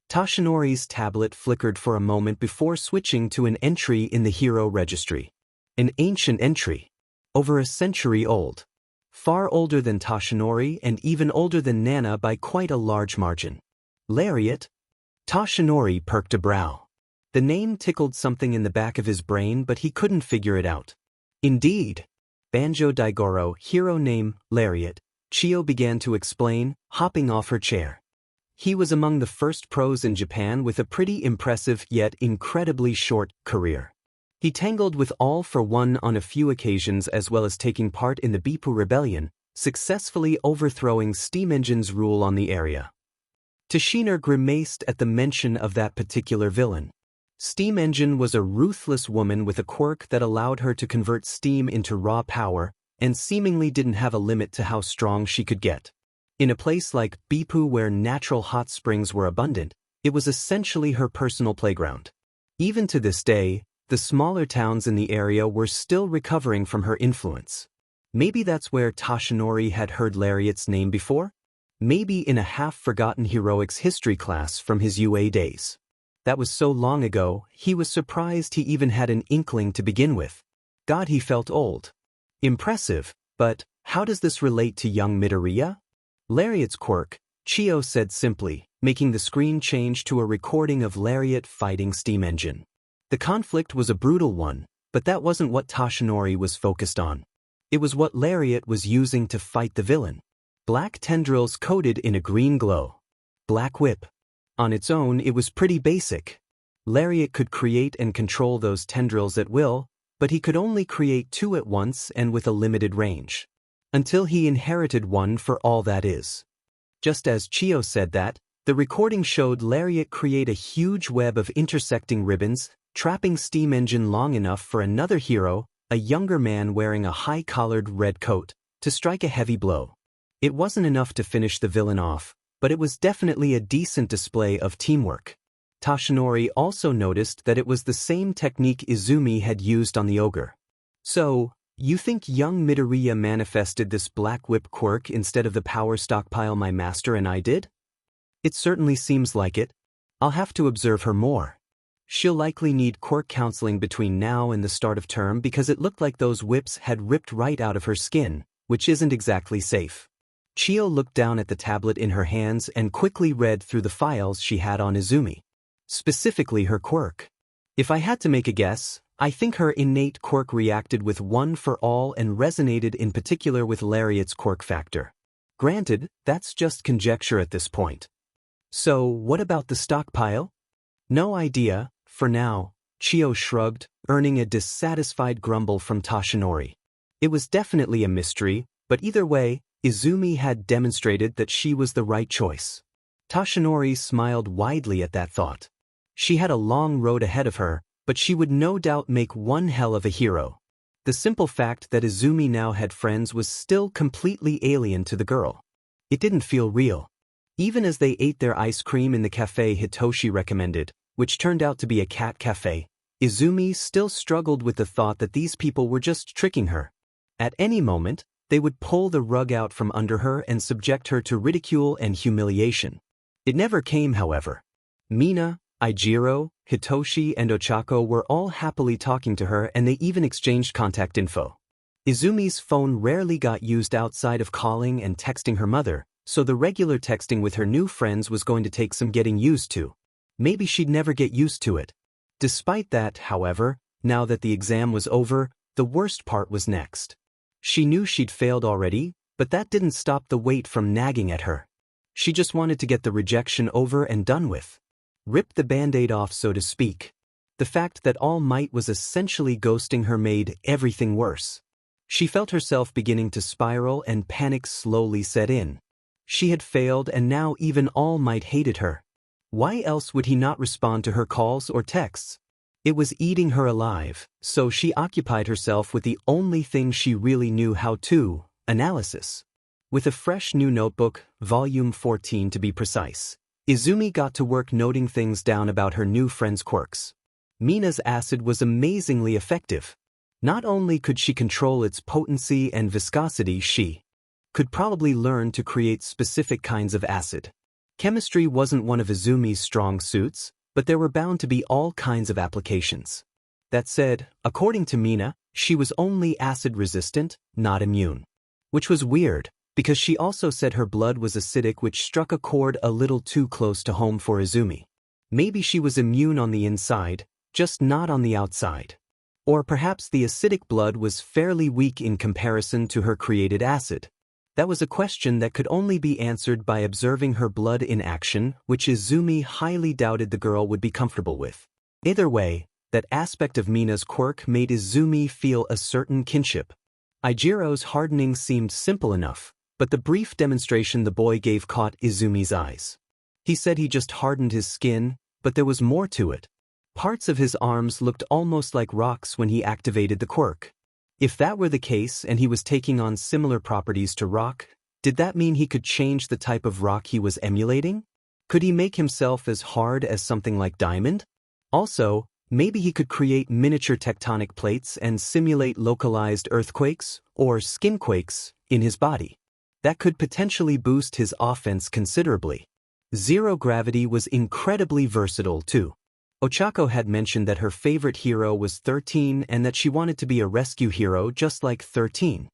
Toshinori's tablet flickered for a moment before switching to an entry in the hero registry. An ancient entry. Over a century old. Far older than Toshinori and even older than Nana by quite a large margin. Lariat? Toshinori perked a brow. The name tickled something in the back of his brain, but he couldn't figure it out. Indeed. Banjo Daigoro, hero name, Lariat, Chio began to explain, hopping off her chair. He was among the first pros in Japan with a pretty impressive yet incredibly short career. He tangled with All for One on a few occasions as well as taking part in the Beppu Rebellion, successfully overthrowing Steam Engine's rule on the area. Tashiner grimaced at the mention of that particular villain. Steam Engine was a ruthless woman with a quirk that allowed her to convert steam into raw power, and seemingly didn't have a limit to how strong she could get. In a place like Beppu where natural hot springs were abundant, it was essentially her personal playground. Even to this day, the smaller towns in the area were still recovering from her influence. Maybe that's where Toshinori had heard Lariat's name before? Maybe in a half-forgotten heroics history class from his UA days. That was so long ago, he was surprised he even had an inkling to begin with. God, he felt old. Impressive, but how does this relate to young Midoriya? Lariat's quirk, Chio said simply, making the screen change to a recording of Lariat fighting Steam Engine. The conflict was a brutal one, but that wasn't what Toshinori was focused on. It was what Lariat was using to fight the villain. Black tendrils coated in a green glow. Black whip. On its own, it was pretty basic. Lariat could create and control those tendrils at will, but he could only create two at once and with a limited range. Until he inherited one for all that is. Just as Chio said that, the recording showed Lariat create a huge web of intersecting ribbons, trapping Steam Engine long enough for another hero, a younger man wearing a high-collared red coat, to strike a heavy blow. It wasn't enough to finish the villain off, but it was definitely a decent display of teamwork. Tashinori also noticed that it was the same technique Izumi had used on the ogre. So, you think young Midoriya manifested this black whip quirk instead of the power stockpile my master and I did? It certainly seems like it. I'll have to observe her more. She'll likely need quirk counseling between now and the start of term because it looked like those whips had ripped right out of her skin, which isn't exactly safe. Chio looked down at the tablet in her hands and quickly read through the files she had on Izumi. Specifically her quirk. If I had to make a guess, I think her innate quirk reacted with One for All and resonated in particular with Lariat's quirk factor. Granted, that's just conjecture at this point. So, what about the stockpile? No idea, for now, Chio shrugged, earning a dissatisfied grumble from Tashinori. It was definitely a mystery, but either way, Izumi had demonstrated that she was the right choice. Tashinori smiled widely at that thought. She had a long road ahead of her, but she would no doubt make one hell of a hero. The simple fact that Izumi now had friends was still completely alien to the girl. It didn't feel real. Even as they ate their ice cream in the cafe Hitoshi recommended, which turned out to be a cat cafe, Izumi still struggled with the thought that these people were just tricking her. At any moment, they would pull the rug out from under her and subject her to ridicule and humiliation. It never came, however. Mina, Eijiro, Hitoshi, and Ochako were all happily talking to her, and they even exchanged contact info. Izumi's phone rarely got used outside of calling and texting her mother, so the regular texting with her new friends was going to take some getting used to. Maybe she'd never get used to it. Despite that, however, now that the exam was over, the worst part was next. She knew she'd failed already, but that didn't stop the weight from nagging at her. She just wanted to get the rejection over and done with. Rip the band-aid off, so to speak. The fact that All Might was essentially ghosting her made everything worse. She felt herself beginning to spiral and panic slowly set in. She had failed and now even All Might hated her. Why else would he not respond to her calls or texts? It was eating her alive, so she occupied herself with the only thing she really knew how to, analysis. With a fresh new notebook, volume 14 to be precise, Izumi got to work noting things down about her new friend's quirks. Mina's acid was amazingly effective. Not only could she control its potency and viscosity, she could probably learn to create specific kinds of acid. Chemistry wasn't one of Izumi's strong suits, but there were bound to be all kinds of applications. That said, according to Mina, she was only acid-resistant, not immune. Which was weird, because she also said her blood was acidic, which struck a chord a little too close to home for Izumi. Maybe she was immune on the inside, just not on the outside. Or perhaps the acidic blood was fairly weak in comparison to her created acid. That was a question that could only be answered by observing her blood in action, which Izumi highly doubted the girl would be comfortable with. Either way, that aspect of Mina's quirk made Izumi feel a certain kinship. Eijiro's hardening seemed simple enough, but the brief demonstration the boy gave caught Izumi's eyes. He said he just hardened his skin, but there was more to it. Parts of his arms looked almost like rocks when he activated the quirk. If that were the case and he was taking on similar properties to rock, did that mean he could change the type of rock he was emulating? Could he make himself as hard as something like diamond? Also, maybe he could create miniature tectonic plates and simulate localized earthquakes, or skinquakes, in his body. That could potentially boost his offense considerably. Zero gravity was incredibly versatile too. Ochako had mentioned that her favorite hero was 13 and that she wanted to be a rescue hero just like 13.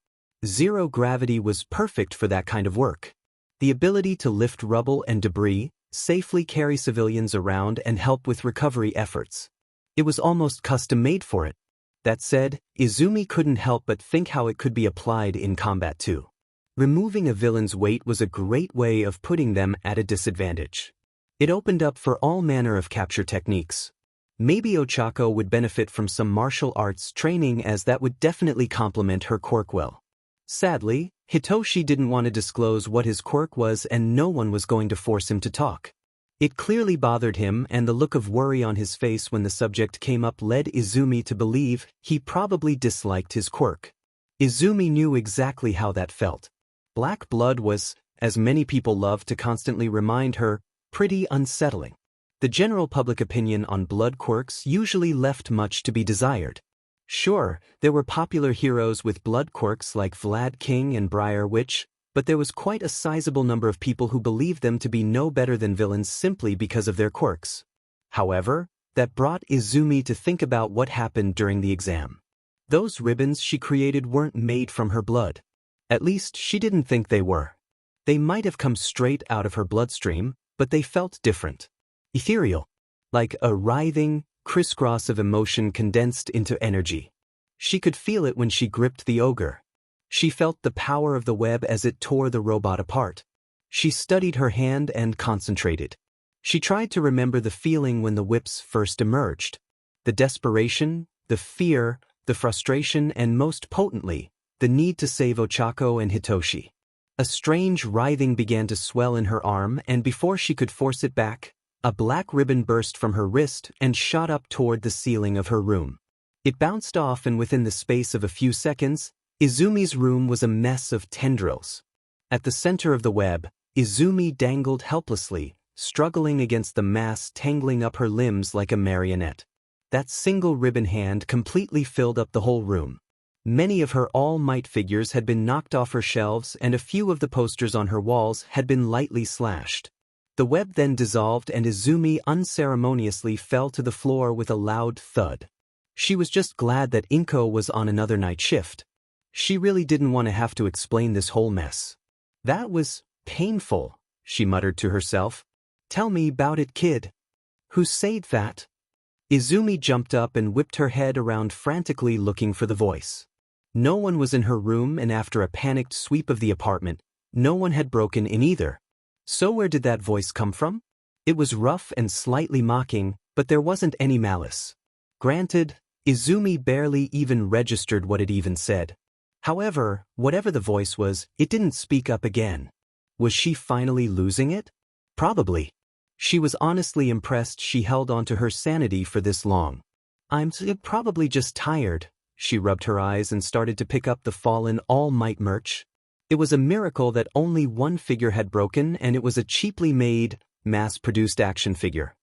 Zero gravity was perfect for that kind of work. The ability to lift rubble and debris, safely carry civilians around and help with recovery efforts. It was almost custom-made for it. That said, Izumi couldn't help but think how it could be applied in combat too. Removing a villain's weight was a great way of putting them at a disadvantage. It opened up for all manner of capture techniques. Maybe Ochako would benefit from some martial arts training, as that would definitely complement her quirk well. Sadly, Hitoshi didn't want to disclose what his quirk was, and no one was going to force him to talk. It clearly bothered him, and the look of worry on his face when the subject came up led Izumi to believe he probably disliked his quirk. Izumi knew exactly how that felt. Black blood was as many people loved to constantly remind her, pretty unsettling. The general public opinion on blood quirks usually left much to be desired. Sure, there were popular heroes with blood quirks like Vlad King and Briar Witch, but there was quite a sizable number of people who believed them to be no better than villains simply because of their quirks. However, that brought Izumi to think about what happened during the exam. Those ribbons she created weren't made from her blood. At least she didn't think they were. They might have come straight out of her bloodstream, but they felt different. Ethereal. Like a writhing crisscross of emotion condensed into energy. She could feel it when she gripped the ogre. She felt the power of the web as it tore the robot apart. She studied her hand and concentrated. She tried to remember the feeling when the whips first emerged. The desperation, the fear, the frustration, and most potently, the need to save Ochako and Hitoshi. A strange writhing began to swell in her arm, and before she could force it back, a black ribbon burst from her wrist and shot up toward the ceiling of her room. It bounced off, and within the space of a few seconds, Izumi's room was a mess of tendrils. At the center of the web, Izumi dangled helplessly, struggling against the mass tangling up her limbs like a marionette. That single ribbon hand completely filled up the whole room. Many of her All Might figures had been knocked off her shelves, and a few of the posters on her walls had been lightly slashed. The web then dissolved, and Izumi unceremoniously fell to the floor with a loud thud. She was just glad that Inko was on another night shift. She really didn't want to have to explain this whole mess. "That was painful," she muttered to herself. "Tell me about it, kid." "Who said that?" Izumi jumped up and whipped her head around frantically looking for the voice. No one was in her room, and after a panicked sweep of the apartment, no one had broken in either. So where did that voice come from? It was rough and slightly mocking, but there wasn't any malice. Granted, Izumi barely even registered what it even said. However, whatever the voice was, it didn't speak up again. Was she finally losing it? Probably. She was honestly impressed she held on to her sanity for this long. "I'm probably just tired." She rubbed her eyes and started to pick up the fallen All Might merch. It was a miracle that only one figure had broken, and it was a cheaply made, mass-produced action figure.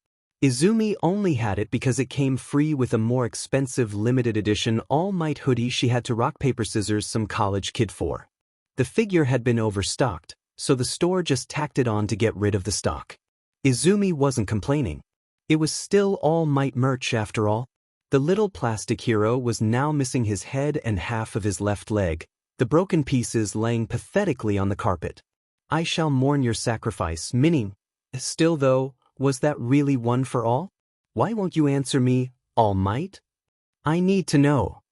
Izumi only had it because it came free with a more expensive limited edition All Might hoodie she had to rock paper scissors some college kid for. The figure had been overstocked, so the store just tacked it on to get rid of the stock. Izumi wasn't complaining. It was still All Might merch after all. The little plastic hero was now missing his head and half of his left leg, the broken pieces laying pathetically on the carpet. "I shall mourn your sacrifice, Minnie." Still though, was that really one for all? "Why won't you answer me, All Might?" "I need to know."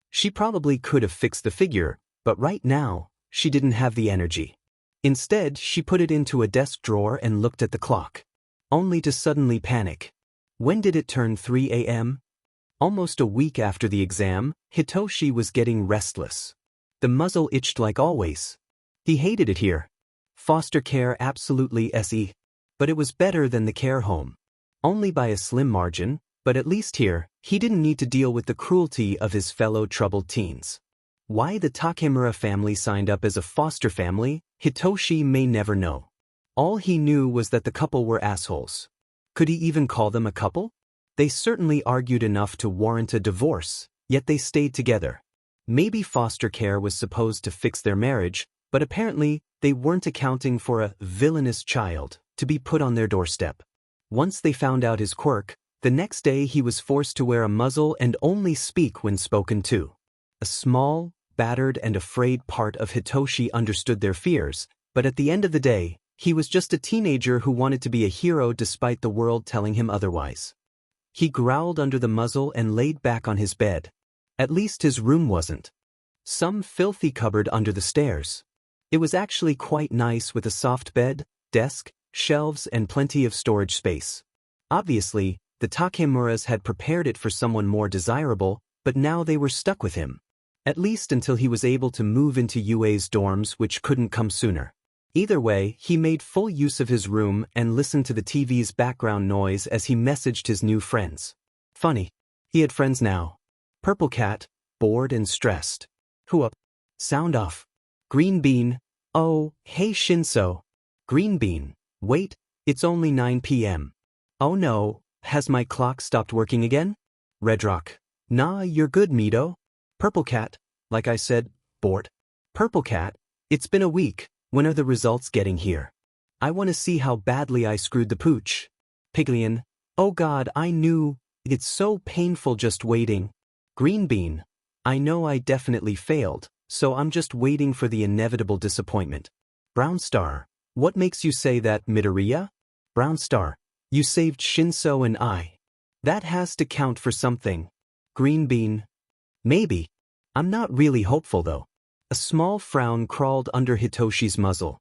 She probably could have fixed the figure, but right now, she didn't have the energy. Instead, she put it into a desk drawer and looked at the clock. Only to suddenly panic. When did it turn 3 a.m.? Almost a week after the exam, Hitoshi was getting restless. The muzzle itched like always. He hated it here. Foster care absolutely se. But it was better than the care home. Only by a slim margin, but at least here, he didn't need to deal with the cruelty of his fellow troubled teens. Why the Takemura family signed up as a foster family, Hitoshi may never know. All he knew was that the couple were assholes. Could he even call them a couple? They certainly argued enough to warrant a divorce, yet they stayed together. Maybe foster care was supposed to fix their marriage, but apparently they weren't accounting for a villainous child to be put on their doorstep. Once they found out his quirk, the next day he was forced to wear a muzzle and only speak when spoken to. A small, battered and afraid part of Hitoshi understood their fears, but at the end of the day, he was just a teenager who wanted to be a hero despite the world telling him otherwise. He growled under the muzzle and laid back on his bed. At least his room wasn't some filthy cupboard under the stairs. It was actually quite nice with a soft bed, desk, shelves and plenty of storage space. Obviously, the Takemuras had prepared it for someone more desirable, but now they were stuck with him. At least until he was able to move into UA's dorms, which couldn't come sooner. Either way, he made full use of his room and listened to the TV's background noise as he messaged his new friends. Funny. He had friends now. Purple Cat, bored and stressed. Who up? Sound off. Green Bean, Oh, hey Shinso. Green bean. Wait, it's only 9 p.m. Oh no, has my clock stopped working again? Red Rock. Nah, you're good, Mito. Purple Cat. Like I said, bored. Purple Cat, it's been a week. When are the results getting here? I want to see how badly I screwed the pooch. Piglian. Oh God, I knew. It's so painful just waiting. Green bean. I know I definitely failed, so I'm just waiting for the inevitable disappointment. Brown Star. What makes you say that, Midoriya? Brown Star. You saved Shinso and I. That has to count for something. Green bean. Maybe. I'm not really hopeful though. A small frown crawled under Hitoshi's muzzle.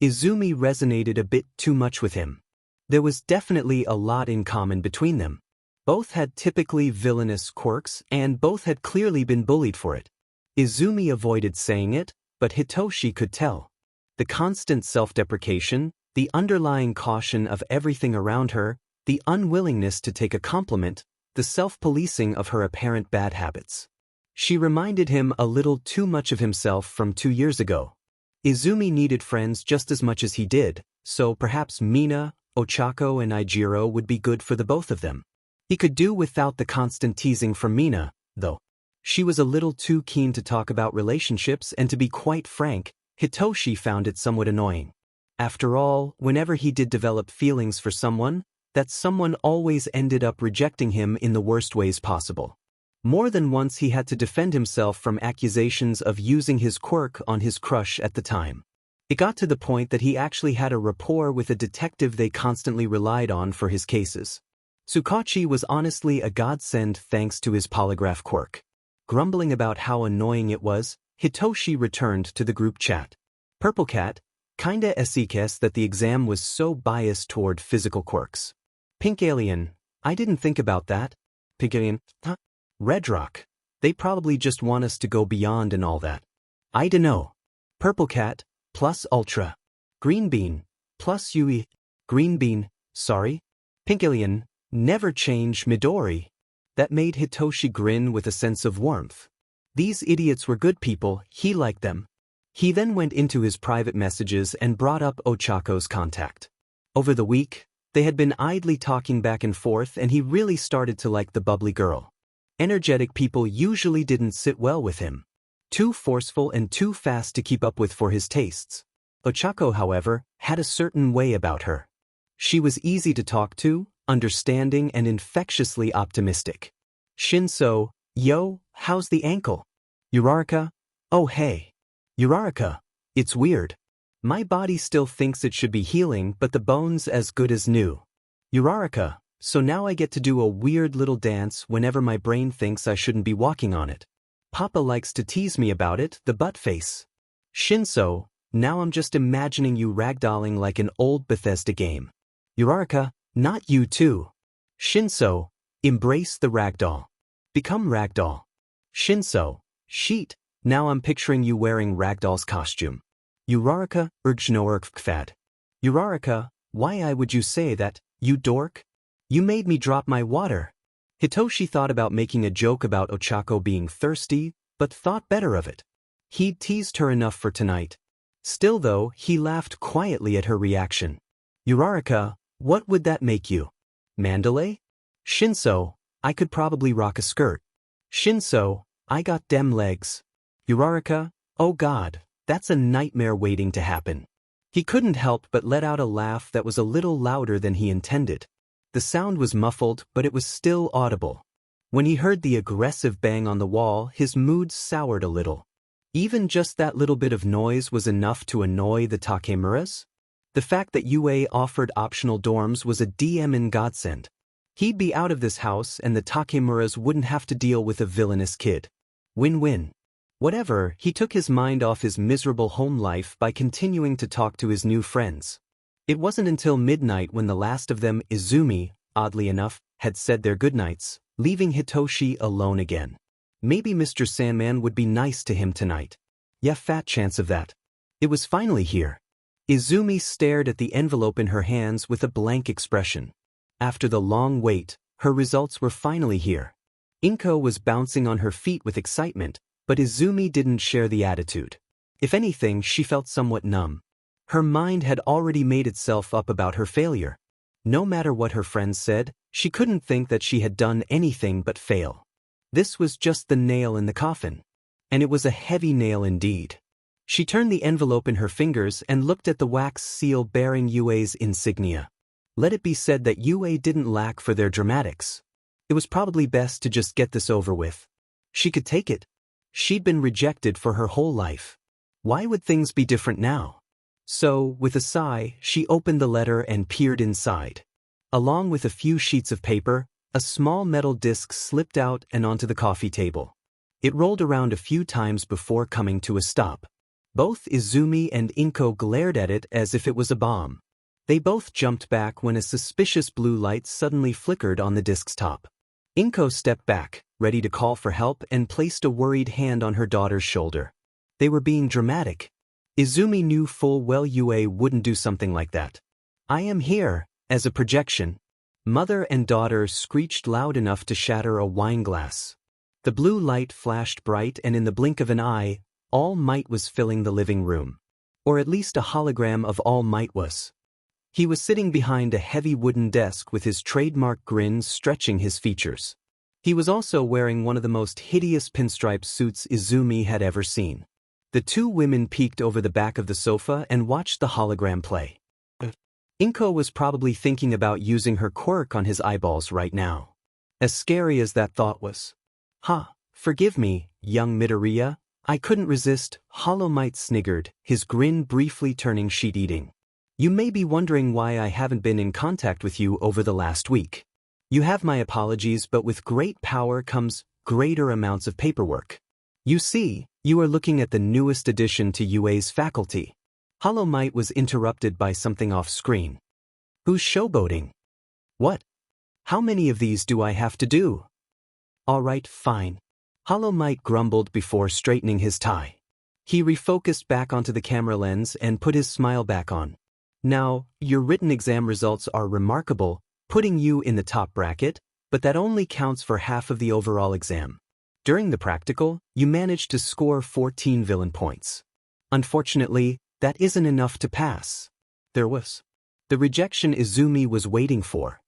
Izumi resonated a bit too much with him. There was definitely a lot in common between them. Both had typically villainous quirks, and both had clearly been bullied for it. Izumi avoided saying it, but Hitoshi could tell. The constant self-deprecation, the underlying caution of everything around her, the unwillingness to take a compliment, the self-policing of her apparent bad habits. She reminded him a little too much of himself from 2 years ago. Izumi needed friends just as much as he did, so perhaps Mina, Ochako and Ijiro would be good for the both of them. He could do without the constant teasing from Mina, though. She was a little too keen to talk about relationships, and to be quite frank, Hitoshi found it somewhat annoying. After all, whenever he did develop feelings for someone, that someone always ended up rejecting him in the worst ways possible. More than once he had to defend himself from accusations of using his quirk on his crush at the time. It got to the point that he actually had a rapport with a detective they constantly relied on for his cases. Tsukachi was honestly a godsend thanks to his polygraph quirk. Grumbling about how annoying it was, Hitoshi returned to the group chat. Purple Cat, kinda esikes that the exam was so biased toward physical quirks. Pink Alien, I didn't think about that. Pink Alien, huh? Red Rock, they probably just want us to go beyond and all that. I dunno. Purple Cat, plus Ultra. Green Bean, plus Yui. Green Bean, sorry. Pink Alien, never change Midori. That made Hitoshi grin with a sense of warmth. These idiots were good people, he liked them. He then went into his private messages and brought up Ochako's contact. Over the week, they had been idly talking back and forth, and he really started to like the bubbly girl. Energetic people usually didn't sit well with him. Too forceful and too fast to keep up with for his tastes. Ochako, however, had a certain way about her. She was easy to talk to, understanding and infectiously optimistic. Shinso, yo, how's the ankle? Uraraka, oh hey. Uraraka, it's weird. My body still thinks it should be healing, but the bone's as good as new. Uraraka, so now I get to do a weird little dance whenever my brain thinks I shouldn't be walking on it. Papa likes to tease me about it, the butt face. Shinso, now I'm just imagining you ragdolling like an old Bethesda game. Uraraka, not you too. Shinso, embrace the ragdoll. Become ragdoll. Shinso, sheet, now I'm picturing you wearing ragdoll's costume. Uraraka, urgnoerkfad. Uraraka, why would you say that, you dork? You made me drop my water. Hitoshi thought about making a joke about Ochako being thirsty, but thought better of it. He'd teased her enough for tonight. Still though, he laughed quietly at her reaction. Uraraka, what would that make you? Mandalay? Shinso, I could probably rock a skirt. Shinso, I got dem legs. Uraraka, oh God, that's a nightmare waiting to happen. He couldn't help but let out a laugh that was a little louder than he intended. The sound was muffled, but it was still audible. When he heard the aggressive bang on the wall, his mood soured a little. Even just that little bit of noise was enough to annoy the Takemuras. The fact that UA offered optional dorms was a DM godsend. He'd be out of this house and the Takemuras wouldn't have to deal with a villainous kid. Win-win. Whatever, he took his mind off his miserable home life by continuing to talk to his new friends. It wasn't until midnight when the last of them, Izumi, oddly enough, had said their goodnights, leaving Hitoshi alone again. Maybe Mr. Sandman would be nice to him tonight. Yeah, fat chance of that. It was finally here. Izumi stared at the envelope in her hands with a blank expression. After the long wait, her results were finally here. Inko was bouncing on her feet with excitement, but Izumi didn't share the attitude. If anything, she felt somewhat numb. Her mind had already made itself up about her failure. No matter what her friends said, she couldn't think that she had done anything but fail. This was just the nail in the coffin. And it was a heavy nail indeed. She turned the envelope in her fingers and looked at the wax seal bearing UA's insignia. Let it be said that UA didn't lack for their dramatics. It was probably best to just get this over with. She could take it. She'd been rejected for her whole life. Why would things be different now? So, with a sigh, she opened the letter and peered inside. Along with a few sheets of paper, a small metal disc slipped out and onto the coffee table. It rolled around a few times before coming to a stop. Both Izumi and Inko glared at it as if it was a bomb. They both jumped back when a suspicious blue light suddenly flickered on the disc's top. Inko stepped back, ready to call for help, and placed a worried hand on her daughter's shoulder. They were being dramatic. Izumi knew full well UA wouldn't do something like that. "I am here," as a projection. Mother and daughter screeched loud enough to shatter a wine glass. The blue light flashed bright, and in the blink of an eye, All Might was filling the living room. Or at least a hologram of All Might was. He was sitting behind a heavy wooden desk with his trademark grin stretching his features. He was also wearing one of the most hideous pinstripe suits Izumi had ever seen. The two women peeked over the back of the sofa and watched the hologram play. Inko was probably thinking about using her quirk on his eyeballs right now. As scary as that thought was. Forgive me, young Midoriya, I couldn't resist, Hollow Might sniggered, his grin briefly turning sheet-eating. You may be wondering why I haven't been in contact with you over the last week. You have my apologies, but with great power comes greater amounts of paperwork. You see, you are looking at the newest addition to UA's faculty. Hollow Might was interrupted by something off-screen. Who's showboating? What? How many of these do I have to do? Alright, fine. Hollow Might grumbled before straightening his tie. He refocused back onto the camera lens and put his smile back on. Now, your written exam results are remarkable, putting you in the top bracket, but that only counts for half of the overall exam. During the practical, you managed to score 14 villain points. Unfortunately, that isn't enough to pass. There was the rejection Izumi was waiting for.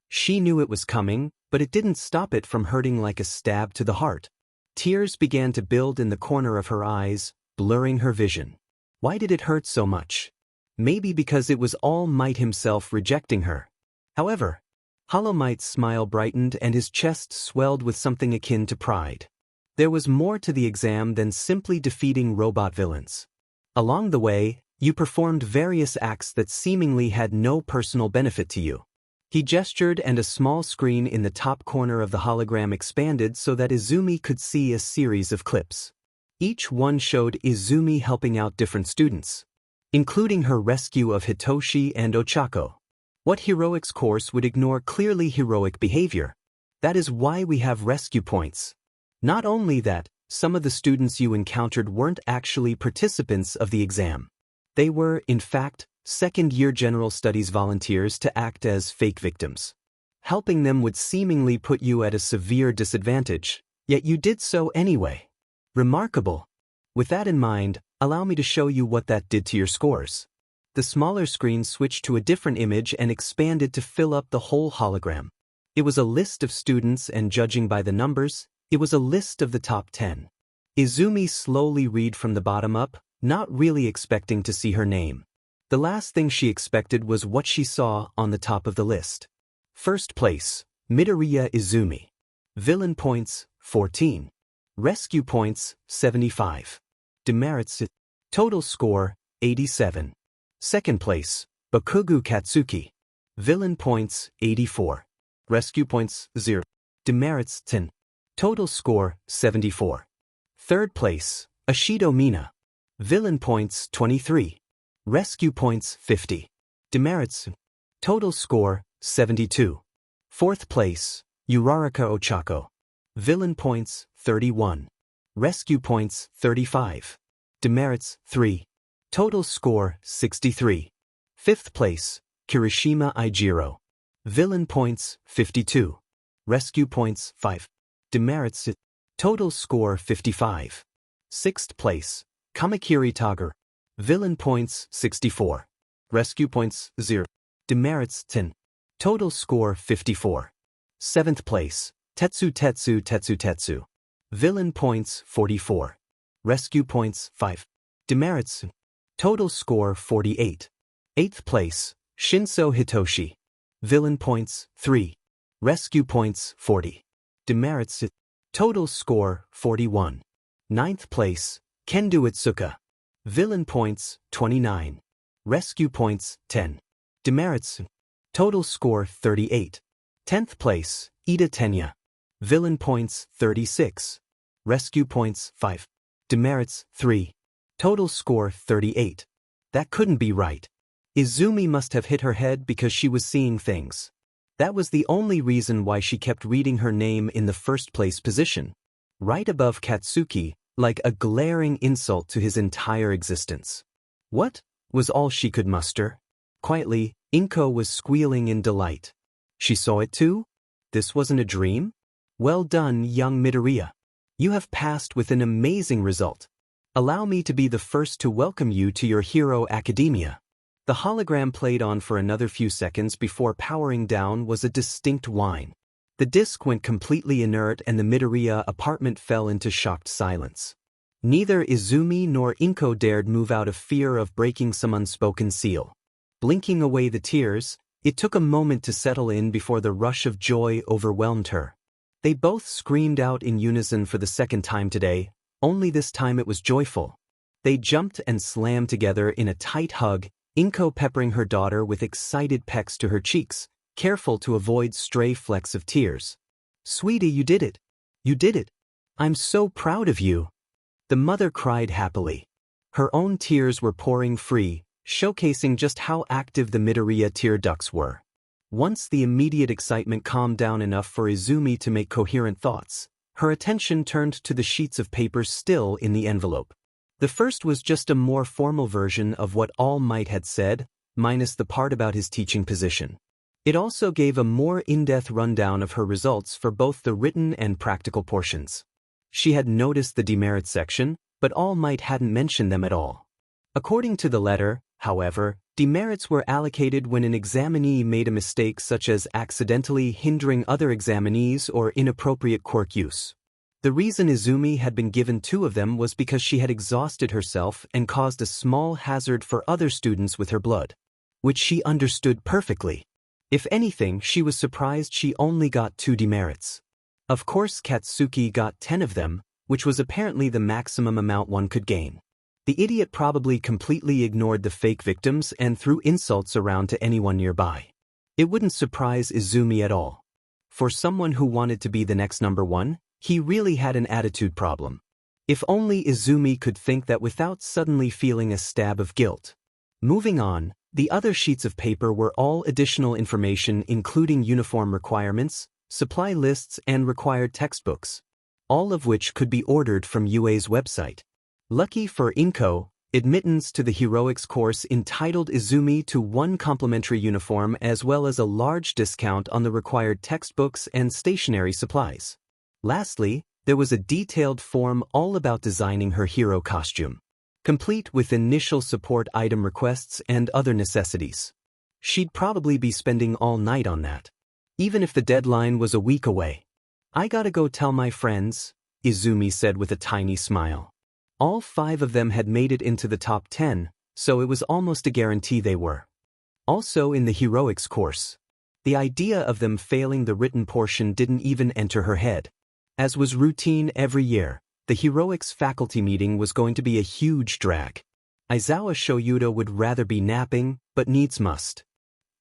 She knew it was coming, but it didn't stop it from hurting like a stab to the heart. Tears began to build in the corner of her eyes, blurring her vision. Why did it hurt so much? Maybe because it was All Might himself rejecting her. However, Hollow Might's smile brightened and his chest swelled with something akin to pride. There was more to the exam than simply defeating robot villains. Along the way, you performed various acts that seemingly had no personal benefit to you. He gestured and a small screen in the top corner of the hologram expanded so that Izumi could see a series of clips. Each one showed Izumi helping out different students, including her rescue of Hitoshi and Ochako. What heroics course would ignore clearly heroic behavior? That is why we have rescue points. Not only that, some of the students you encountered weren't actually participants of the exam. They were, in fact, second-year general studies volunteers to act as fake victims. Helping them would seemingly put you at a severe disadvantage, yet you did so anyway. Remarkable. With that in mind, allow me to show you what that did to your scores. The smaller screen switched to a different image and expanded to fill up the whole hologram. It was a list of students, and judging by the numbers, it was a list of the top 10. Izumi slowly read from the bottom up, not really expecting to see her name. The last thing she expected was what she saw on the top of the list. First place, Midoriya Izumi. Villain points, 14. Rescue points, 75. Demerits, total score, 87. Second place, Bakugu Katsuki. Villain points, 84. Rescue points, 0. Demerits, 10. Total score, 74. Third place, Ashido Mina. Villain points, 23. Rescue points, 50. Demerits, total score, 72. Fourth place, Uraraka Ochako. Villain points, 31. Rescue points, 35. Demerits, 3. Total score, 63. Fifth place, Kirishima Ijiro. Villain points, 52. Rescue points, 5. Demerits, total score, 55. Sixth place, Kamakiri Tiger. Villain points 64. Rescue points 0. Demerits 10. Total score 54. 7th place, Tetsu. Villain points 44. Rescue points 5. Demerits. Total score 48. 8th place, Shinso Hitoshi. Villain points 3. Rescue points 40. Demerits. Total score 41. 9th place, Kendo Itsuka. Villain points 29. Rescue points 10. Demerits. Total score 38. 10th place, Ida Tenya. Villain points 36. Rescue points 5. Demerits 3. Total score 38. That couldn't be right. Izumi must have hit her head because she was seeing things. That was the only reason why she kept reading her name in the first place position. Right above Katsuki, like a glaring insult to his entire existence. What? Was all she could muster. Quietly, Inko was squealing in delight. She saw it too? This wasn't a dream? Well done, young Midoriya. You have passed with an amazing result. Allow me to be the first to welcome you to your Hero Academia. The hologram played on for another few seconds before powering down was a distinct whine. The disc went completely inert and the Midoriya apartment fell into shocked silence. Neither Izumi nor Inko dared move out of fear of breaking some unspoken seal. Blinking away the tears, it took a moment to settle in before the rush of joy overwhelmed her. They both screamed out in unison for the second time today, only this time it was joyful. They jumped and slammed together in a tight hug, Inko peppering her daughter with excited pecks to her cheeks, careful to avoid stray flecks of tears. Sweetie, you did it. You did it. I'm so proud of you. The mother cried happily. Her own tears were pouring free, showcasing just how active the Midoriya tear ducts were. Once the immediate excitement calmed down enough for Izumi to make coherent thoughts, her attention turned to the sheets of paper still in the envelope. The first was just a more formal version of what All Might had said, minus the part about his teaching position. It also gave a more in-depth rundown of her results for both the written and practical portions. She had noticed the demerit section, but All Might hadn't mentioned them at all. According to the letter, however, demerits were allocated when an examinee made a mistake such as accidentally hindering other examinees or inappropriate quirk use. The reason Izumi had been given 2 of them was because she had exhausted herself and caused a small hazard for other students with her blood, which she understood perfectly. If anything, she was surprised she only got 2 demerits. Of course, Katsuki got 10 of them, which was apparently the maximum amount one could gain. The idiot probably completely ignored the fake victims and threw insults around to anyone nearby. It wouldn't surprise Izumi at all. For someone who wanted to be the next number 1, he really had an attitude problem. If only Izumi could think that without suddenly feeling a stab of guilt. Moving on, the other sheets of paper were all additional information including uniform requirements, supply lists and required textbooks, all of which could be ordered from UA's website. Lucky for Inko, admittance to the heroics course entitled Izumi to 1 complimentary uniform as well as a large discount on the required textbooks and stationery supplies. Lastly, there was a detailed form all about designing her hero costume, complete with initial support item requests and other necessities. She'd probably be spending all night on that, even if the deadline was a week away. I gotta go tell my friends, Izumi said with a tiny smile. All 5 of them had made it into the top 10, so it was almost a guarantee they were. Also in the heroics course, the idea of them failing the written portion didn't even enter her head. As was routine every year, the heroics faculty meeting was going to be a huge drag. Aizawa Shoyuda would rather be napping, but needs must.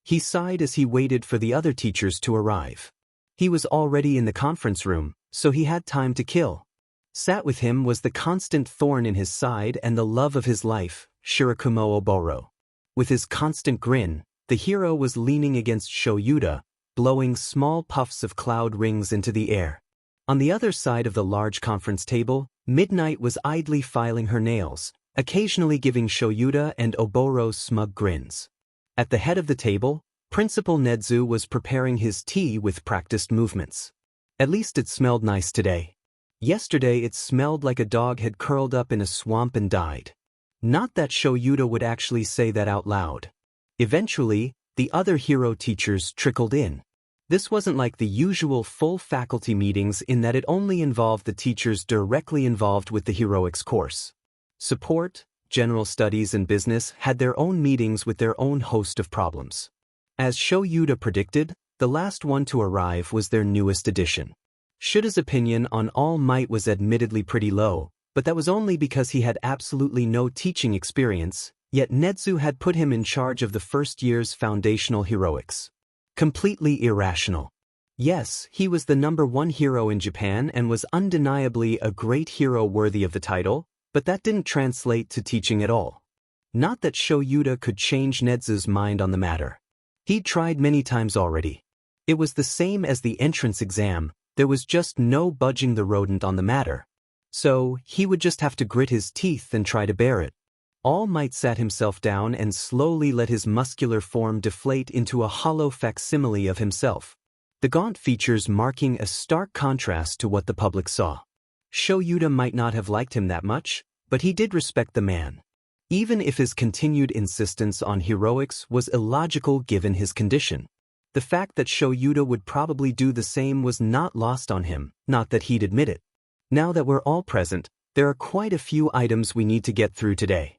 He sighed as he waited for the other teachers to arrive. He was already in the conference room, so he had time to kill. Sat with him was the constant thorn in his side and the love of his life, Shirakumo Oboro. With his constant grin, the hero was leaning against Shoyuda, blowing small puffs of cloud rings into the air. On the other side of the large conference table, Midnight was idly filing her nails, occasionally giving Shoyuda and Oboro smug grins. At the head of the table, Principal Nedzu was preparing his tea with practiced movements. At least it smelled nice today. Yesterday it smelled like a dog had curled up in a swamp and died. Not that Shoyuta would actually say that out loud. Eventually, the other hero teachers trickled in. This wasn't like the usual full faculty meetings in that it only involved the teachers directly involved with the heroics course. Support, general studies and business had their own meetings with their own host of problems. As Shoyuta predicted, the last one to arrive was their newest addition. Shuta's opinion on All Might was admittedly pretty low, but that was only because he had absolutely no teaching experience, yet Nedzu had put him in charge of the first year's foundational heroics. Completely irrational. Yes, he was the #1 hero in Japan and was undeniably a great hero worthy of the title, but that didn't translate to teaching at all. Not that Shoyuta could change Nedzu's mind on the matter. He'd tried many times already. It was the same as the entrance exam, there was just no budging the rodent on the matter. So, he would just have to grit his teeth and try to bear it. All Might sat himself down and slowly let his muscular form deflate into a hollow facsimile of himself. The gaunt features marking a stark contrast to what the public saw. Shoyuta might not have liked him that much, but he did respect the man. Even if his continued insistence on heroics was illogical given his condition. The fact that Shoyuta would probably do the same was not lost on him, not that he'd admit it. Now that we're all present, there are quite a few items we need to get through today.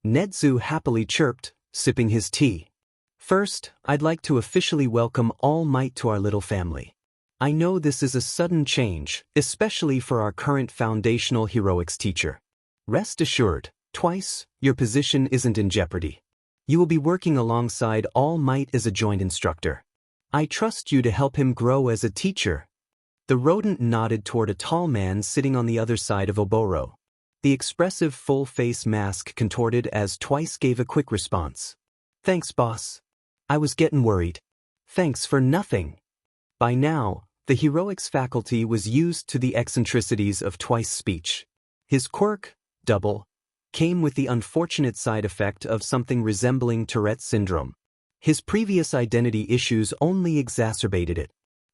Nedzu happily chirped, sipping his tea. First, I'd like to officially welcome All Might to our little family. I know this is a sudden change, especially for our current foundational heroics teacher. Rest assured, Twice, your position isn't in jeopardy. You will be working alongside All Might as a joint instructor. I trust you to help him grow as a teacher. The rodent nodded toward a tall man sitting on the other side of Oboro. The expressive full-face mask contorted as Twice gave a quick response. Thanks, boss. I was getting worried. Thanks for nothing. By now, the heroics faculty was used to the eccentricities of Twice's speech. His quirk, double, came with the unfortunate side effect of something resembling Tourette's syndrome. His previous identity issues only exacerbated it.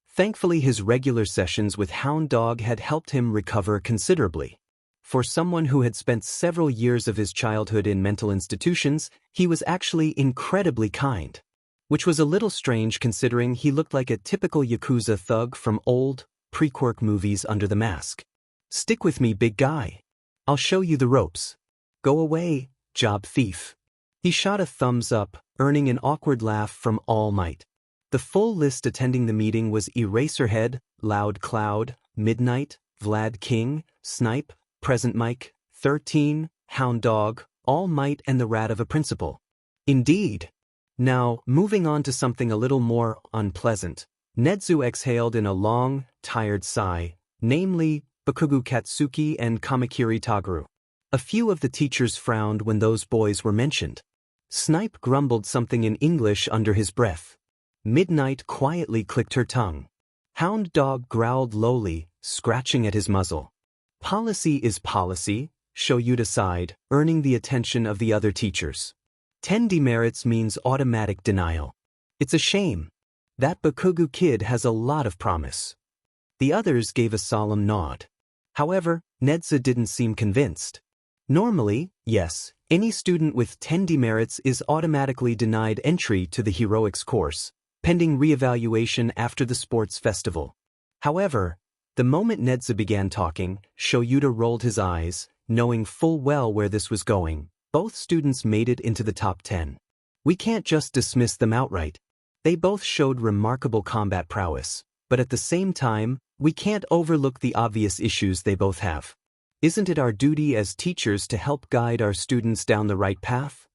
Thankfully, his regular sessions with Hound Dog had helped him recover considerably. For someone who had spent several years of his childhood in mental institutions, he was actually incredibly kind. Which was a little strange considering he looked like a typical Yakuza thug from old, pre-Quirk movies under the mask. Stick with me, big guy. I'll show you the ropes. Go away, job thief. He shot a thumbs up, earning an awkward laugh from All Might. The full list attending the meeting was Eraserhead, Loud Cloud, Midnight, Vlad King, Snipe, Present Mike, 13, Hound Dog, All Might and the rat of a principal. Indeed. Now, moving on to something a little more unpleasant, Nedzu exhaled in a long, tired sigh, namely, Bakugu Katsuki and Kamakiri Taguru. A few of the teachers frowned when those boys were mentioned. Snipe grumbled something in English under his breath. Midnight quietly clicked her tongue. Hound Dog growled lowly, scratching at his muzzle. Policy is policy, Shoyuta sighed, earning the attention of the other teachers. 10 demerits means automatic denial. It's a shame. That Bakugu kid has a lot of promise. The others gave a solemn nod. However, Nedzu didn't seem convinced. Normally, yes, any student with 10 demerits is automatically denied entry to the heroics course, pending reevaluation after the sports festival. However, the moment Nedzu began talking, Shoyuta rolled his eyes, knowing full well where this was going. Both students made it into the top 10. We can't just dismiss them outright. They both showed remarkable combat prowess, but at the same time, we can't overlook the obvious issues they both have. Isn't it our duty as teachers to help guide our students down the right path?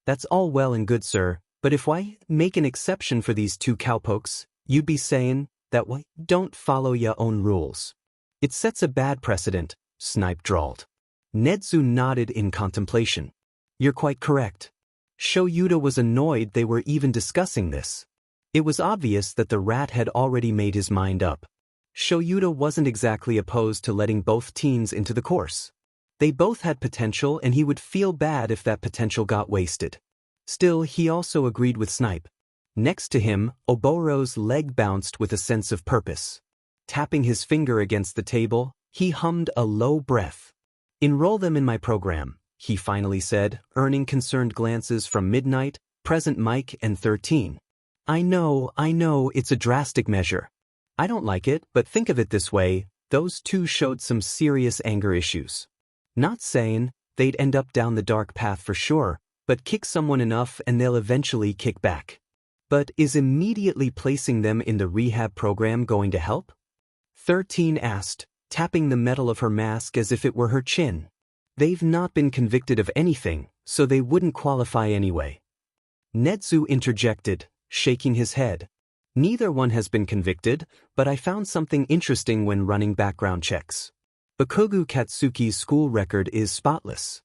That's all well and good, sir, but if I make an exception for these two cowpokes, you'd be saying that we don't follow your own rules. It sets a bad precedent, Snipe drawled. Nedzu nodded in contemplation. You're quite correct. Shoyuta was annoyed they were even discussing this. It was obvious that the rat had already made his mind up. Shoyuta wasn't exactly opposed to letting both teens into the course. They both had potential and he would feel bad if that potential got wasted. Still, he also agreed with Snipe. Next to him, Oboro's leg bounced with a sense of purpose. Tapping his finger against the table, He hummed a low breath. "Enroll them in my program," he finally said, earning concerned glances from Midnight, Present Mike, and 13. I know, it's a drastic measure. I don't like it, but think of it this way, those two showed some serious anger issues. Not saying they'd end up down the dark path for sure, but kick someone enough and they'll eventually kick back. But is immediately placing them in the rehab program going to help? 13 asked, tapping the metal of her mask as if it were her chin. They've not been convicted of anything, so they wouldn't qualify anyway. Netsu interjected, shaking his head. Neither one has been convicted, but I found something interesting when running background checks. Bakugo Katsuki's school record is spotless.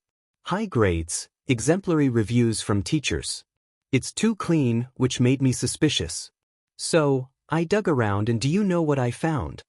High grades, exemplary reviews from teachers. It's too clean, which made me suspicious. So, I dug around, and do you know what I found?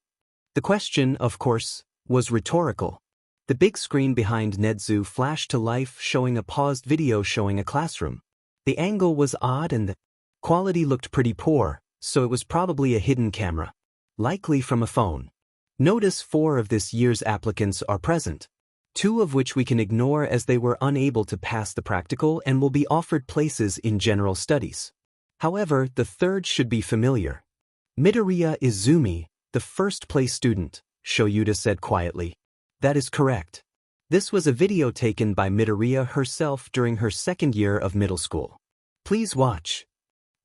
The question, of course, was rhetorical. The big screen behind Netsu flashed to life, showing a paused video showing a classroom. The angle was odd and the quality looked pretty poor, so it was probably a hidden camera. Likely from a phone. Notice 4 of this year's applicants are present. 2 of which we can ignore as they were unable to pass the practical and will be offered places in general studies. However, the 3rd should be familiar. Midoriya Izumi, the first-place student, Shoyuta said quietly. That is correct. This was a video taken by Midoriya herself during her 2nd year of middle school. Please watch.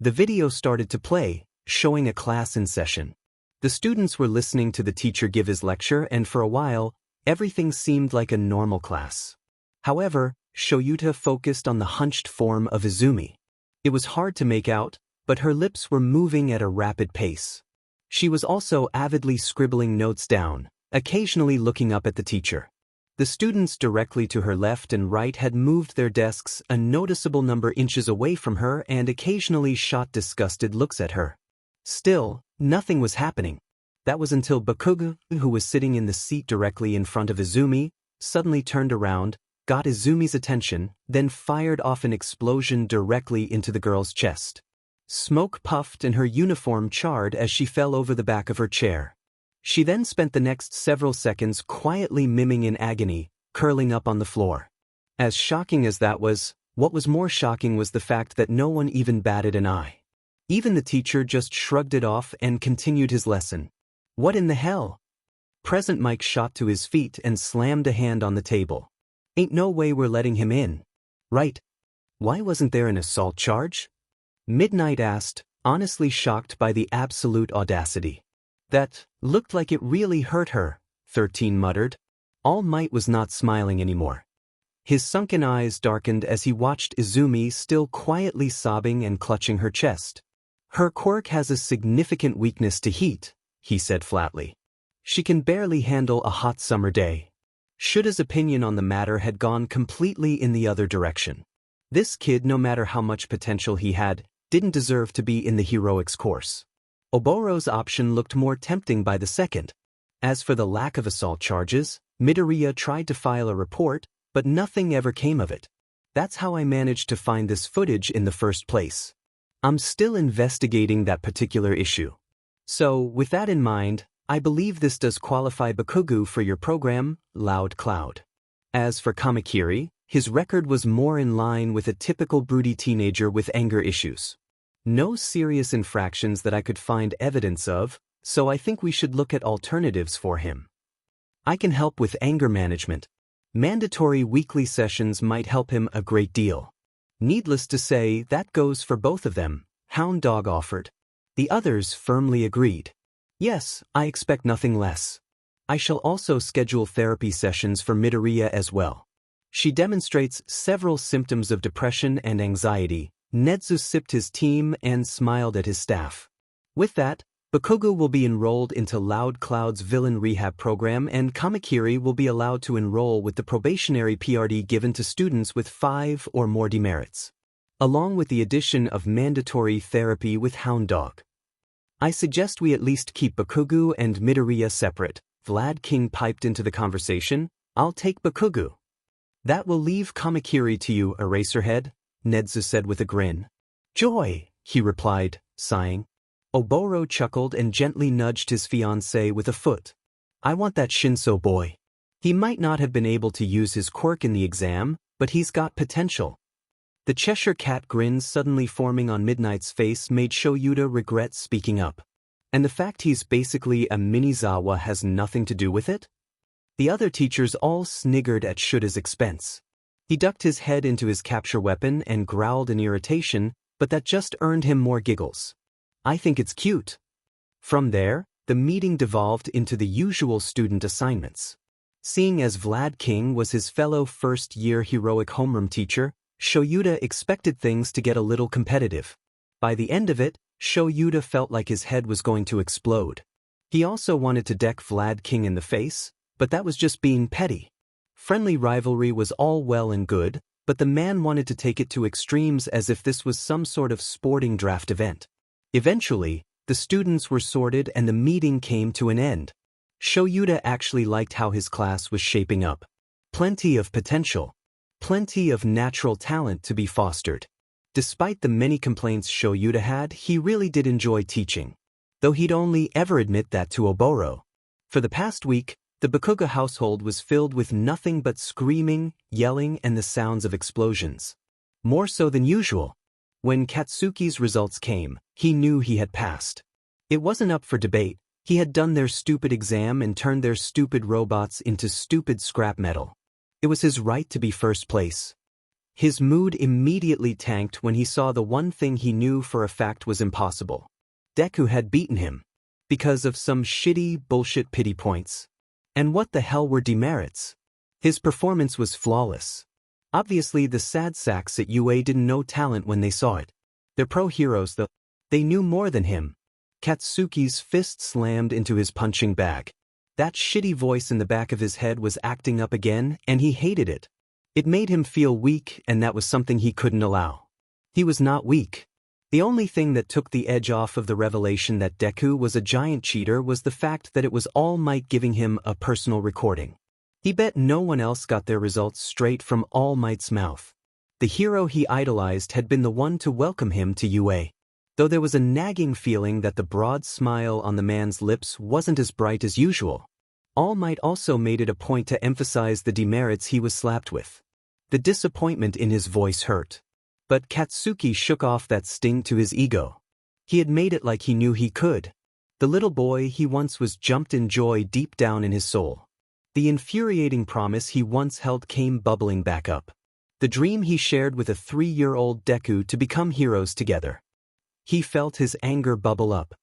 The video started to play, showing a class in session. The students were listening to the teacher give his lecture, and for a while, everything seemed like a normal class. However, Shoyuta focused on the hunched form of Izumi. It was hard to make out, but her lips were moving at a rapid pace. She was also avidly scribbling notes down, occasionally looking up at the teacher. The students directly to her left and right had moved their desks a noticeable number inches away from her and occasionally shot disgusted looks at her. Still, nothing was happening. That was until Bakugo, who was sitting in the seat directly in front of Izumi, suddenly turned around, got Izumi's attention, then fired off an explosion directly into the girl's chest. Smoke puffed and her uniform charred as she fell over the back of her chair. She then spent the next several seconds quietly miming in agony, curling up on the floor. As shocking as that was, what was more shocking was the fact that no one even batted an eye. Even the teacher just shrugged it off and continued his lesson. What in the hell? Present Mike shot to his feet and slammed a hand on the table. Ain't no way we're letting him in. Right? Why wasn't there an assault charge? Midnight asked, honestly shocked by the absolute audacity. That looked like it really hurt her, 13 muttered. All Might was not smiling anymore. His sunken eyes darkened as he watched Izumi still quietly sobbing and clutching her chest. Her quirk has a significant weakness to heat, he said flatly. She can barely handle a hot summer day. Shuda's opinion on the matter had gone completely in the other direction. This kid, no matter how much potential he had, didn't deserve to be in the heroics course. Oboro's option looked more tempting by the second. As for the lack of assault charges, Midoriya tried to file a report, but nothing ever came of it. That's how I managed to find this footage in the first place. I'm still investigating that particular issue. So, with that in mind, I believe this does qualify Bakugo for your program, Loud Cloud. As for Kamakiri, his record was more in line with a typical broody teenager with anger issues. No serious infractions that I could find evidence of, so I think we should look at alternatives for him. I can help with anger management. Mandatory weekly sessions might help him a great deal. Needless to say, that goes for both of them, Hound Dog offered. The others firmly agreed. Yes, I expect nothing less. I shall also schedule therapy sessions for Midoriya as well. She demonstrates several symptoms of depression and anxiety. Netsu sipped his team and smiled at his staff. With that, Bakugo will be enrolled into Loud Cloud's villain rehab program, and Kamakiri will be allowed to enroll with the probationary PRD given to students with 5 or more demerits, along with the addition of mandatory therapy with Hound Dog. I suggest we at least keep Bakugo and Midoriya separate. Vlad King piped into the conversation. I'll take Bakugo. That will leave Kamakiri to you, Eraserhead, Netsu said with a grin. Joy, he replied, sighing. Oboro chuckled and gently nudged his fiancée with a foot. I want that Shinso boy. He might not have been able to use his quirk in the exam, but he's got potential. The Cheshire Cat grin suddenly forming on Midnight's face made Shoyuta regret speaking up. And the fact he's basically a Minizawa has nothing to do with it? The other teachers all sniggered at Shuta's expense. He ducked his head into his capture weapon and growled in irritation, but that just earned him more giggles. I think it's cute. From there, the meeting devolved into the usual student assignments. Seeing as Vlad King was his fellow first-year heroic homeroom teacher, Shoyuta expected things to get a little competitive. By the end of it, Shoyuta felt like his head was going to explode. He also wanted to deck Vlad King in the face, but that was just being petty. Friendly rivalry was all well and good, but the man wanted to take it to extremes as if this was some sort of sporting draft event. Eventually, the students were sorted and the meeting came to an end. Shoyuta actually liked how his class was shaping up. Plenty of potential. Plenty of natural talent to be fostered. Despite the many complaints Shoyuta had, he really did enjoy teaching. Though he'd only ever admit that to Oboro. For the past week, the Bakuga household was filled with nothing but screaming, yelling, and the sounds of explosions. More so than usual. When Katsuki's results came, he knew he had passed. It wasn't up for debate. He had done their stupid exam and turned their stupid robots into stupid scrap metal. It was his right to be first place. His mood immediately tanked when he saw the one thing he knew for a fact was impossible. Deku had beaten him. Because of some shitty bullshit pity points. And what the hell were demerits? His performance was flawless. Obviously the sad sacks at UA didn't know talent when they saw it. They're pro heroes though. They knew more than him. Katsuki's fist slammed into his punching bag. That shitty voice in the back of his head was acting up again, and he hated it. It made him feel weak, and that was something he couldn't allow. He was not weak. The only thing that took the edge off of the revelation that Deku was a giant cheater was the fact that it was All Might giving him a personal recording. He bet no one else got their results straight from All Might's mouth. The hero he idolized had been the one to welcome him to UA. Though there was a nagging feeling that the broad smile on the man's lips wasn't as bright as usual. All Might also made it a point to emphasize the demerits he was slapped with. The disappointment in his voice hurt. But Katsuki shook off that sting to his ego. He had made it like he knew he could. The little boy he once was jumped in joy deep down in his soul. The infuriating promise he once held came bubbling back up. The dream he shared with a 3-year-old Deku to become heroes together. He felt his anger bubble up.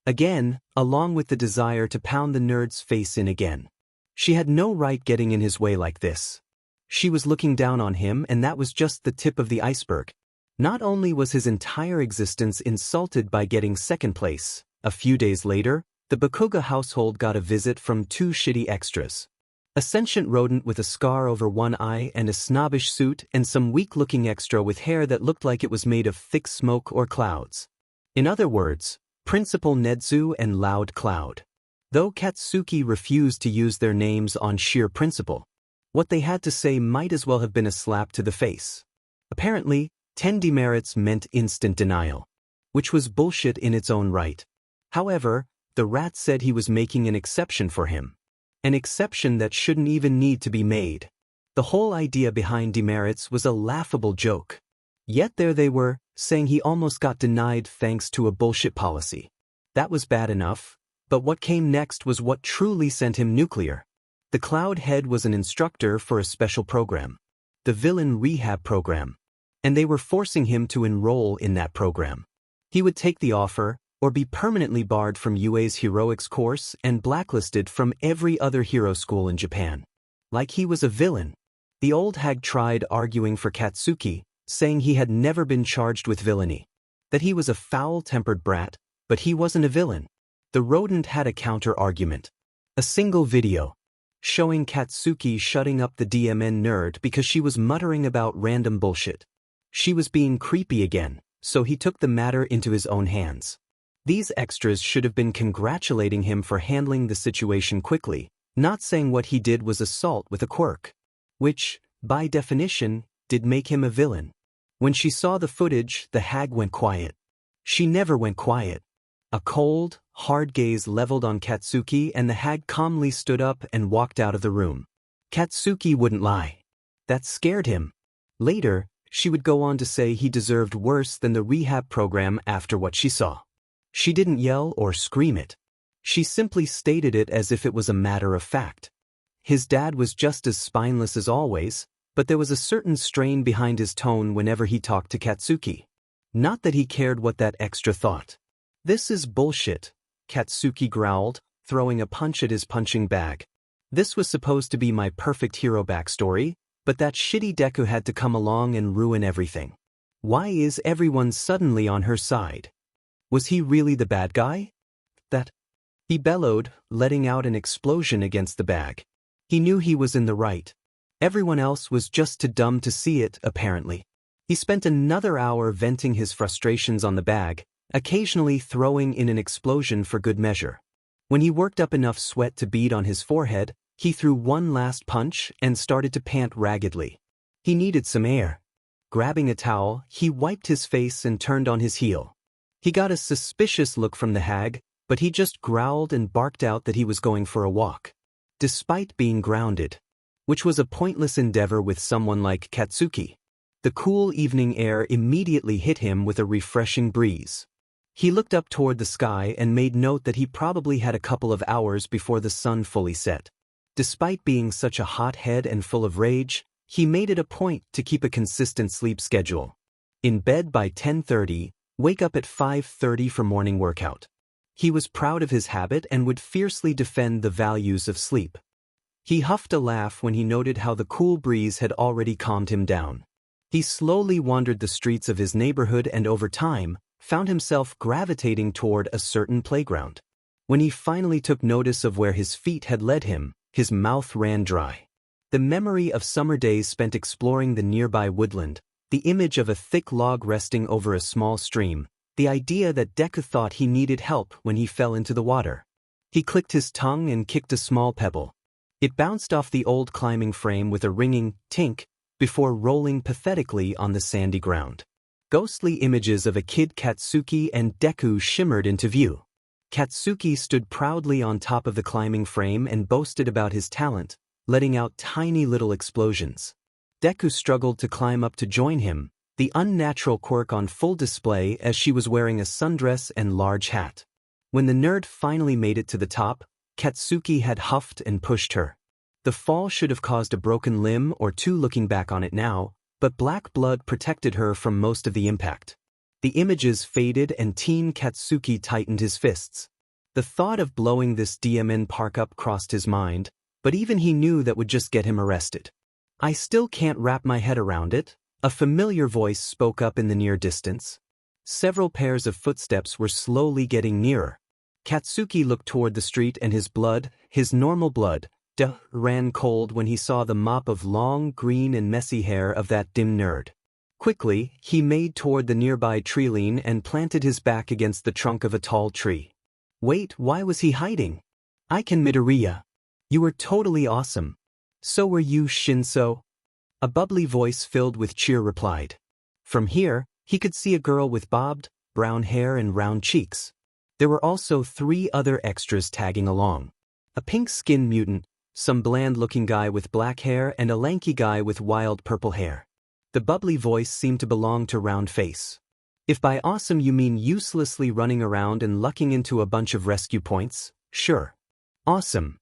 Again, along with the desire to pound the nerd's face in again. She had no right getting in his way like this. She was looking down on him, and that was just the tip of the iceberg. Not only was his entire existence insulted by getting second place, a few days later, the Bakuga household got a visit from 2 shitty extras. A sentient rodent with a scar over one eye and a snobbish suit, and some weak-looking extra with hair that looked like it was made of thick smoke or clouds. In other words, Principal Nedzu and Loud Cloud. Though Katsuki refused to use their names on sheer principle, what they had to say might as well have been a slap to the face. Apparently, 10 demerits meant instant denial. Which was bullshit in its own right. However, the rat said he was making an exception for him. An exception that shouldn't even need to be made. The whole idea behind demerits was a laughable joke. Yet there they were, saying he almost got denied thanks to a bullshit policy. That was bad enough, but what came next was what truly sent him nuclear. The Cloud Head was an instructor for a special program. The Villain Rehab Program. And they were forcing him to enroll in that program. He would take the offer, or be permanently barred from UA's Heroics course and blacklisted from every other hero school in Japan. Like he was a villain. The old hag tried arguing for Katsuki, saying he had never been charged with villainy. That he was a foul-tempered brat, but he wasn't a villain. The rodent had a counter-argument. A single video. Showing Katsuki shutting up the DMN nerd because she was muttering about random bullshit. She was being creepy again, so he took the matter into his own hands. These extras should have been congratulating him for handling the situation quickly, not saying what he did was assault with a quirk. Which, by definition, did make him a villain. When she saw the footage, the hag went quiet. She never went quiet. A cold, hard gaze leveled on Katsuki, and the hag calmly stood up and walked out of the room. Katsuki wouldn't lie. That scared him. Later, she would go on to say he deserved worse than the rehab program after what she saw. She didn't yell or scream it. She simply stated it as if it was a matter of fact. His dad was just as spineless as always, but there was a certain strain behind his tone whenever he talked to Katsuki. Not that he cared what that extra thought. "This is bullshit," Katsuki growled, throwing a punch at his punching bag. This was supposed to be my perfect hero backstory, but that shitty Deku had to come along and ruin everything. Why is everyone suddenly on her side? Was he really the bad guy? That? He bellowed, letting out an explosion against the bag. He knew he was in the right. Everyone else was just too dumb to see it, apparently. He spent another hour venting his frustrations on the bag, occasionally throwing in an explosion for good measure. When he worked up enough sweat to bead on his forehead, he threw one last punch and started to pant raggedly. He needed some air. Grabbing a towel, he wiped his face and turned on his heel. He got a suspicious look from the hag, but he just growled and barked out that he was going for a walk. Despite being grounded, which was a pointless endeavor with someone like Katsuki. The cool evening air immediately hit him with a refreshing breeze. He looked up toward the sky and made note that he probably had a couple of hours before the sun fully set. Despite being such a hothead and full of rage, he made it a point to keep a consistent sleep schedule. In bed by 10:30, wake up at 5:30 for morning workout. He was proud of his habit and would fiercely defend the values of sleep. He huffed a laugh when he noted how the cool breeze had already calmed him down. He slowly wandered the streets of his neighborhood and over time, found himself gravitating toward a certain playground. When he finally took notice of where his feet had led him, his mouth ran dry. The memory of summer days spent exploring the nearby woodland, the image of a thick log resting over a small stream, the idea that Deku thought he needed help when he fell into the water. He clicked his tongue and kicked a small pebble. It bounced off the old climbing frame with a ringing tink before rolling pathetically on the sandy ground. Ghostly images of a kid Katsuki and Deku shimmered into view. Katsuki stood proudly on top of the climbing frame and boasted about his talent, letting out tiny little explosions. Deku struggled to climb up to join him, the unnatural quirk on full display as she was wearing a sundress and large hat. When the nerd finally made it to the top, Katsuki had huffed and pushed her. The fall should have caused a broken limb or two looking back on it now, but black blood protected her from most of the impact. The images faded and teen Katsuki tightened his fists. The thought of blowing this DMN park up crossed his mind, but even he knew that would just get him arrested. "I still can't wrap my head around it," a familiar voice spoke up in the near distance. Several pairs of footsteps were slowly getting nearer. Katsuki looked toward the street and his blood, his normal blood, ran cold when he saw the mop of long, green and messy hair of that dim nerd. Quickly, he made toward the nearby treeline and planted his back against the trunk of a tall tree. "Wait, why was he hiding? I can Midoriya. You were totally awesome. So were you, Shinso." A bubbly voice filled with cheer replied. From here, he could see a girl with bobbed, brown hair and round cheeks. There were also 3 other extras tagging along. A pink-skinned mutant, some bland-looking guy with black hair and a lanky guy with wild purple hair. The bubbly voice seemed to belong to Round Face. If by awesome you mean uselessly running around and lucking into a bunch of rescue points, sure. Awesome.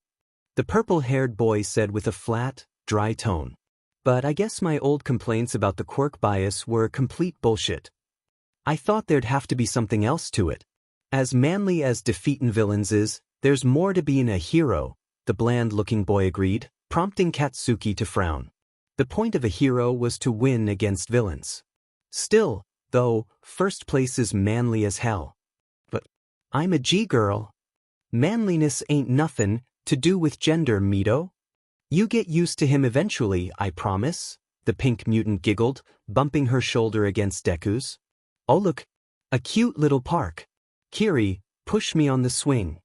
The purple-haired boy said with a flat, dry tone. But I guess my old complaints about the quirk bias were complete bullshit. I thought there'd have to be something else to it. As manly as defeatin' villains is, there's more to being a hero, the bland-looking boy agreed, prompting Katsuki to frown. The point of a hero was to win against villains. Still, though, first place is manly as hell. But I'm a G-girl. Manliness ain't nothin' to do with gender, Mito. You get used to him eventually, I promise, the pink mutant giggled, bumping her shoulder against Deku's. Oh look, a cute little park. Kiri, push me on the swing.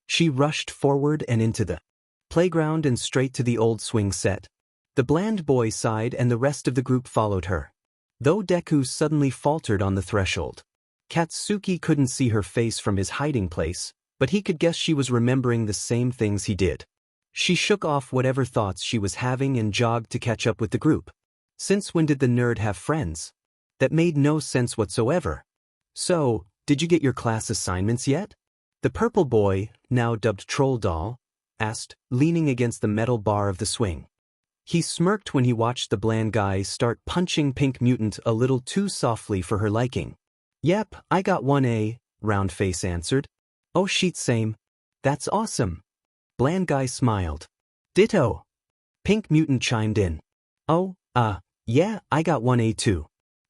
She rushed forward and into the playground and straight to the old swing set. The bland boy sighed and the rest of the group followed her. Though Deku suddenly faltered on the threshold. Katsuki couldn't see her face from his hiding place, but he could guess she was remembering the same things he did. She shook off whatever thoughts she was having and jogged to catch up with the group. Since when did the nerd have friends? That made no sense whatsoever. So, did you get your class assignments yet? The purple boy, now dubbed Troll Doll, asked, leaning against the metal bar of the swing. He smirked when he watched the bland guy start punching Pink Mutant a little too softly for her liking. Yep, I got 1A, Roundface answered. Oh shit, same. That's awesome. Bland guy smiled. Ditto. Pink Mutant chimed in. Oh, yeah, I got 1A too.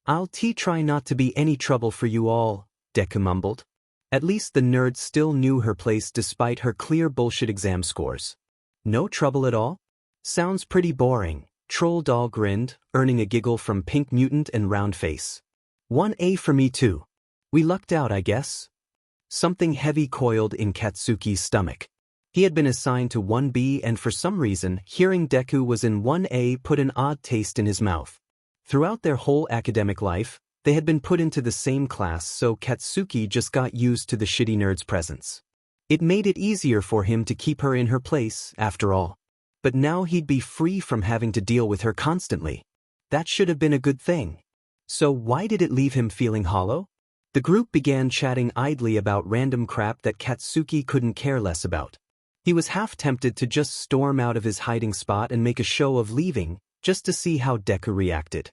I'll try not to be any trouble for you all, Deku mumbled. At least the nerd still knew her place despite her clear bullshit exam scores. No trouble at all? Sounds pretty boring, Troll Doll grinned, earning a giggle from Pink Mutant and Roundface. 1A for me too. We lucked out, I guess. Something heavy coiled in Katsuki's stomach. He had been assigned to 1B and for some reason, hearing Deku was in 1A put an odd taste in his mouth. Throughout their whole academic life, they had been put into the same class, so Katsuki just got used to the shitty nerd's presence. It made it easier for him to keep her in her place, after all. But now he'd be free from having to deal with her constantly. That should have been a good thing. So why did it leave him feeling hollow? The group began chatting idly about random crap that Katsuki couldn't care less about. He was half tempted to just storm out of his hiding spot and make a show of leaving, just to see how Deku reacted.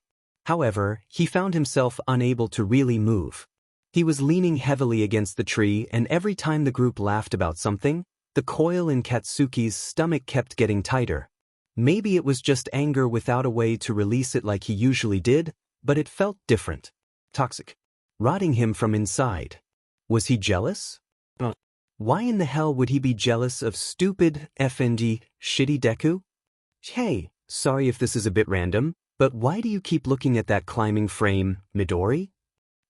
However, he found himself unable to really move. He was leaning heavily against the tree, and every time the group laughed about something, the coil in Katsuki's stomach kept getting tighter. Maybe it was just anger without a way to release it like he usually did, but it felt different. Toxic. Rotting him from inside. Was he jealous? Why in the hell would he be jealous of stupid, FNG, shitty Deku? Hey, sorry if this is a bit random, but why do you keep looking at that climbing frame, Midori?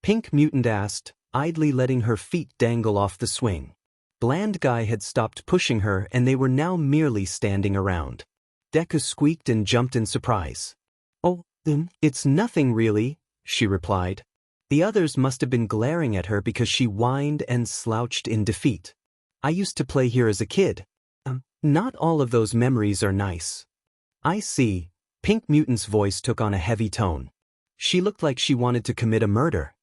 Pink Mutant asked, idly letting her feet dangle off the swing. Bland guy had stopped pushing her and they were now merely standing around. Deku squeaked and jumped in surprise. Oh, it's nothing really, she replied. The others must have been glaring at her because she whined and slouched in defeat. I used to play here as a kid. Not all of those memories are nice. I see. Pink Mutant's voice took on a heavy tone. She looked like she wanted to commit a murder.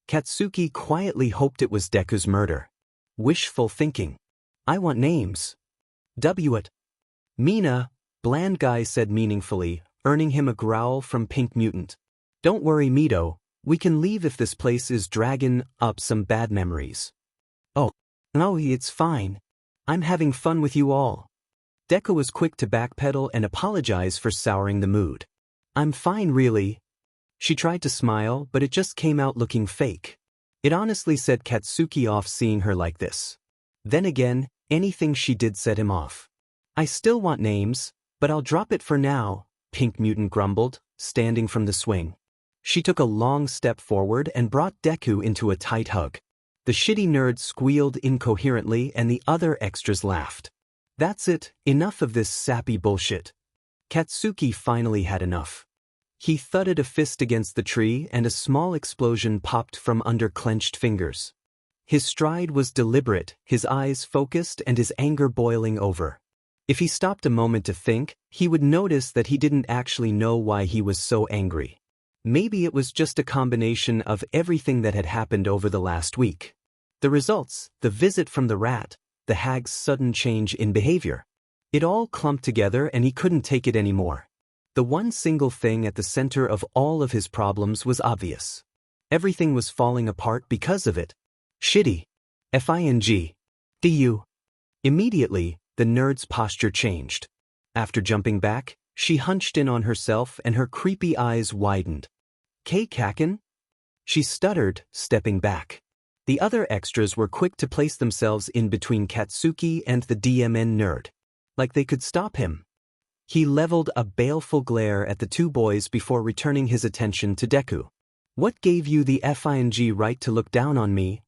Katsuki quietly hoped it was Deku's murder. Wishful thinking. I want names. W it. Mina, Bland guy said meaningfully, earning him a growl from Pink Mutant. Don't worry, Mito. We can leave if this place is dragging up some bad memories. Oh, no, it's fine. I'm having fun with you all. Deku was quick to backpedal and apologize for souring the mood. I'm fine really. She tried to smile, but it just came out looking fake. It honestly set Katsuki off seeing her like this. Then again, anything she did set him off. I still want names, but I'll drop it for now, Pink Mutant grumbled, standing from the swing. She took a long step forward and brought Deku into a tight hug. The shitty nerd squealed incoherently and the other extras laughed. That's it, enough of this sappy bullshit. Katsuki finally had enough. He thudded a fist against the tree and a small explosion popped from under clenched fingers. His stride was deliberate, his eyes focused and his anger boiling over. If he stopped a moment to think, he would notice that he didn't actually know why he was so angry. Maybe it was just a combination of everything that had happened over the last week. The results, the visit from the rat, the hag's sudden change in behavior. It all clumped together and he couldn't take it anymore. The one single thing at the center of all of his problems was obvious. Everything was falling apart because of it. Shitty. FING. DU. Immediately, the nerd's posture changed. After jumping back, she hunched in on herself and her creepy eyes widened. Kaken? She stuttered, stepping back. The other extras were quick to place themselves in between Katsuki and the DMN nerd. Like they could stop him. He leveled a baleful glare at the two boys before returning his attention to Deku. What gave you the FING right to look down on me?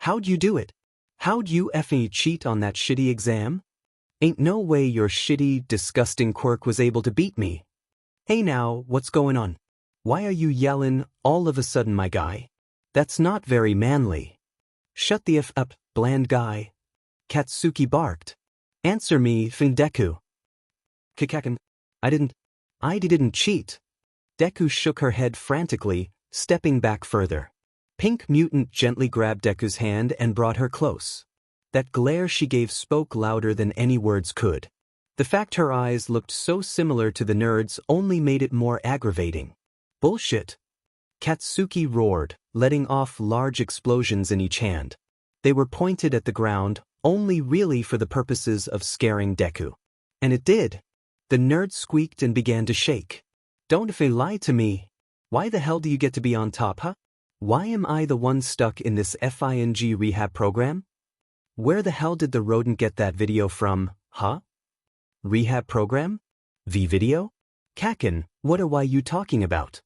How'd you do it? How'd you effing cheat on that shitty exam? Ain't no way your shitty, disgusting quirk was able to beat me. Hey now, what's going on? Why are you yelling all of a sudden, my guy? That's not very manly. Shut the F up, bland guy. Katsuki barked. Answer me, Deku. Kikakin. I didn't cheat. Deku shook her head frantically, stepping back further. Pink Mutant gently grabbed Deku's hand and brought her close. That glare she gave spoke louder than any words could. The fact her eyes looked so similar to the nerd's only made it more aggravating. Bullshit. Katsuki roared, letting off large explosions in each hand. They were pointed at the ground, only really for the purposes of scaring Deku. And it did. The nerd squeaked and began to shake. Don't lie to me. Why the hell do you get to be on top, huh? Why am I the one stuck in this FING rehab program? Where the hell did the rodent get that video from, huh? Rehab program? V-video? Kakin, what are you talking about?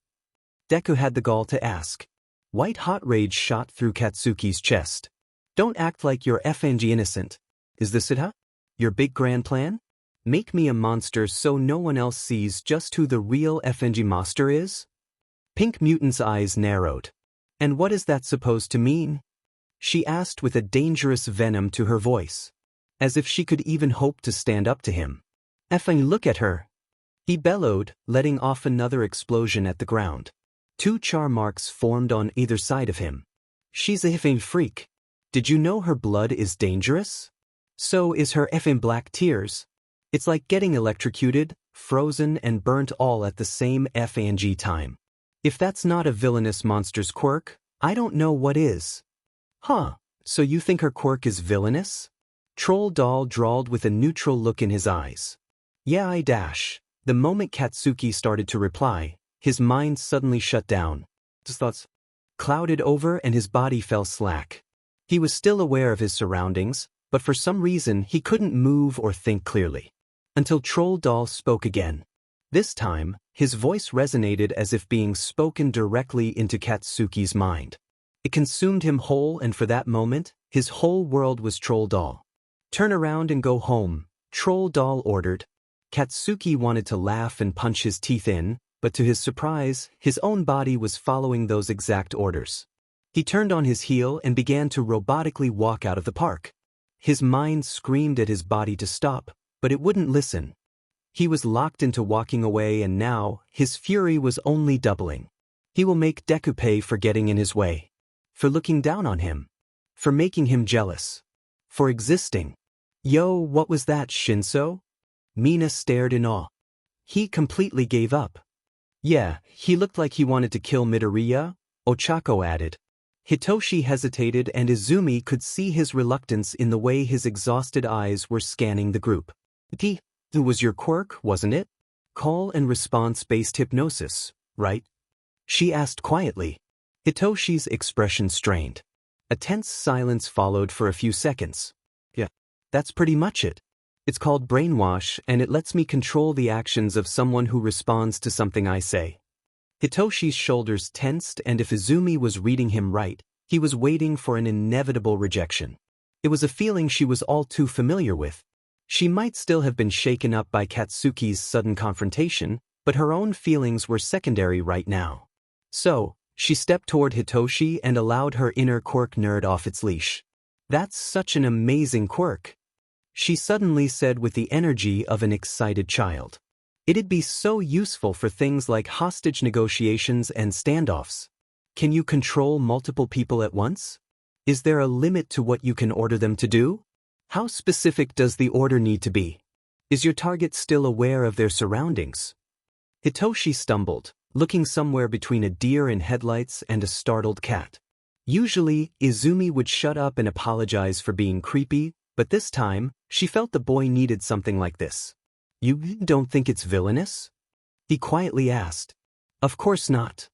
Deku had the gall to ask. White hot rage shot through Katsuki's chest. Don't act like you're FNG innocent. Is this it, huh? Your big grand plan? Make me a monster so no one else sees just who the real FNG monster is? Pink Mutant's eyes narrowed. And what is that supposed to mean? She asked with a dangerous venom to her voice. As if she could even hope to stand up to him. Effing look at her. He bellowed, letting off another explosion at the ground. 2 char marks formed on either side of him. She's a effing freak. Did you know her blood is dangerous? So is her effing black tears. It's like getting electrocuted, frozen and burnt all at the same FNG time. If that's not a villainous monster's quirk, I don't know what is. Huh, so you think her quirk is villainous? Troll Doll drawled with a neutral look in his eyes. Yeah, I dash. The moment Katsuki started to reply, his mind suddenly shut down. His thoughts clouded over and his body fell slack. He was still aware of his surroundings, but for some reason he couldn't move or think clearly. Until Troll Doll spoke again. This time, his voice resonated as if being spoken directly into Katsuki's mind. It consumed him whole, and for that moment, his whole world was Troll Doll. Turn around and go home, Troll Doll ordered. Katsuki wanted to laugh and punch his teeth in, but to his surprise, his own body was following those exact orders. He turned on his heel and began to robotically walk out of the park. His mind screamed at his body to stop, but it wouldn't listen. He was locked into walking away, and now, his fury was only doubling. He will make Deku pay for getting in his way. For looking down on him. For making him jealous. For existing. Yo, what was that, Shinso? Mina stared in awe. He completely gave up. Yeah, he looked like he wanted to kill Midoriya, Ochako added. Hitoshi hesitated, and Izumi could see his reluctance in the way his exhausted eyes were scanning the group. It was your quirk, wasn't it? Call and response-based hypnosis, right? She asked quietly. Hitoshi's expression strained. A tense silence followed for a few seconds. Yeah, that's pretty much it. It's called brainwash, and it lets me control the actions of someone who responds to something I say. Hitoshi's shoulders tensed, and if Izumi was reading him right, he was waiting for an inevitable rejection. It was a feeling she was all too familiar with. She might still have been shaken up by Katsuki's sudden confrontation, but her own feelings were secondary right now. So, she stepped toward Hitoshi and allowed her inner quirk nerd off its leash. That's such an amazing quirk. She suddenly said with the energy of an excited child. It'd be so useful for things like hostage negotiations and standoffs. Can you control multiple people at once? Is there a limit to what you can order them to do? How specific does the order need to be? Is your target still aware of their surroundings? Hitoshi stumbled, looking somewhere between a deer in headlights and a startled cat. Usually, Izumi would shut up and apologize for being creepy, but this time, she felt the boy needed something like this. You don't think it's villainous? He quietly asked. Of course not.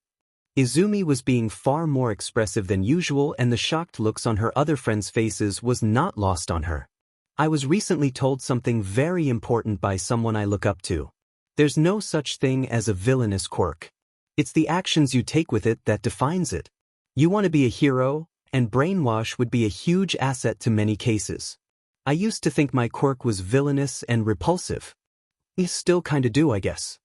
Izumi was being far more expressive than usual, and the shocked looks on her other friends' faces was not lost on her. I was recently told something very important by someone I look up to. There's no such thing as a villainous quirk. It's the actions you take with it that defines it. You want to be a hero, and brainwash would be a huge asset to many cases. I used to think my quirk was villainous and repulsive. I still kinda do, I guess.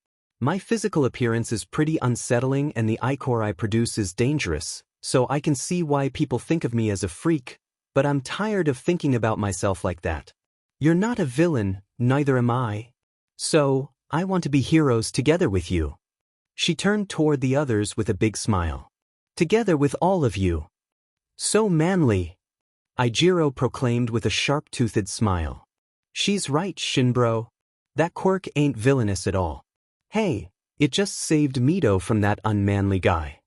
My physical appearance is pretty unsettling, and the ichor I produce is dangerous, so I can see why people think of me as a freak, but I'm tired of thinking about myself like that. You're not a villain, neither am I. So, I want to be heroes together with you. She turned toward the others with a big smile. Together with all of you. So manly. Ijiro proclaimed with a sharp-toothed smile. She's right, Shinbro. That quirk ain't villainous at all. Hey, it just saved Mito from that unmanly guy.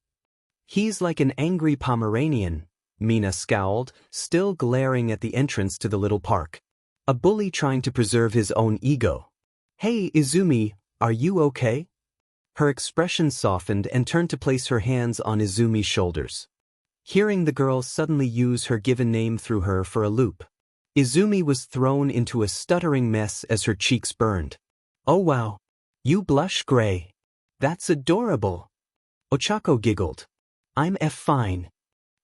He's like an angry Pomeranian, Mina scowled, still glaring at the entrance to the little park. A bully trying to preserve his own ego. Hey, Izumi, are you okay? Her expression softened and turned to place her hands on Izumi's shoulders. Hearing the girl suddenly use her given name threw her for a loop. Izumi was thrown into a stuttering mess as her cheeks burned. Oh wow. You blush gray. That's adorable. Ochako giggled. I'm fine.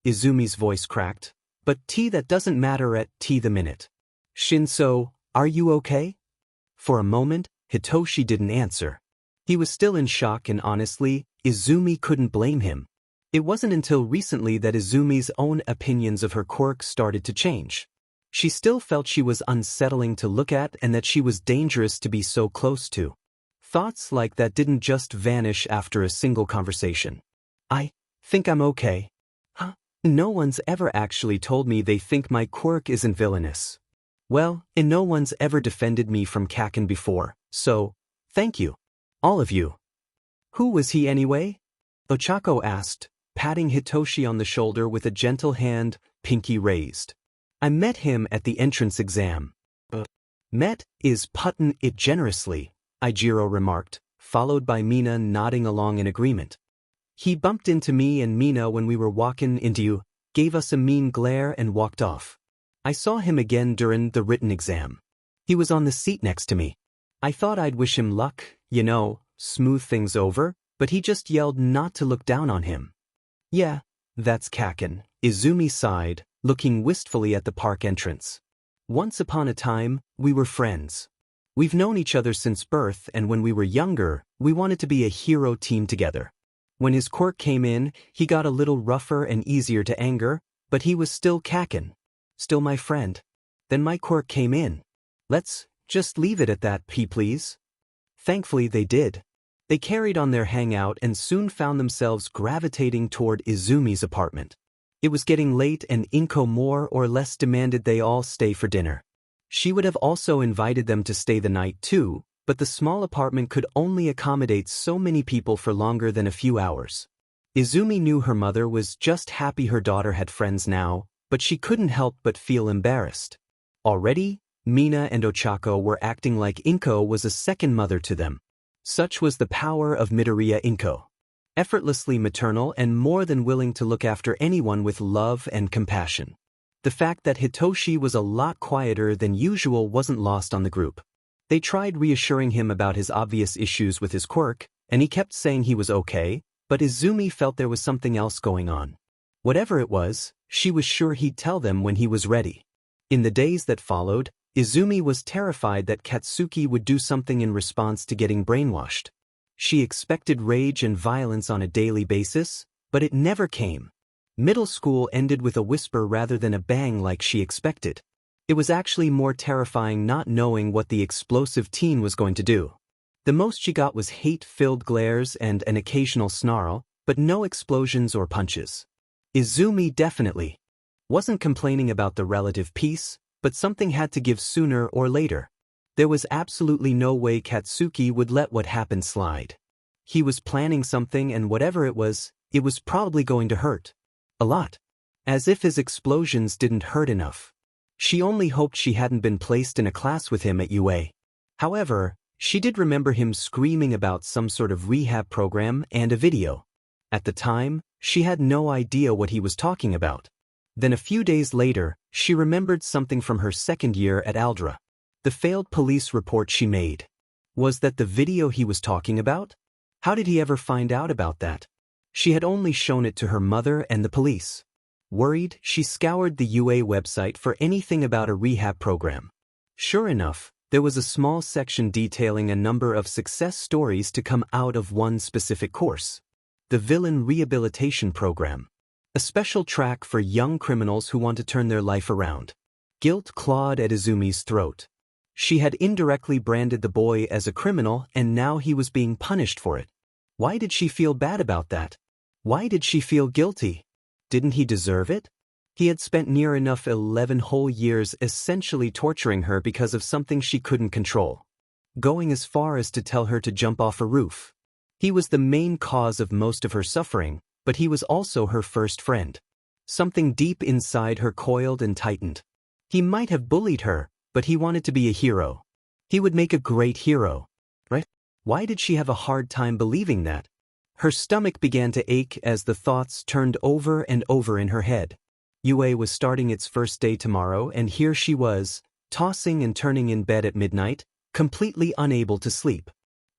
Izumi's voice cracked. But that doesn't matter at the minute. Shinso, are you okay? For a moment, Hitoshi didn't answer. He was still in shock and honestly, Izumi couldn't blame him. It wasn't until recently that Izumi's own opinions of her quirk started to change. She still felt she was unsettling to look at and that she was dangerous to be so close to. Thoughts like that didn't just vanish after a single conversation. I think I'm okay. Huh? No one's ever actually told me they think my quirk isn't villainous. Well, and no one's ever defended me from Kaken before, so, thank you. All of you. Who was he anyway? Ochako asked, patting Hitoshi on the shoulder with a gentle hand, pinky raised. I met him at the entrance exam. Met is puttin' it generously, Ijiro remarked, followed by Mina nodding along in agreement. He bumped into me and Mina when we were walkin' into you, gave us a mean glare and walked off. I saw him again during the written exam. He was on the seat next to me. I thought I'd wish him luck, smooth things over, but he just yelled not to look down on him. Yeah, that's Kaken, Izumi sighed, looking wistfully at the park entrance. Once upon a time, we were friends. We've known each other since birth and when we were younger, we wanted to be a hero team together. When his quirk came in, he got a little rougher and easier to anger, but he was still Kaken. Still my friend. Then my quirk came in. Let's just leave it at that, please. Thankfully they did. They carried on their hangout and soon found themselves gravitating toward Izumi's apartment. It was getting late and Inko more or less demanded they all stay for dinner. She would have also invited them to stay the night too, but the small apartment could only accommodate so many people for longer than a few hours. Izumi knew her mother was just happy her daughter had friends now, but she couldn't help but feel embarrassed. Already, Mina and Ochako were acting like Inko was a second mother to them. Such was the power of Midoriya Inko. Effortlessly maternal and more than willing to look after anyone with love and compassion. The fact that Hitoshi was a lot quieter than usual wasn't lost on the group. They tried reassuring him about his obvious issues with his quirk, and he kept saying he was okay, but Izumi felt there was something else going on. Whatever it was, she was sure he'd tell them when he was ready. In the days that followed, Izumi was terrified that Katsuki would do something in response to getting brainwashed. She expected rage and violence on a daily basis, but it never came. Middle school ended with a whisper rather than a bang like she expected. It was actually more terrifying not knowing what the explosive teen was going to do. The most she got was hate-filled glares and an occasional snarl, but no explosions or punches. Izumi definitely wasn't complaining about the relative peace, but something had to give sooner or later. There was absolutely no way Katsuki would let what happened slide. He was planning something and whatever it was probably going to hurt. A lot. As if his explosions didn't hurt enough. She only hoped she hadn't been placed in a class with him at UA. However, she did remember him screaming about some sort of rehab program and a video. At the time, she had no idea what he was talking about. Then a few days later, she remembered something from her second year at Aldra. The failed police report she made. Was that the video he was talking about? How did he ever find out about that? She had only shown it to her mother and the police. Worried, she scoured the UA website for anything about a rehab program. Sure enough, there was a small section detailing a number of success stories to come out of one specific course. The Villain Rehabilitation Program. A special track for young criminals who want to turn their life around. Guilt clawed at Izumi's throat. She had indirectly branded the boy as a criminal and now he was being punished for it. Why did she feel bad about that? Why did she feel guilty? Didn't he deserve it? He had spent near enough 11 whole years essentially torturing her because of something she couldn't control. Going as far as to tell her to jump off a roof. He was the main cause of most of her suffering, but he was also her first friend. Something deep inside her coiled and tightened. He might have bullied her, but he wanted to be a hero. He would make a great hero, right? Why did she have a hard time believing that? Her stomach began to ache as the thoughts turned over and over in her head. UA was starting its first day tomorrow and here she was, tossing and turning in bed at midnight, completely unable to sleep.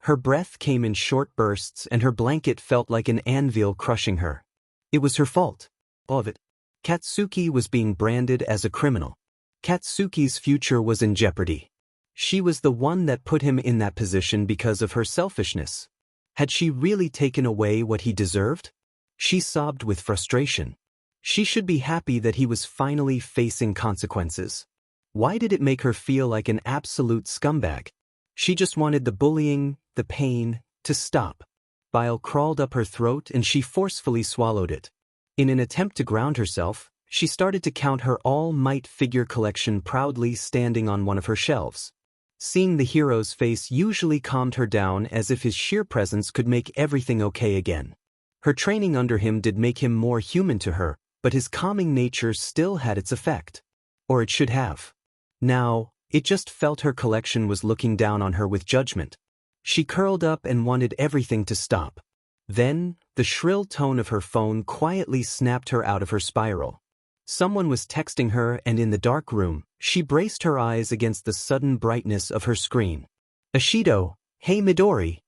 Her breath came in short bursts and her blanket felt like an anvil crushing her. It was her fault. All of it. Katsuki was being branded as a criminal. Katsuki's future was in jeopardy. She was the one that put him in that position because of her selfishness. Had she really taken away what he deserved? She sobbed with frustration. She should be happy that he was finally facing consequences. Why did it make her feel like an absolute scumbag? She just wanted the bullying, the pain, to stop. Bile crawled up her throat and she forcefully swallowed it. In an attempt to ground herself, she started to count her all-might figure collection proudly standing on one of her shelves. Seeing the hero's face usually calmed her down as if his sheer presence could make everything okay again. Her training under him did make him more human to her, but his calming nature still had its effect. Or it should have. Now, it just felt her collection was looking down on her with judgment. She curled up and wanted everything to stop. Then, the shrill tone of her phone quietly snapped her out of her spiral. Someone was texting her and in the dark room, she braced her eyes against the sudden brightness of her screen. Ashido, hey Midori.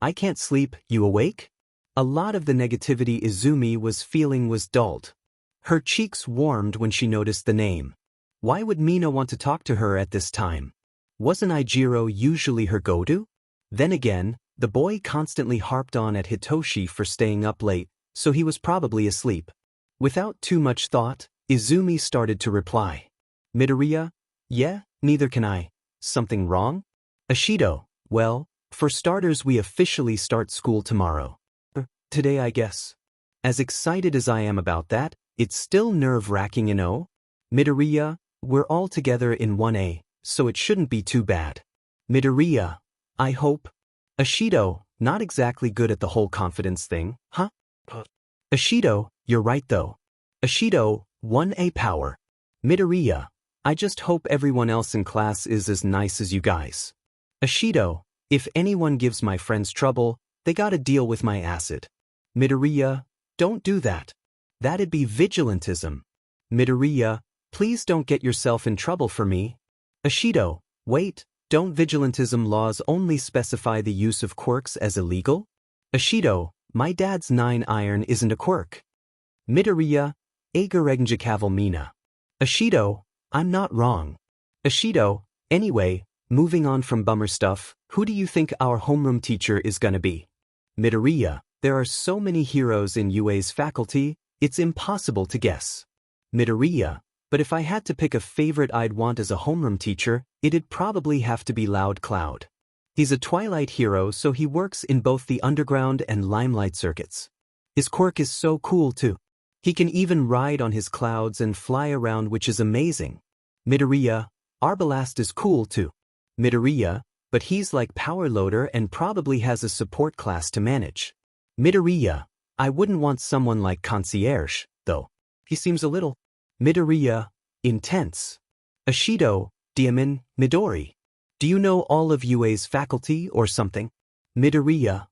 I can't sleep, you awake? A lot of the negativity Izumi was feeling was dulled. Her cheeks warmed when she noticed the name. Why would Mina want to talk to her at this time? Wasn't Ijiro usually her go-to? Then again, the boy constantly harped on at Hitoshi for staying up late, so he was probably asleep. Without too much thought, Izumi started to reply. Midoriya? Yeah, neither can I. Something wrong? Ashido, well, for starters we officially start school tomorrow. Today I guess. As excited as I am about that, it's still nerve-wracking, you know? Midoriya, we're all together in 1A, so it shouldn't be too bad. Midoriya, I hope. Ashido, not exactly good at the whole confidence thing, huh? Ashido, you're right though. Ashido, 1A power. Midoriya, I just hope everyone else in class is as nice as you guys. Ashido, if anyone gives my friends trouble, they gotta deal with my acid. Midoriya, don't do that. That'd be vigilantism. Midoriya, please don't get yourself in trouble for me. Ashido, wait, don't vigilantism laws only specify the use of quirks as illegal? Ashido, my dad's 9-iron isn't a quirk. Midoriya, Eigeregnjikaval Mina. Ashido, I'm not wrong. Ashido, anyway, moving on from bummer stuff, who do you think our homeroom teacher is gonna be? Midoriya, there are so many heroes in UA's faculty, it's impossible to guess. Midoriya, but if I had to pick a favorite I'd want as a homeroom teacher, it'd probably have to be Loud Cloud. He's a Twilight hero so he works in both the underground and limelight circuits. His quirk is so cool too. He can even ride on his clouds and fly around, which is amazing. Midoriya, Arbalast is cool too. Midoriya, but he's like Power Loader and probably has a support class to manage. Midoriya, I wouldn't want someone like Concierge, though. He seems a little. Midoriya, intense. Ashido, Diamin, Midori. Do you know all of UA's faculty or something? Midoriya.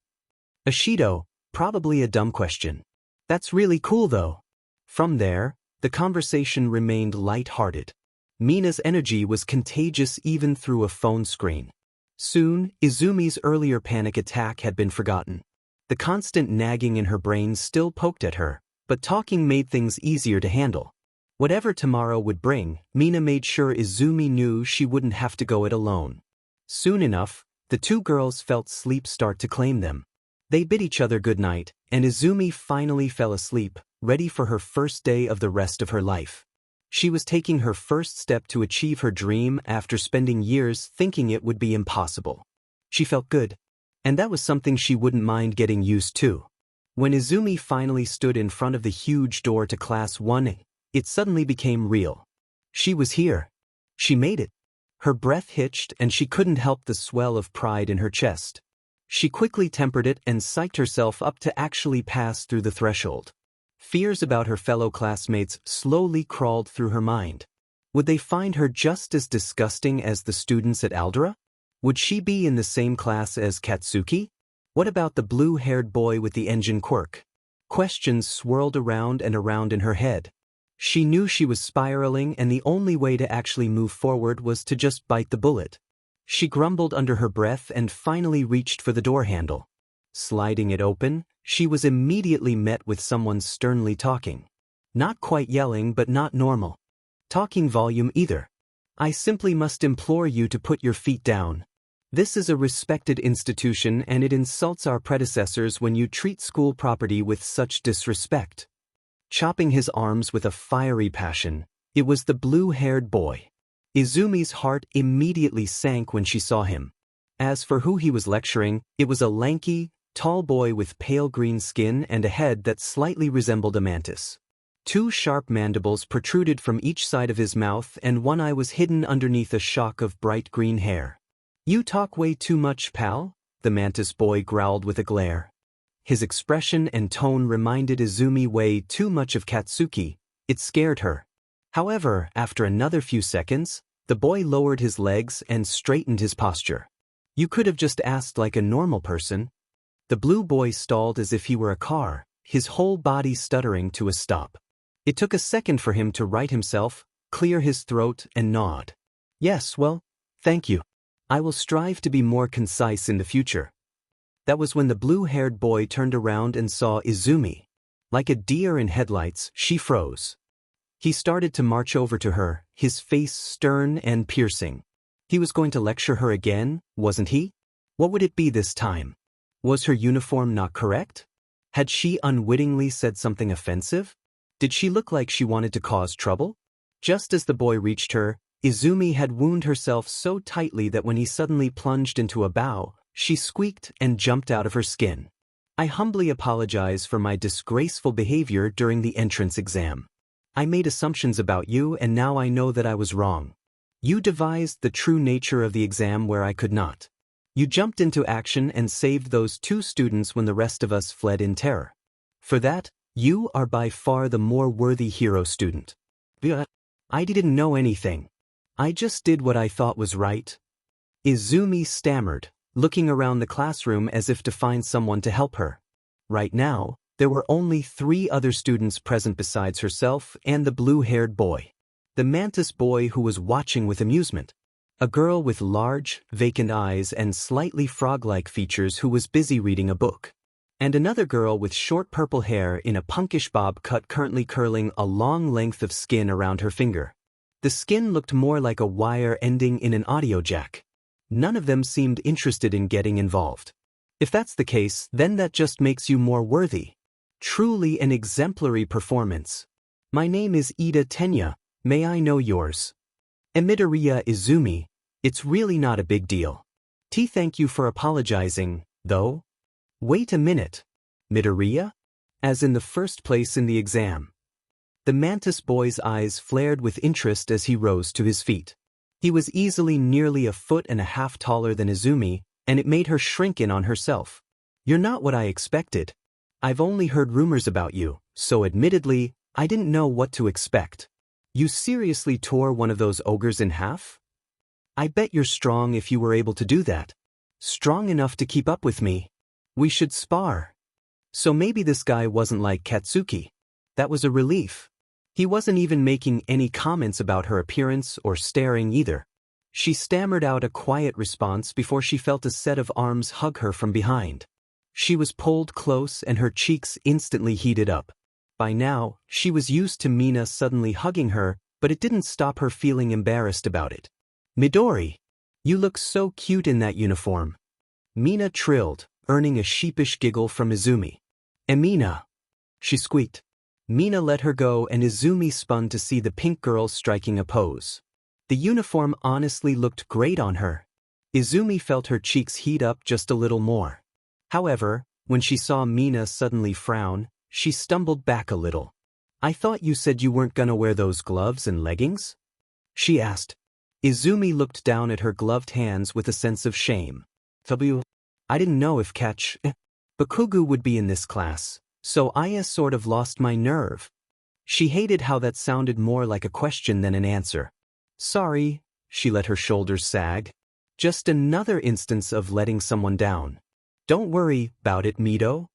Ashido, probably a dumb question. That's really cool though. From there, the conversation remained light-hearted. Mina's energy was contagious even through a phone screen. Soon, Izumi's earlier panic attack had been forgotten. The constant nagging in her brain still poked at her, but talking made things easier to handle. Whatever tomorrow would bring, Mina made sure Izumi knew she wouldn't have to go it alone. Soon enough, the two girls felt sleep start to claim them. They bid each other good night, and Izumi finally fell asleep, ready for her first day of the rest of her life. She was taking her first step to achieve her dream after spending years thinking it would be impossible. She felt good, and that was something she wouldn't mind getting used to. When Izumi finally stood in front of the huge door to Class 1, it suddenly became real. She was here. She made it. Her breath hitched and she couldn't help the swell of pride in her chest. She quickly tempered it and psyched herself up to actually pass through the threshold. Fears about her fellow classmates slowly crawled through her mind. Would they find her just as disgusting as the students at Aldera? Would she be in the same class as Katsuki? What about the blue-haired boy with the engine quirk? Questions swirled around and around in her head. She knew she was spiraling and the only way to actually move forward was to just bite the bullet. She grumbled under her breath and finally reached for the door handle. Sliding it open, she was immediately met with someone sternly talking. Not quite yelling, but not normal. Talking volume either. I simply must implore you to put your feet down. This is a respected institution and it insults our predecessors when you treat school property with such disrespect. Chopping his arms with a fiery passion, it was the blue-haired boy. Izumi's heart immediately sank when she saw him. As for who he was lecturing, it was a lanky, tall boy with pale green skin and a head that slightly resembled a mantis. Two sharp mandibles protruded from each side of his mouth and one eye was hidden underneath a shock of bright green hair. You talk way too much, pal, the mantis boy growled with a glare. His expression and tone reminded Izumi way too much of Katsuki. It scared her. However, after another few seconds, the boy lowered his legs and straightened his posture. You could have just asked like a normal person. The blue boy stalled as if he were a car, his whole body stuttering to a stop. It took a second for him to right himself, clear his throat, and nod. Yes, well, thank you. I will strive to be more concise in the future. That was when the blue-haired boy turned around and saw Izumi. Like a deer in headlights, she froze. He started to march over to her, his face stern and piercing. He was going to lecture her again, wasn't he? What would it be this time? Was her uniform not correct? Had she unwittingly said something offensive? Did she look like she wanted to cause trouble? Just as the boy reached her, Izumi had wound herself so tightly that when he suddenly plunged into a bow, she squeaked and jumped out of her skin. I humbly apologize for my disgraceful behavior during the entrance exam. I made assumptions about you and now I know that I was wrong. You devised the true nature of the exam where I could not. You jumped into action and saved those two students when the rest of us fled in terror. For that, you are by far the more worthy hero student. But I didn't know anything. I just did what I thought was right. Izumi stammered, looking around the classroom as if to find someone to help her. Right now, there were only 3 other students present besides herself and the blue-haired boy. The mantis boy who was watching with amusement. A girl with large, vacant eyes and slightly frog-like features who was busy reading a book. And another girl with short purple hair in a punkish bob cut currently curling a long length of skin around her finger. The skin looked more like a wire ending in an audio jack. None of them seemed interested in getting involved. If that's the case, then that just makes you more worthy. Truly an exemplary performance. My name is Ida Tenya, may I know yours? Midoriya Izumi, it's really not a big deal. Thank you for apologizing, though. Wait a minute. Midoriya? As in the first place in the exam. The mantis boy's eyes flared with interest as he rose to his feet. He was easily nearly 1.5 feet taller than Izumi, and it made her shrink in on herself. You're not what I expected. I've only heard rumors about you, so admittedly, I didn't know what to expect. You seriously tore one of those ogres in half? I bet you're strong if you were able to do that. Strong enough to keep up with me. We should spar. So maybe this guy wasn't like Katsuki. That was a relief. He wasn't even making any comments about her appearance or staring either. She stammered out a quiet response before she felt a set of arms hug her from behind. She was pulled close and her cheeks instantly heated up. By now, she was used to Mina suddenly hugging her, but it didn't stop her feeling embarrassed about it. Midori, you look so cute in that uniform. Mina trilled, earning a sheepish giggle from Izumi. Emina, she squeaked. Mina let her go and Izumi spun to see the pink girl striking a pose. The uniform honestly looked great on her. Izumi felt her cheeks heat up just a little more. However, when she saw Mina suddenly frown, she stumbled back a little. "I thought you said you weren't gonna wear those gloves and leggings?" she asked. Izumi looked down at her gloved hands with a sense of shame. I didn't know if Bakugu would be in this class, so I sort of lost my nerve." She hated how that sounded more like a question than an answer. "Sorry," she let her shoulders sag. "Just another instance of letting someone down. Don't worry about it, Mito."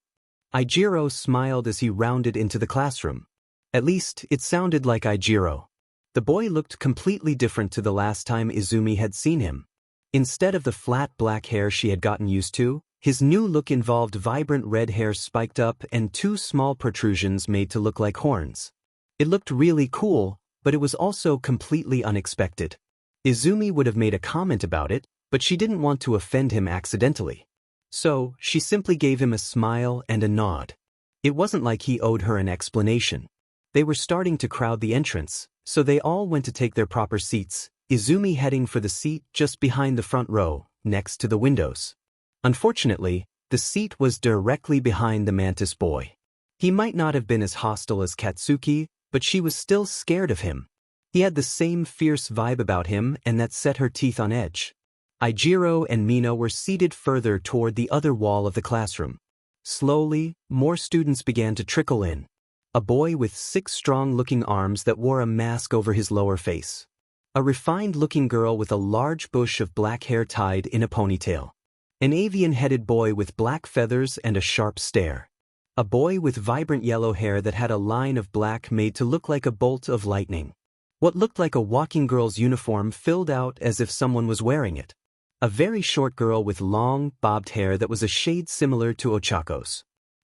Ijiro smiled as he rounded into the classroom. At least, it sounded like Ijiro. The boy looked completely different to the last time Izumi had seen him. Instead of the flat black hair she had gotten used to, his new look involved vibrant red hair spiked up and two small protrusions made to look like horns. It looked really cool, but it was also completely unexpected. Izumi would have made a comment about it, but she didn't want to offend him accidentally. So, she simply gave him a smile and a nod. It wasn't like he owed her an explanation. They were starting to crowd the entrance, so they all went to take their proper seats, Izumi heading for the seat just behind the front row, next to the windows. Unfortunately, the seat was directly behind the mantis boy. He might not have been as hostile as Katsuki, but she was still scared of him. He had the same fierce vibe about him and that set her teeth on edge. Ijiro and Mina were seated further toward the other wall of the classroom. Slowly, more students began to trickle in. A boy with 6 strong-looking arms that wore a mask over his lower face. A refined-looking girl with a large bush of black hair tied in a ponytail. An avian-headed boy with black feathers and a sharp stare. A boy with vibrant yellow hair that had a line of black made to look like a bolt of lightning. What looked like a walking girl's uniform filled out as if someone was wearing it. A very short girl with long, bobbed hair that was a shade similar to Ochako's.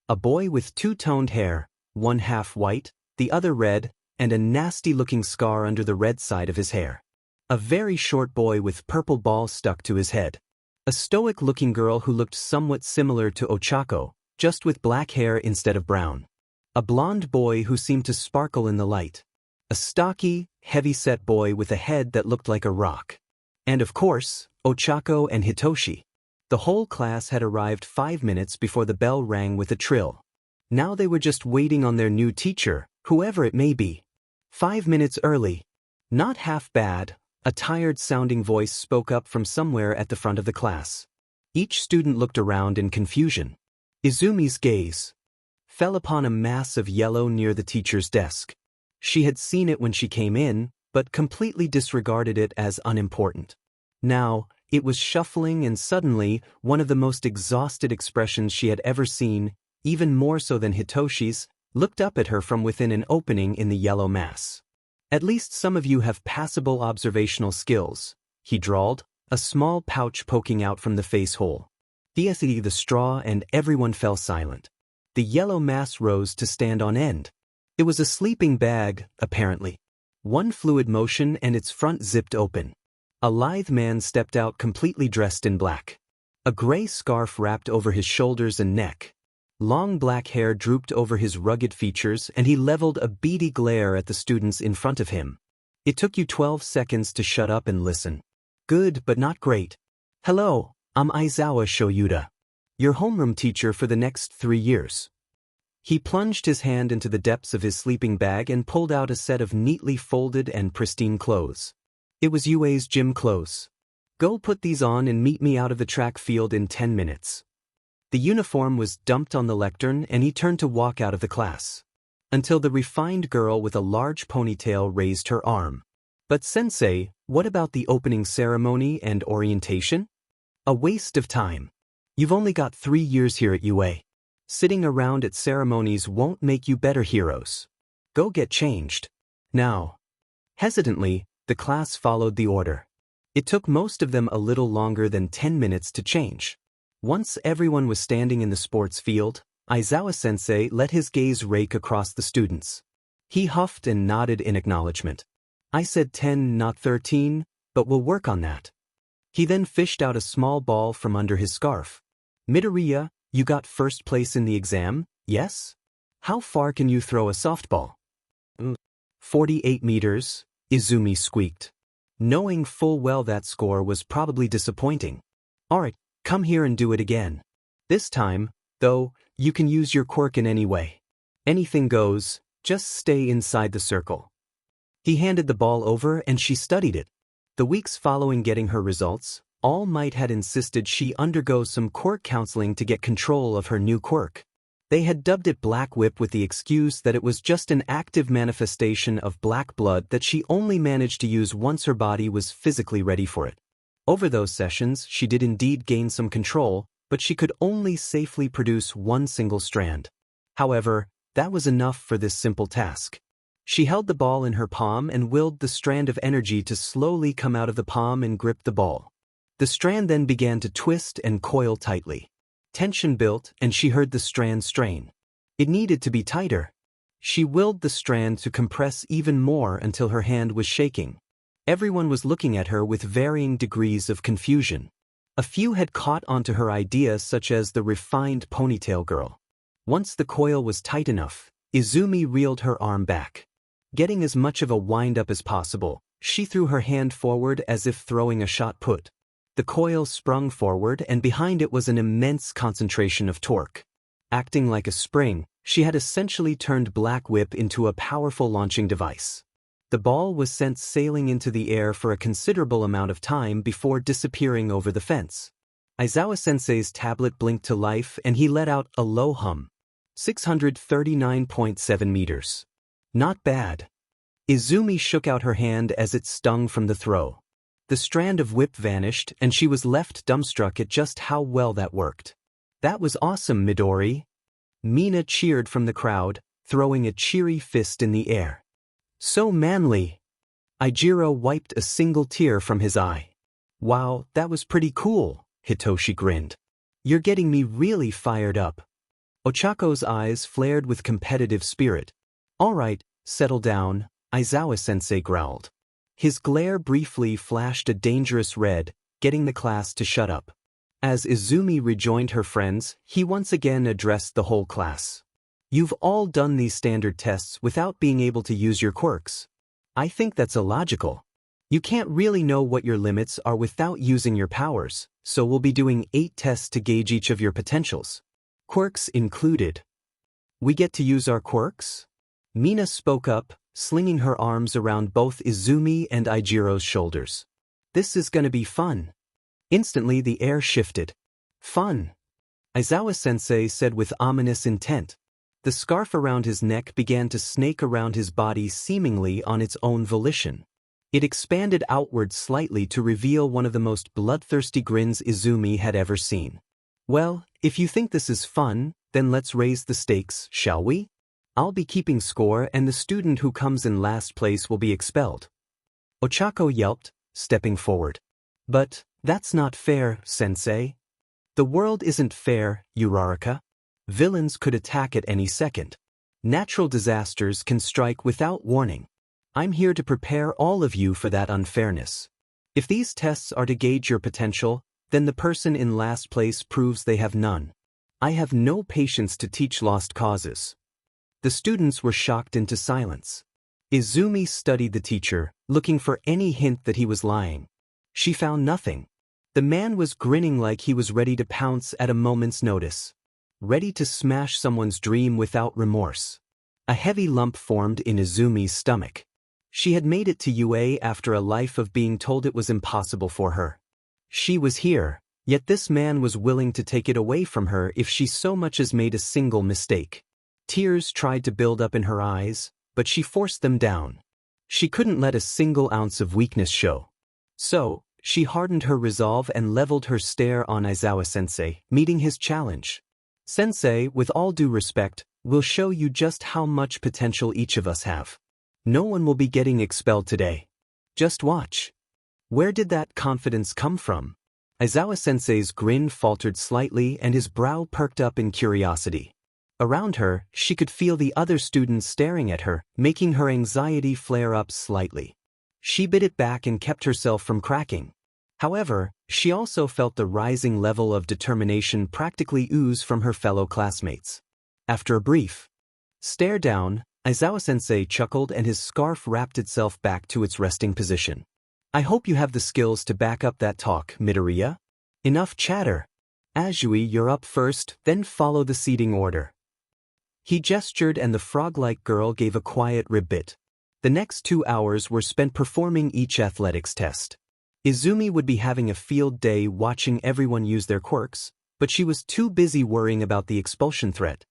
A boy with two-toned hair, one half white, the other red, and a nasty-looking scar under the red side of his hair. A very short boy with purple balls stuck to his head. A stoic-looking girl who looked somewhat similar to Ochako, just with black hair instead of brown. A blonde boy who seemed to sparkle in the light. A stocky, heavy-set boy with a head that looked like a rock. And of course, Ochako and Hitoshi. The whole class had arrived 5 minutes before the bell rang with a trill. Now they were just waiting on their new teacher, whoever it may be. 5 minutes early. Not half bad, a tired-sounding voice spoke up from somewhere at the front of the class. Each student looked around in confusion. Izumi's gaze fell upon a mass of yellow near the teacher's desk. She had seen it when she came in, but completely disregarded it as unimportant. Now, it was shuffling and suddenly, one of the most exhausted expressions she had ever seen, even more so than Hitoshi's, looked up at her from within an opening in the yellow mass. "At least some of you have passable observational skills," he drawled, a small pouch poking out from the face hole. The straw and everyone fell silent. The yellow mass rose to stand on end. It was a sleeping bag, apparently. One fluid motion and its front zipped open. A lithe man stepped out completely dressed in black. A gray scarf wrapped over his shoulders and neck. Long black hair drooped over his rugged features and he leveled a beady glare at the students in front of him. "It took you 12 seconds to shut up and listen. Good but not great. Hello, I'm Aizawa Shoyuda. Your homeroom teacher for the next 3 years. He plunged his hand into the depths of his sleeping bag and pulled out a set of neatly folded and pristine clothes. It was Yue's gym clothes. "Go put these on and meet me out of the track field in 10 minutes. The uniform was dumped on the lectern and he turned to walk out of the class. Until the refined girl with a large ponytail raised her arm. "But sensei, what about the opening ceremony and orientation? A waste of time. You've only got 3 years here at UA. Sitting around at ceremonies won't make you better heroes. Go get changed. Now." Hesitantly, the class followed the order. It took most of them a little longer than 10 minutes to change. Once everyone was standing in the sports field, Aizawa-sensei let his gaze rake across the students. He huffed and nodded in acknowledgement. "I said 10, not 13, but we'll work on that." He then fished out a small ball from under his scarf. "Midoriya, you got first place in the exam, yes?" How far can you throw a softball? 48 meters, Izumi squeaked, knowing full well that score was probably disappointing. Alright, come here and do it again. This time, though, you can use your quirk in any way. Anything goes, just stay inside the circle. He handed the ball over and she studied it. The weeks following getting her results, All Might had insisted she undergo some quirk counseling to get control of her new quirk. They had dubbed it Black Whip with the excuse that it was just an active manifestation of black blood that she only managed to use once her body was physically ready for it. Over those sessions, she did indeed gain some control, but she could only safely produce one single strand. However, that was enough for this simple task. She held the ball in her palm and willed the strand of energy to slowly come out of the palm and grip the ball. The strand then began to twist and coil tightly. Tension built, and she heard the strand strain. It needed to be tighter. She willed the strand to compress even more until her hand was shaking. Everyone was looking at her with varying degrees of confusion. A few had caught onto her idea, such as the refined ponytail girl. Once the coil was tight enough, Izumi reeled her arm back. Getting as much of a wind-up as possible, she threw her hand forward as if throwing a shot put. The coil sprung forward, and behind it was an immense concentration of torque. Acting like a spring, she had essentially turned Black Whip into a powerful launching device. The ball was sent sailing into the air for a considerable amount of time before disappearing over the fence. Aizawa-sensei's tablet blinked to life and he let out a low hum. 639.7 meters. Not bad. Izumi shook out her hand as it stung from the throw. The strand of whip vanished and she was left dumbstruck at just how well that worked. That was awesome, Midori. Mina cheered from the crowd, throwing a cheery fist in the air. So manly. Eijiro wiped a single tear from his eye. Wow, that was pretty cool, Hitoshi grinned. You're getting me really fired up. Ochako's eyes flared with competitive spirit. All right, settle down, Aizawa-sensei growled. His glare briefly flashed a dangerous red, getting the class to shut up. As Izumi rejoined her friends, he once again addressed the whole class. You've all done these standard tests without being able to use your quirks. I think that's illogical. You can't really know what your limits are without using your powers, so we'll be doing 8 tests to gauge each of your potentials. Quirks included. We get to use our quirks? Mina spoke up, slinging her arms around both Izumi and Eijiro's shoulders. This is gonna be fun. Instantly the air shifted. Fun. Aizawa-sensei said with ominous intent. The scarf around his neck began to snake around his body seemingly on its own volition. It expanded outward slightly to reveal one of the most bloodthirsty grins Izumi had ever seen. Well, if you think this is fun, then let's raise the stakes, shall we? I'll be keeping score and the student who comes in last place will be expelled. Ochako yelped, stepping forward. But, that's not fair, sensei. The world isn't fair, Uraraka. Villains could attack at any second. Natural disasters can strike without warning. I'm here to prepare all of you for that unfairness. If these tests are to gauge your potential, then the person in last place proves they have none. I have no patience to teach lost causes. The students were shocked into silence. Izumi studied the teacher, looking for any hint that he was lying. She found nothing. The man was grinning like he was ready to pounce at a moment's notice. Ready to smash someone's dream without remorse. A heavy lump formed in Izumi's stomach. She had made it to UA after a life of being told it was impossible for her. She was here, yet this man was willing to take it away from her if she so much as made a single mistake. Tears tried to build up in her eyes, but she forced them down. She couldn't let a single ounce of weakness show. So, she hardened her resolve and leveled her stare on Aizawa-sensei, meeting his challenge. Sensei, with all due respect, will show you just how much potential each of us have. No one will be getting expelled today. Just watch. Where did that confidence come from? Aizawa-sensei's grin faltered slightly and his brow perked up in curiosity. Around her, she could feel the other students staring at her, making her anxiety flare up slightly. She bit it back and kept herself from cracking. However, she also felt the rising level of determination practically ooze from her fellow classmates. After a brief Stare down, Aizawa-sensei chuckled and his scarf wrapped itself back to its resting position. I hope you have the skills to back up that talk, Midoriya. Enough chatter. Azui, you're up first, then follow the seating order. He gestured and the frog-like girl gave a quiet ribbit. The next 2 hours were spent performing each athletics test. Izumi would be having a field day watching everyone use their quirks, but she was too busy worrying about the expulsion threat.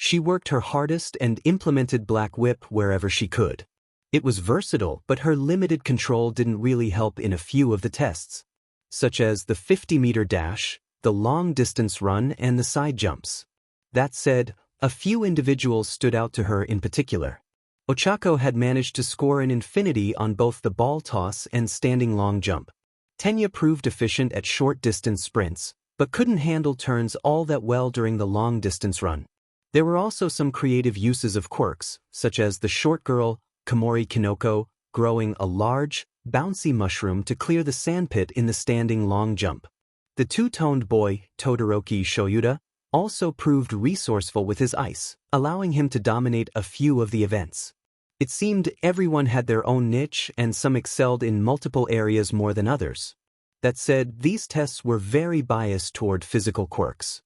She worked her hardest and implemented Black Whip wherever she could. It was versatile, but her limited control didn't really help in a few of the tests, such as the 50-meter dash, the long-distance run, and the side jumps. That said, a few individuals stood out to her in particular. Ochako had managed to score an infinity on both the ball toss and standing long jump. Tenya proved efficient at short-distance sprints, but couldn't handle turns all that well during the long-distance run. There were also some creative uses of quirks, such as the short girl, Komori Kinoko, growing a large, bouncy mushroom to clear the sandpit in the standing long jump. The two-toned boy, Todoroki Shoyuda, also proved resourceful with his ice, allowing him to dominate a few of the events. It seemed everyone had their own niche and some excelled in multiple areas more than others. That said, these tests were very biased toward physical quirks.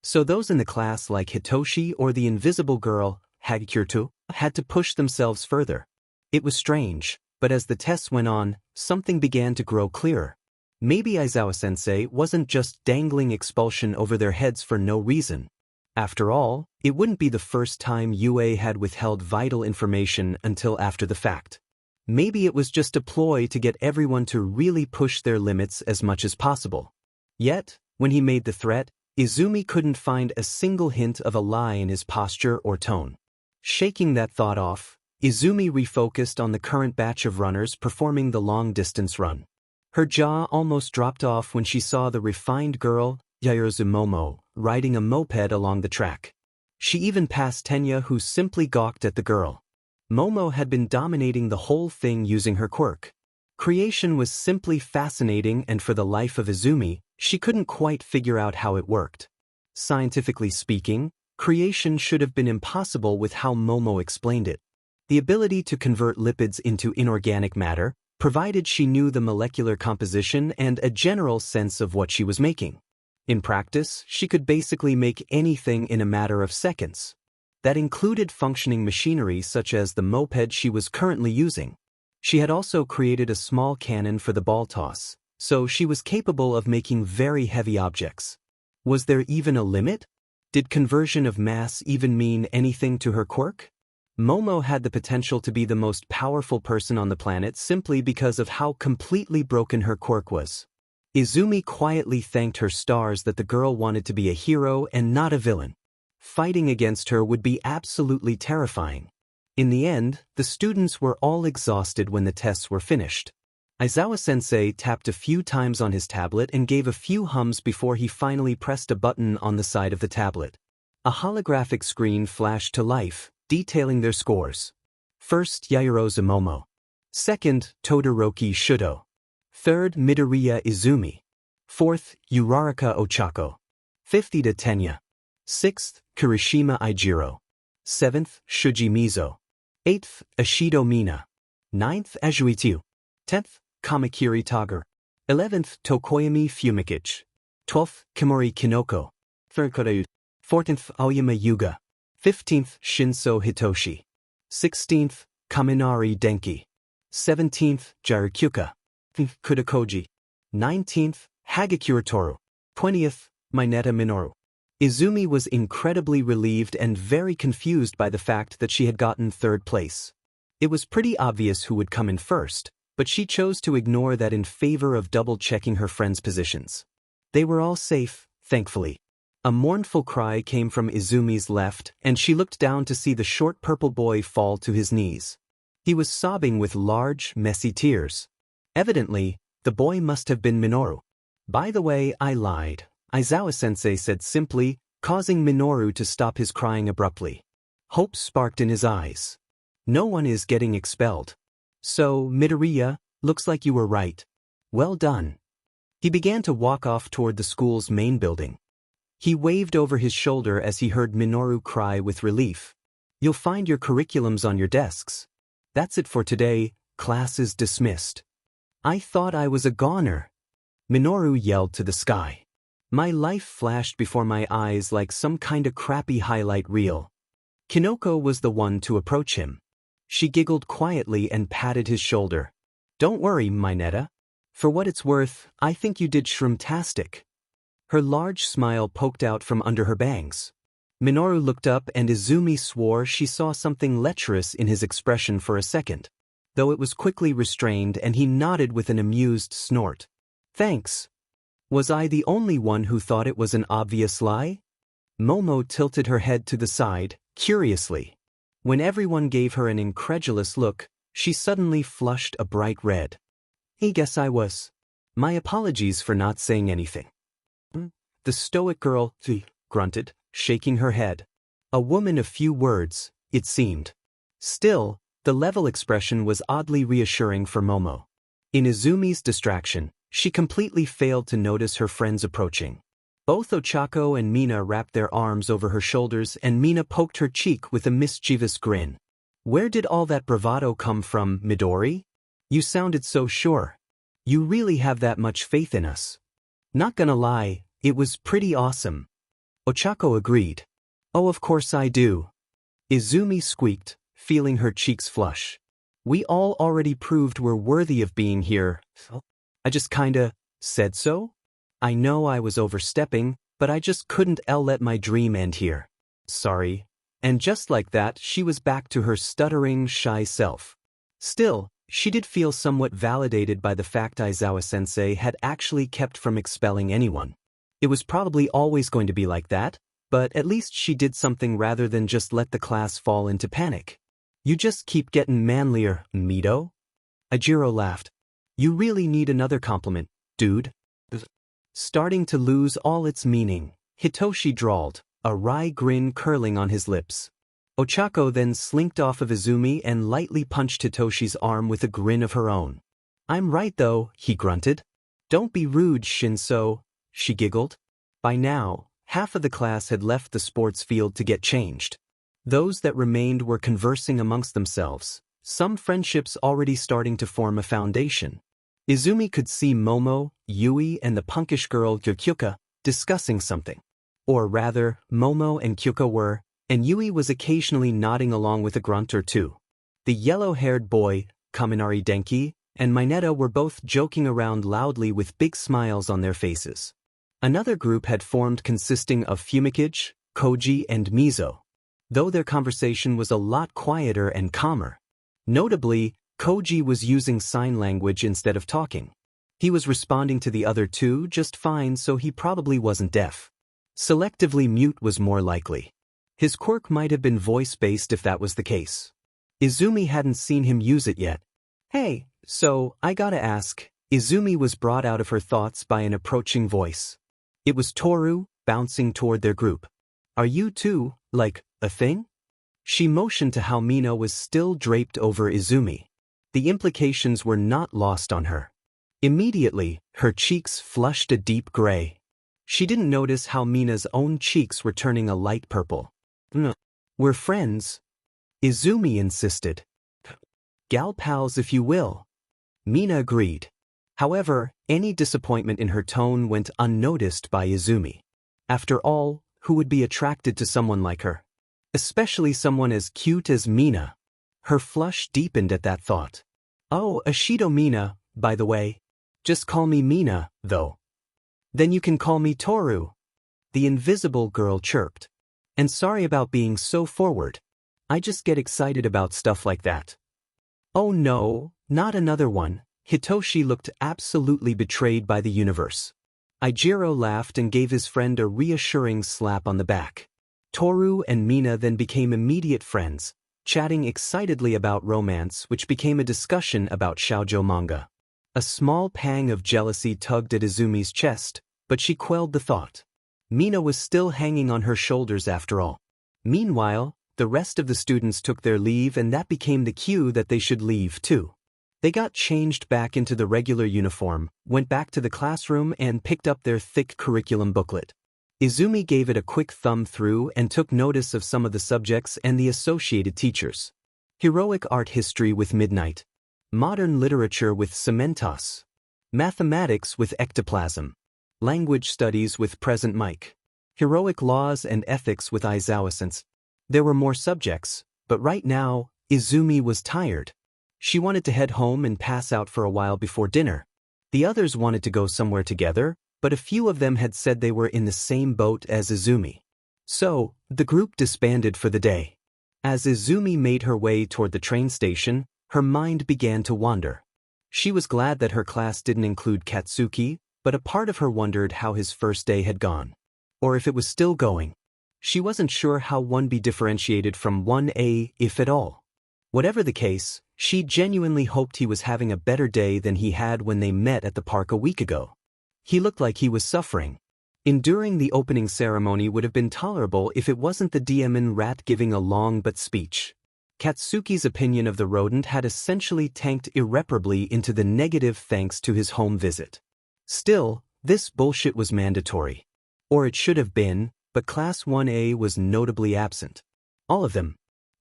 So those in the class like Hitoshi or the invisible girl, Hagikirtu, had to push themselves further. It was strange, but as the tests went on, something began to grow clearer. Maybe Aizawa-sensei wasn't just dangling expulsion over their heads for no reason. After all, it wouldn't be the first time UA had withheld vital information until after the fact. Maybe it was just a ploy to get everyone to really push their limits as much as possible. Yet, when he made the threat, Izumi couldn't find a single hint of a lie in his posture or tone. Shaking that thought off, Izumi refocused on the current batch of runners performing the long-distance run. Her jaw almost dropped off when she saw the refined girl, Yaozu Momo, riding a moped along the track. She even passed Tenya, who simply gawked at the girl. Momo had been dominating the whole thing using her quirk. Creation was simply fascinating, and for the life of Izumi, she couldn't quite figure out how it worked. Scientifically speaking, creation should have been impossible with how Momo explained it. The ability to convert lipids into inorganic matter, provided she knew the molecular composition and a general sense of what she was making. In practice, she could basically make anything in a matter of seconds. That included functioning machinery such as the moped she was currently using. She had also created a small cannon for the ball toss, so she was capable of making very heavy objects. Was there even a limit? Did conversion of mass even mean anything to her quirk? Momo had the potential to be the most powerful person on the planet simply because of how completely broken her quirk was. Izumi quietly thanked her stars that the girl wanted to be a hero and not a villain. Fighting against her would be absolutely terrifying. In the end, the students were all exhausted when the tests were finished. Aizawa-sensei tapped a few times on his tablet and gave a few hums before he finally pressed a button on the side of the tablet. A holographic screen flashed to life, detailing their scores. First, Yaozu Momo. Second, Todoroki Shudo. Third, Midoriya Izumi. Fourth, Uraraka Ochako. Fifth, Ida Tenya. Sixth, Kirishima Ijiro. Seventh, Shuji Mizo. Eighth, Ashido Mina. Ninth, Azuitiu. 10th, Kamakiri Tager. 11th, Tokoyami Fumikichi. 12th, Komori Kinoko. 14th, Aoyama Yuga. 15th, Shinso Hitoshi. 16th, Kaminari Denki. 17th, Jirakyuka. Kudakoji. 19th, Hagakure Toru. 20th, Mineta Minoru. Izumi was incredibly relieved and very confused by the fact that she had gotten third place. It was pretty obvious who would come in first, but she chose to ignore that in favor of double-checking her friends' positions. They were all safe, thankfully. A mournful cry came from Izumi's left, and she looked down to see the short purple boy fall to his knees. He was sobbing with large, messy tears. Evidently, the boy must have been Minoru. By the way, I lied, Aizawa-sensei said simply, causing Minoru to stop his crying abruptly. Hope sparked in his eyes. No one is getting expelled. So, Midoriya, looks like you were right. Well done. He began to walk off toward the school's main building. He waved over his shoulder as he heard Minoru cry with relief. You'll find your curriculums on your desks. That's it for today, class is dismissed. I thought I was a goner. Minoru yelled to the sky. My life flashed before my eyes like some kinda crappy highlight reel. Kinoko was the one to approach him. She giggled quietly and patted his shoulder. Don't worry, Minetta. For what it's worth, I think you did shroomtastic. Her large smile poked out from under her bangs. Minoru looked up and Izumi swore she saw something lecherous in his expression for a second, though it was quickly restrained and he nodded with an amused snort. Thanks. Was I the only one who thought it was an obvious lie? Momo tilted her head to the side, curiously. When everyone gave her an incredulous look, she suddenly flushed a bright red. I guess I was. My apologies for not saying anything. The stoic girl grunted, shaking her head. A woman of few words, it seemed. Still, the level expression was oddly reassuring for Momo. In Izumi's distraction, she completely failed to notice her friends approaching. Both Ochako and Mina wrapped their arms over her shoulders and Mina poked her cheek with a mischievous grin. Where did all that bravado come from, Midori? You sounded so sure. You really have that much faith in us. Not gonna lie, it was pretty awesome. Ochako agreed. Oh, of course I do. Izumi squeaked, feeling her cheeks flush. We all already proved we're worthy of being here. I just kinda said so? I know I was overstepping, but I just couldn't let my dream end here. Sorry. And just like that, she was back to her stuttering, shy self. Still, she did feel somewhat validated by the fact Aizawa-sensei had actually kept from expelling anyone. It was probably always going to be like that, but at least she did something rather than just let the class fall into panic. You just keep getting manlier, Mito? Ajiro laughed. You really need another compliment, dude. Starting to lose all its meaning, Hitoshi drawled, a wry grin curling on his lips. Ochako then slinked off of Izumi and lightly punched Hitoshi's arm with a grin of her own. I'm right though, he grunted. Don't be rude, Shinso, she giggled. By now, half of the class had left the sports field to get changed. Those that remained were conversing amongst themselves, some friendships already starting to form a foundation. Izumi could see Momo, Yui and the punkish girl Gyukyuka discussing something. Or rather, Momo and Kyuka were, and Yui was occasionally nodding along with a grunt or two. The yellow-haired boy, Kaminari Denki, and Minetta were both joking around loudly with big smiles on their faces. Another group had formed consisting of Fumikage, Koji and Mizo, though their conversation was a lot quieter and calmer. Notably, Koji was using sign language instead of talking. He was responding to the other two just fine, so he probably wasn't deaf. Selectively mute was more likely. His quirk might have been voice-based if that was the case. Izumi hadn't seen him use it yet. Hey, so, I gotta ask, Izumi was brought out of her thoughts by an approaching voice. It was Toru, bouncing toward their group. Are you two, like, a thing? She motioned to how Mina was still draped over Izumi. The implications were not lost on her. Immediately, her cheeks flushed a deep gray. She didn't notice how Mina's own cheeks were turning a light purple. We're friends, Izumi insisted. Gal pals if you will. Mina agreed. However, any disappointment in her tone went unnoticed by Izumi. After all, who would be attracted to someone like her? Especially someone as cute as Mina. Her flush deepened at that thought. Oh, Ashido Mina, by the way. Just call me Mina, though. Then you can call me Toru. The invisible girl chirped. And sorry about being so forward. I just get excited about stuff like that. Oh no, not another one. Hitoshi looked absolutely betrayed by the universe. Ijiro laughed and gave his friend a reassuring slap on the back. Toru and Mina then became immediate friends, chatting excitedly about romance, which became a discussion about shoujo manga. A small pang of jealousy tugged at Izumi's chest, but she quelled the thought. Mina was still hanging on her shoulders after all. Meanwhile, the rest of the students took their leave and that became the cue that they should leave too. They got changed back into the regular uniform, went back to the classroom and picked up their thick curriculum booklet. Izumi gave it a quick thumb through and took notice of some of the subjects and the associated teachers. Heroic art history with Midnight. Modern literature with Cementos. Mathematics with Ectoplasm. Language studies with Present Mike. Heroic laws and ethics with Izawa-sense. There were more subjects, but right now, Izumi was tired. She wanted to head home and pass out for a while before dinner. The others wanted to go somewhere together, but a few of them had said they were in the same boat as Izumi. So, the group disbanded for the day. As Izumi made her way toward the train station, her mind began to wander. She was glad that her class didn't include Katsuki, but a part of her wondered how his first day had gone. Or if it was still going. She wasn't sure how 1B differentiated from 1A, if at all. Whatever the case, she genuinely hoped he was having a better day than he had when they met at the park a week ago. He looked like he was suffering. Enduring the opening ceremony would have been tolerable if it wasn't the demon rat giving a long but speech. Katsuki's opinion of the rodent had essentially tanked irreparably into the negative thanks to his home visit. Still, this bullshit was mandatory. Or it should have been, but Class 1A was notably absent. All of them.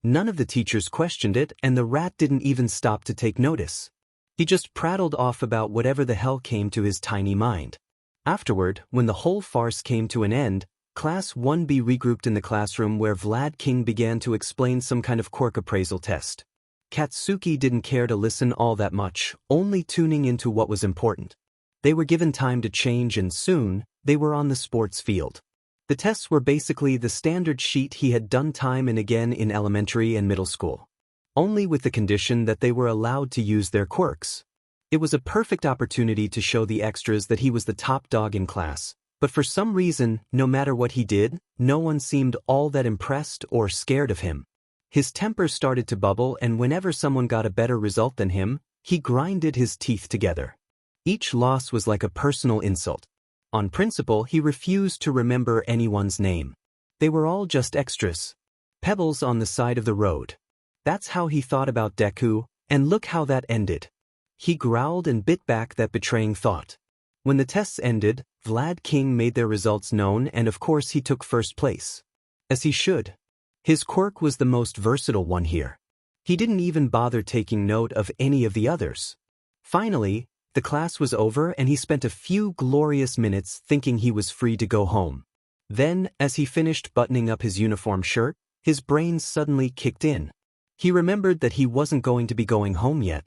None of the teachers questioned it, and the rat didn't even stop to take notice. He just prattled off about whatever the hell came to his tiny mind. Afterward, when the whole farce came to an end, Class 1B regrouped in the classroom where Vlad King began to explain some kind of quirk appraisal test. Katsuki didn't care to listen all that much, only tuning into what was important. They were given time to change and soon, they were on the sports field. The tests were basically the standard sheet he had done time and again in elementary and middle school. Only with the condition that they were allowed to use their quirks. It was a perfect opportunity to show the extras that he was the top dog in class, but for some reason, no matter what he did, no one seemed all that impressed or scared of him. His temper started to bubble, and whenever someone got a better result than him, he grinded his teeth together. Each loss was like a personal insult. On principle, he refused to remember anyone's name. They were all just extras. Pebbles on the side of the road. That's how he thought about Deku, and look how that ended. He growled and bit back that betraying thought. When the tests ended, Vlad King made their results known, and of course he took first place. As he should. His quirk was the most versatile one here. He didn't even bother taking note of any of the others. Finally, the class was over and he spent a few glorious minutes thinking he was free to go home. Then, as he finished buttoning up his uniform shirt, his brain suddenly kicked in. He remembered that he wasn't going to be going home yet.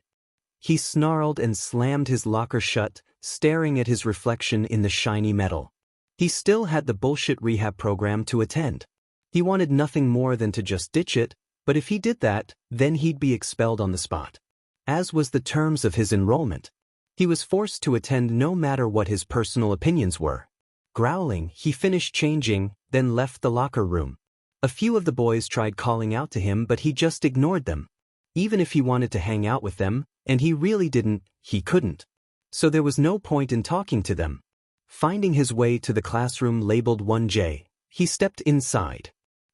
He snarled and slammed his locker shut, staring at his reflection in the shiny metal. He still had the bullshit rehab program to attend. He wanted nothing more than to just ditch it, but if he did that, then he'd be expelled on the spot. As was the terms of his enrollment. He was forced to attend no matter what his personal opinions were. Growling, he finished changing, then left the locker room. A few of the boys tried calling out to him, but he just ignored them. Even if he wanted to hang out with them, and he really didn't, he couldn't. So there was no point in talking to them. Finding his way to the classroom labeled 1J, he stepped inside.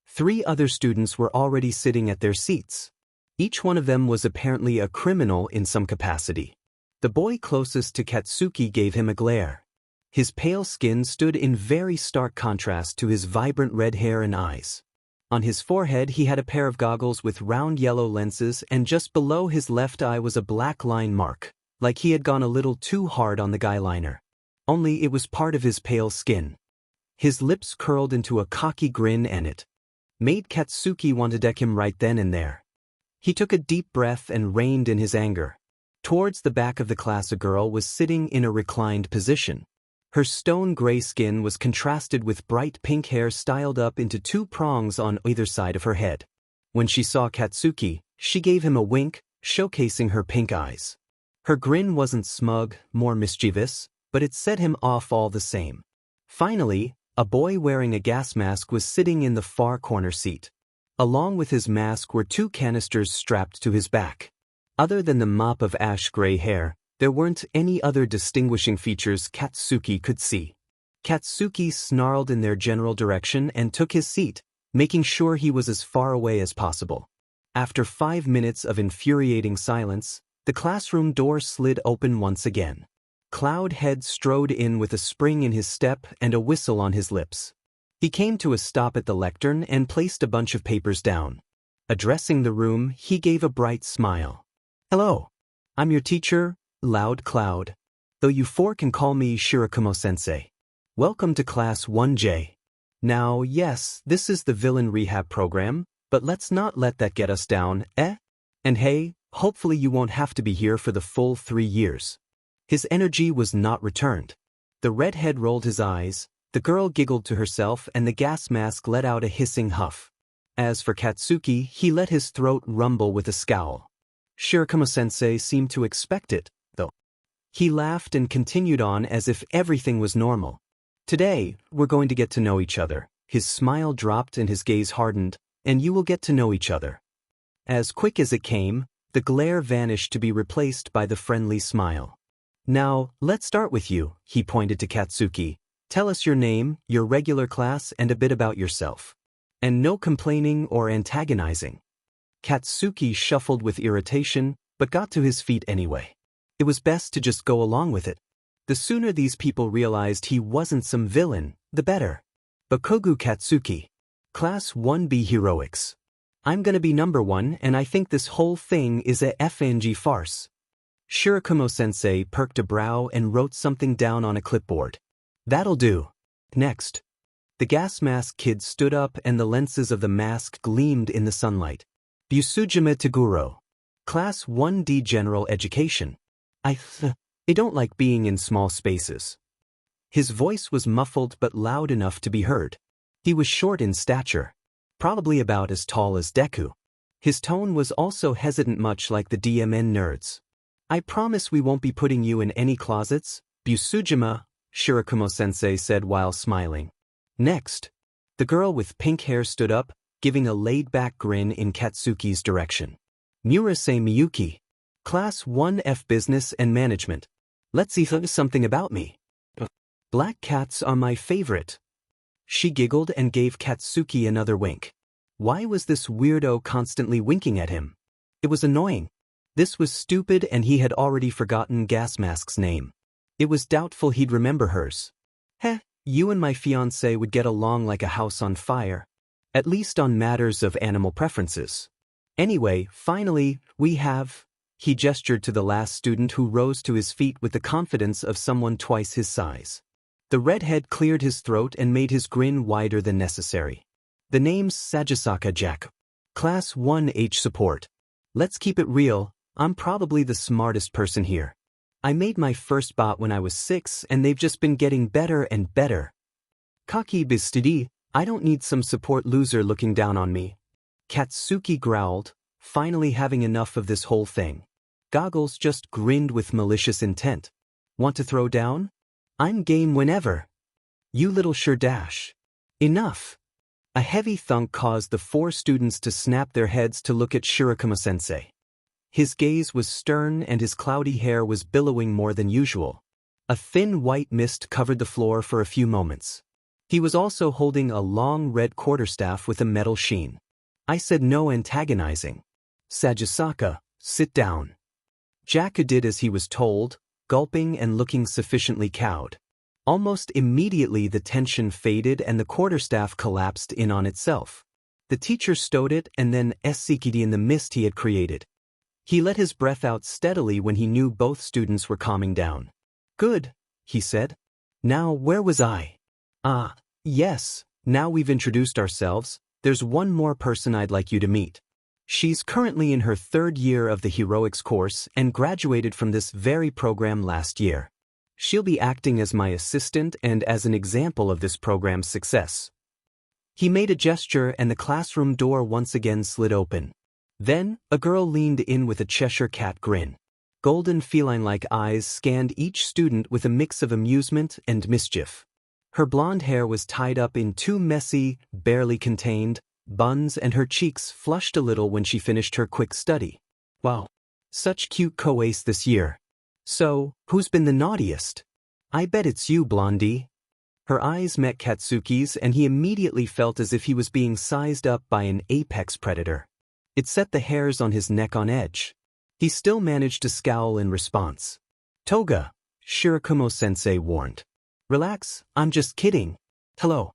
3 other students were already sitting at their seats. Each one of them was apparently a criminal in some capacity. The boy closest to Katsuki gave him a glare. His pale skin stood in very stark contrast to his vibrant red hair and eyes. On his forehead he had a pair of goggles with round yellow lenses, and just below his left eye was a black line mark, like he had gone a little too hard on the guy liner. Only it was part of his pale skin. His lips curled into a cocky grin, and it made Katsuki want to deck him right then and there. He took a deep breath and reined in his anger. Towards the back of the class a girl was sitting in a reclined position. Her stone-gray skin was contrasted with bright pink hair styled up into 2 prongs on either side of her head. When she saw Katsuki, she gave him a wink, showcasing her pink eyes. Her grin wasn't smug, more mischievous, but it set him off all the same. Finally, a boy wearing a gas mask was sitting in the far corner seat. Along with his mask were 2 canisters strapped to his back. Other than the mop of ash-gray hair, there weren't any other distinguishing features Katsuki could see. Katsuki snarled in their general direction and took his seat, making sure he was as far away as possible. After 5 minutes of infuriating silence, the classroom door slid open once again. Cloudhead strode in with a spring in his step and a whistle on his lips. He came to a stop at the lectern and placed a bunch of papers down. Addressing the room, he gave a bright smile. "Hello. I'm your teacher, Loud Cloud. Though you four can call me Shirakumo-sensei. Welcome to Class 1J. Now, yes, this is the villain rehab program, but let's not let that get us down, eh? And hey, hopefully you won't have to be here for the full 3 years." His energy was not returned. The redhead rolled his eyes, the girl giggled to herself, and the gas mask let out a hissing huff. As for Katsuki, he let his throat rumble with a scowl. Shirakumo-sensei seemed to expect it, though. He laughed and continued on as if everything was normal. "Today, we're going to get to know each other." His smile dropped and his gaze hardened, "and you will get to know each other." As quick as it came, the glare vanished to be replaced by the friendly smile. "Now, let's start with you," he pointed to Katsuki. "Tell us your name, your regular class, and a bit about yourself. And no complaining or antagonizing." Katsuki shuffled with irritation, but got to his feet anyway. It was best to just go along with it. The sooner these people realized he wasn't some villain, the better. Bakugu Katsuki. Class 1B Heroics. I'm gonna be number 1, and I think this whole thing is a FNG farce. Shirakumo-sensei perked a brow and wrote something down on a clipboard. "That'll do. Next." The gas mask kid stood up and the lenses of the mask gleamed in the sunlight. Busujime Taguro. Class 1D General Education. I don't like being in small spaces." His voice was muffled but loud enough to be heard. He was short in stature, probably about as tall as Deku. His tone was also hesitant, much like the DMN nerds. "I promise we won't be putting you in any closets, Busujima," Shirakumo-sensei said while smiling. "Next." The girl with pink hair stood up, giving a laid-back grin in Katsuki's direction. Murase Miyuki. Class 1F Business and Management. "Let's see something about me. Black cats are my favorite." She giggled and gave Katsuki another wink. Why was this weirdo constantly winking at him? It was annoying. This was stupid, and he had already forgotten Gasmask's name. It was doubtful he'd remember hers. You and my fiancé would get along like a house on fire. At least on matters of animal preferences. Anyway, finally, we have... He gestured to the last student, who rose to his feet with the confidence of someone twice his size. The redhead cleared his throat and made his grin wider than necessary. "The name's Sajisaka Jack. Class 1H Support. Let's keep it real, I'm probably the smartest person here. I made my first bot when I was 6, and they've just been getting better and better. Kaki bistidi, I don't need some support loser looking down on me." Katsuki growled, finally having enough of this whole thing. Goggles just grinned with malicious intent. "Want to throw down? I'm game whenever. You little sure dash." "Enough." A heavy thunk caused the 4 students to snap their heads to look at Shirakumo-sensei. His gaze was stern and his cloudy hair was billowing more than usual. A thin white mist covered the floor for a few moments. He was also holding a long red quarterstaff with a metal sheen. "I said no antagonizing. Sajisaka, sit down." Jack did as he was told, gulping and looking sufficiently cowed. Almost immediately the tension faded and the quarterstaff collapsed in on itself. The teacher stowed it and then essikidi in the mist he had created. He let his breath out steadily when he knew both students were calming down. "Good," he said. "Now where was I? Yes, now we've introduced ourselves, there's one more person I'd like you to meet. She's currently in her 3rd year of the Heroics course and graduated from this very program last year. She'll be acting as my assistant and as an example of this program's success." He made a gesture and the classroom door once again slid open. Then, a girl leaned in with a Cheshire cat grin. Golden feline-like eyes scanned each student with a mix of amusement and mischief. Her blonde hair was tied up in 2 messy, barely contained, buns, and her cheeks flushed a little when she finished her quick study. "Wow. Such cute co-ace this year. So, who's been the naughtiest? I bet it's you, Blondie." Her eyes met Katsuki's and he immediately felt as if he was being sized up by an apex predator. It set the hairs on his neck on edge. He still managed to scowl in response. "Toga," Shirakumo-sensei warned. "Relax, I'm just kidding. Hello.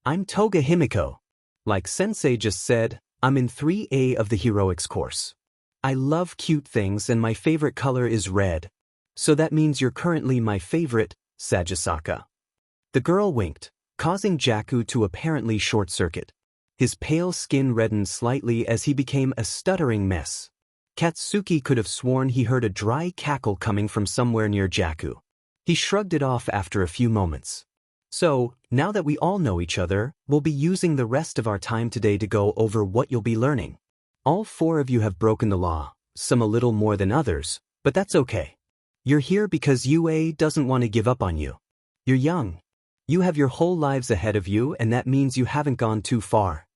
I'm Toga Himiko. Like Sensei just said, I'm in 3A of the Heroics course. I love cute things and my favorite color is red. So that means you're currently my favorite, Sajisaka. The girl winked, causing Jaku to apparently short-circuit. His pale skin reddened slightly as he became a stuttering mess. Katsuki could have sworn he heard a dry cackle coming from somewhere near Jaku. He shrugged it off after a few moments. So, now that we all know each other, we'll be using the rest of our time today to go over what you'll be learning. All 4 of you have broken the law, some a little more than others, but that's okay. You're here because UA doesn't want to give up on you. You're young. You have your whole lives ahead of you and that means you haven't gone too far.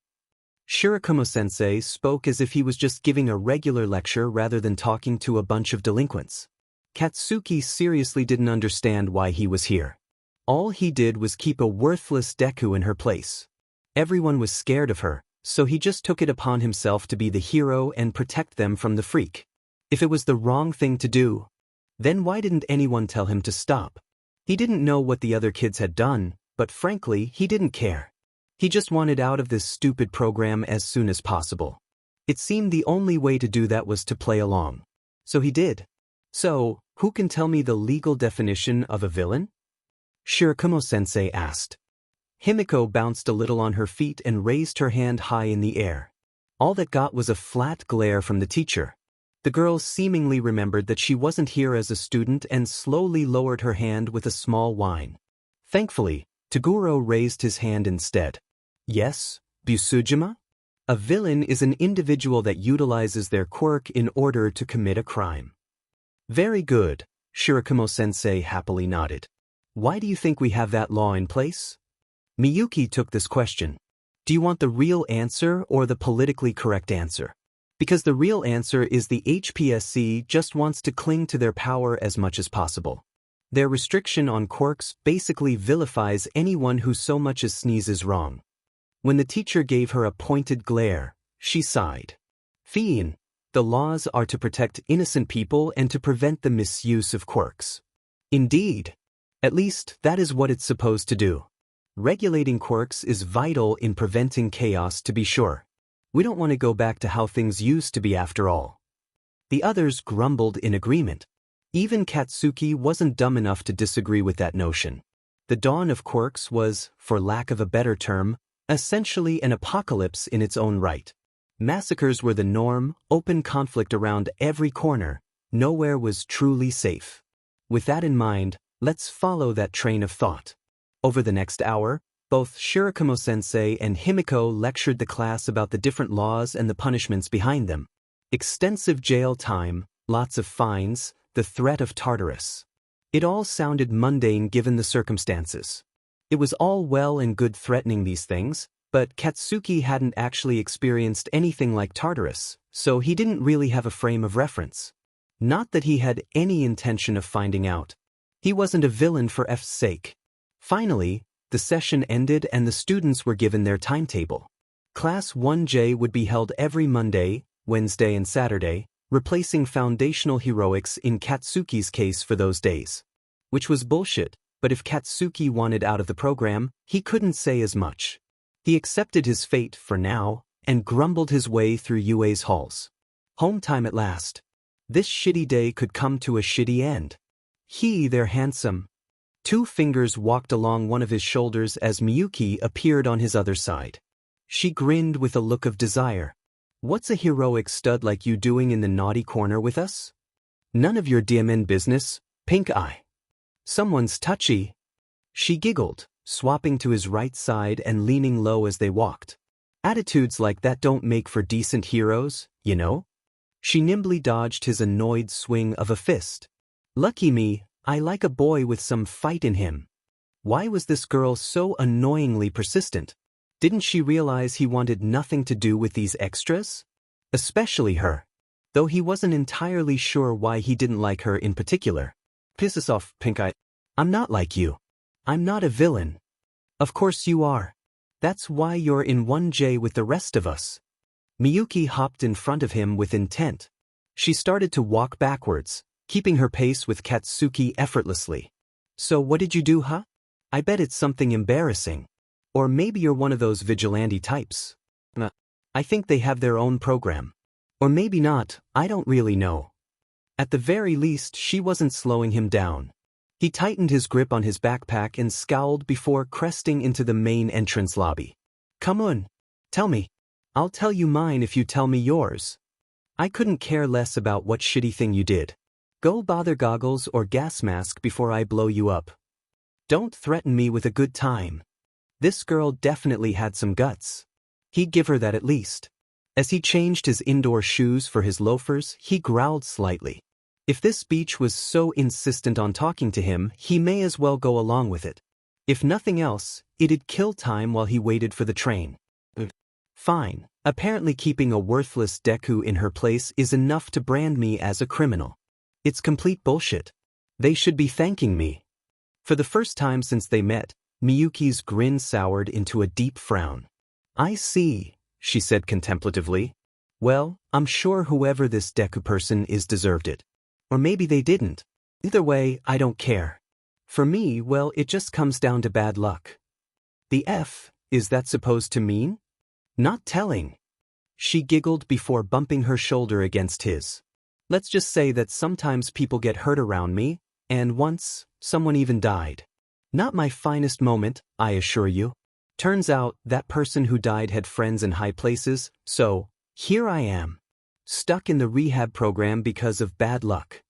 Shirakumo-sensei spoke as if he was just giving a regular lecture rather than talking to a bunch of delinquents. Katsuki seriously didn't understand why he was here. All he did was keep a worthless Deku in her place. Everyone was scared of her, so he just took it upon himself to be the hero and protect them from the freak. If it was the wrong thing to do, then why didn't anyone tell him to stop? He didn't know what the other kids had done, but frankly, he didn't care. He just wanted out of this stupid program as soon as possible. It seemed the only way to do that was to play along. So he did. So, who can tell me the legal definition of a villain? Shirakumo-sensei asked. Himiko bounced a little on her feet and raised her hand high in the air. All that got was a flat glare from the teacher. The girl seemingly remembered that she wasn't here as a student and slowly lowered her hand with a small whine. Thankfully, Toguro raised his hand instead. Yes, Busujima? A villain is an individual that utilizes their quirk in order to commit a crime. Very good, Shirakumo-sensei happily nodded. Why do you think we have that law in place? Miyuki took this question. Do you want the real answer or the politically correct answer? Because the real answer is the HPSC just wants to cling to their power as much as possible. Their restriction on quirks basically vilifies anyone who so much as sneezes wrong. When the teacher gave her a pointed glare, she sighed. Fiend, the laws are to protect innocent people and to prevent the misuse of quirks. Indeed. At least, that is what it's supposed to do. Regulating quirks is vital in preventing chaos, to be sure. We don't want to go back to how things used to be after all. The others grumbled in agreement. Even Katsuki wasn't dumb enough to disagree with that notion. The dawn of quirks was, for lack of a better term, essentially an apocalypse in its own right. Massacres were the norm, open conflict around every corner, nowhere was truly safe. With that in mind, let's follow that train of thought. Over the next hour, both Shirakumo-sensei and Himiko lectured the class about the different laws and the punishments behind them. Extensive jail time, lots of fines, the threat of Tartarus. It all sounded mundane given the circumstances. It was all well and good threatening these things, but Katsuki hadn't actually experienced anything like Tartarus, so he didn't really have a frame of reference. Not that he had any intention of finding out. He wasn't a villain for F's sake. Finally, the session ended and the students were given their timetable. Class 1J would be held every Monday, Wednesday and Saturday, replacing foundational heroics in Katsuki's case for those days. Which was bullshit, but if Katsuki wanted out of the program, he couldn't say as much. He accepted his fate for now, and grumbled his way through UA's halls. Home time at last. This shitty day could come to a shitty end. They're handsome. 2 fingers walked along one of his shoulders as Miyuki appeared on his other side. She grinned with a look of desire. What's a heroic stud like you doing in the naughty corner with us? None of your DMN business, pink eye. Someone's touchy. She giggled, swapping to his right side and leaning low as they walked. Attitudes like that don't make for decent heroes, you know? She nimbly dodged his annoyed swing of a fist. Lucky me, I like a boy with some fight in him. Why was this girl so annoyingly persistent? Didn't she realize he wanted nothing to do with these extras? Especially her. Though he wasn't entirely sure why he didn't like her in particular. Pisses off, pink eye. I'm not like you. I'm not a villain. Of course you are. That's why you're in 1J with the rest of us. Miyuki hopped in front of him with intent. She started to walk backwards, keeping her pace with Katsuki effortlessly. So what did you do, huh? I bet it's something embarrassing. Or maybe you're one of those vigilante types. I think they have their own program. Or maybe not, I don't really know. At the very least, she wasn't slowing him down. He tightened his grip on his backpack and scowled before cresting into the main entrance lobby. Come on. Tell me. I'll tell you mine if you tell me yours. I couldn't care less about what shitty thing you did. Go bother goggles or gas mask before I blow you up. Don't threaten me with a good time. This girl definitely had some guts. He'd give her that at least. As he changed his indoor shoes for his loafers, he growled slightly. If this beach was so insistent on talking to him, he may as well go along with it. If nothing else, it'd kill time while he waited for the train. Fine. Apparently keeping a worthless Deku in her place is enough to brand me as a criminal. It's complete bullshit. They should be thanking me. For the first time since they met, Miyuki's grin soured into a deep frown. I see, she said contemplatively. Well, I'm sure whoever this Deku person is deserved it. Or maybe they didn't. Either way, I don't care. For me, well, it just comes down to bad luck. The F, is that supposed to mean? Not telling. She giggled before bumping her shoulder against his. Let's just say that sometimes people get hurt around me, and once, someone even died. Not my finest moment, I assure you. Turns out, that person who died had friends in high places, so, here I am. Stuck in the rehab program because of bad luck.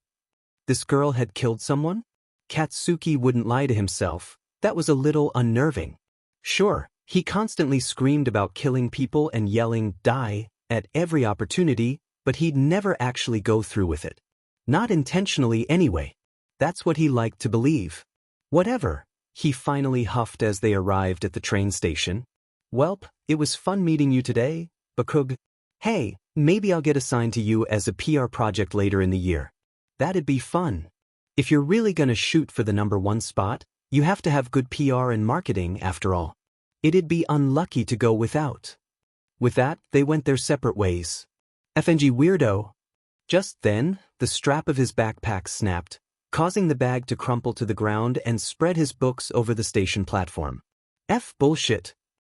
This girl had killed someone? Katsuki wouldn't lie to himself, that was a little unnerving. Sure, he constantly screamed about killing people and yelling, die, at every opportunity, but he'd never actually go through with it. Not intentionally anyway. That's what he liked to believe. Whatever, he finally huffed as they arrived at the train station. Welp, it was fun meeting you today, Bakug. Hey, maybe I'll get assigned to you as a PR project later in the year. That'd be fun. If you're really gonna shoot for the #1 spot, you have to have good PR and marketing after all. It'd be unlucky to go without. With that, they went their separate ways. FNG weirdo. Just then, the strap of his backpack snapped, causing the bag to crumple to the ground and spread his books over the station platform. F bullshit,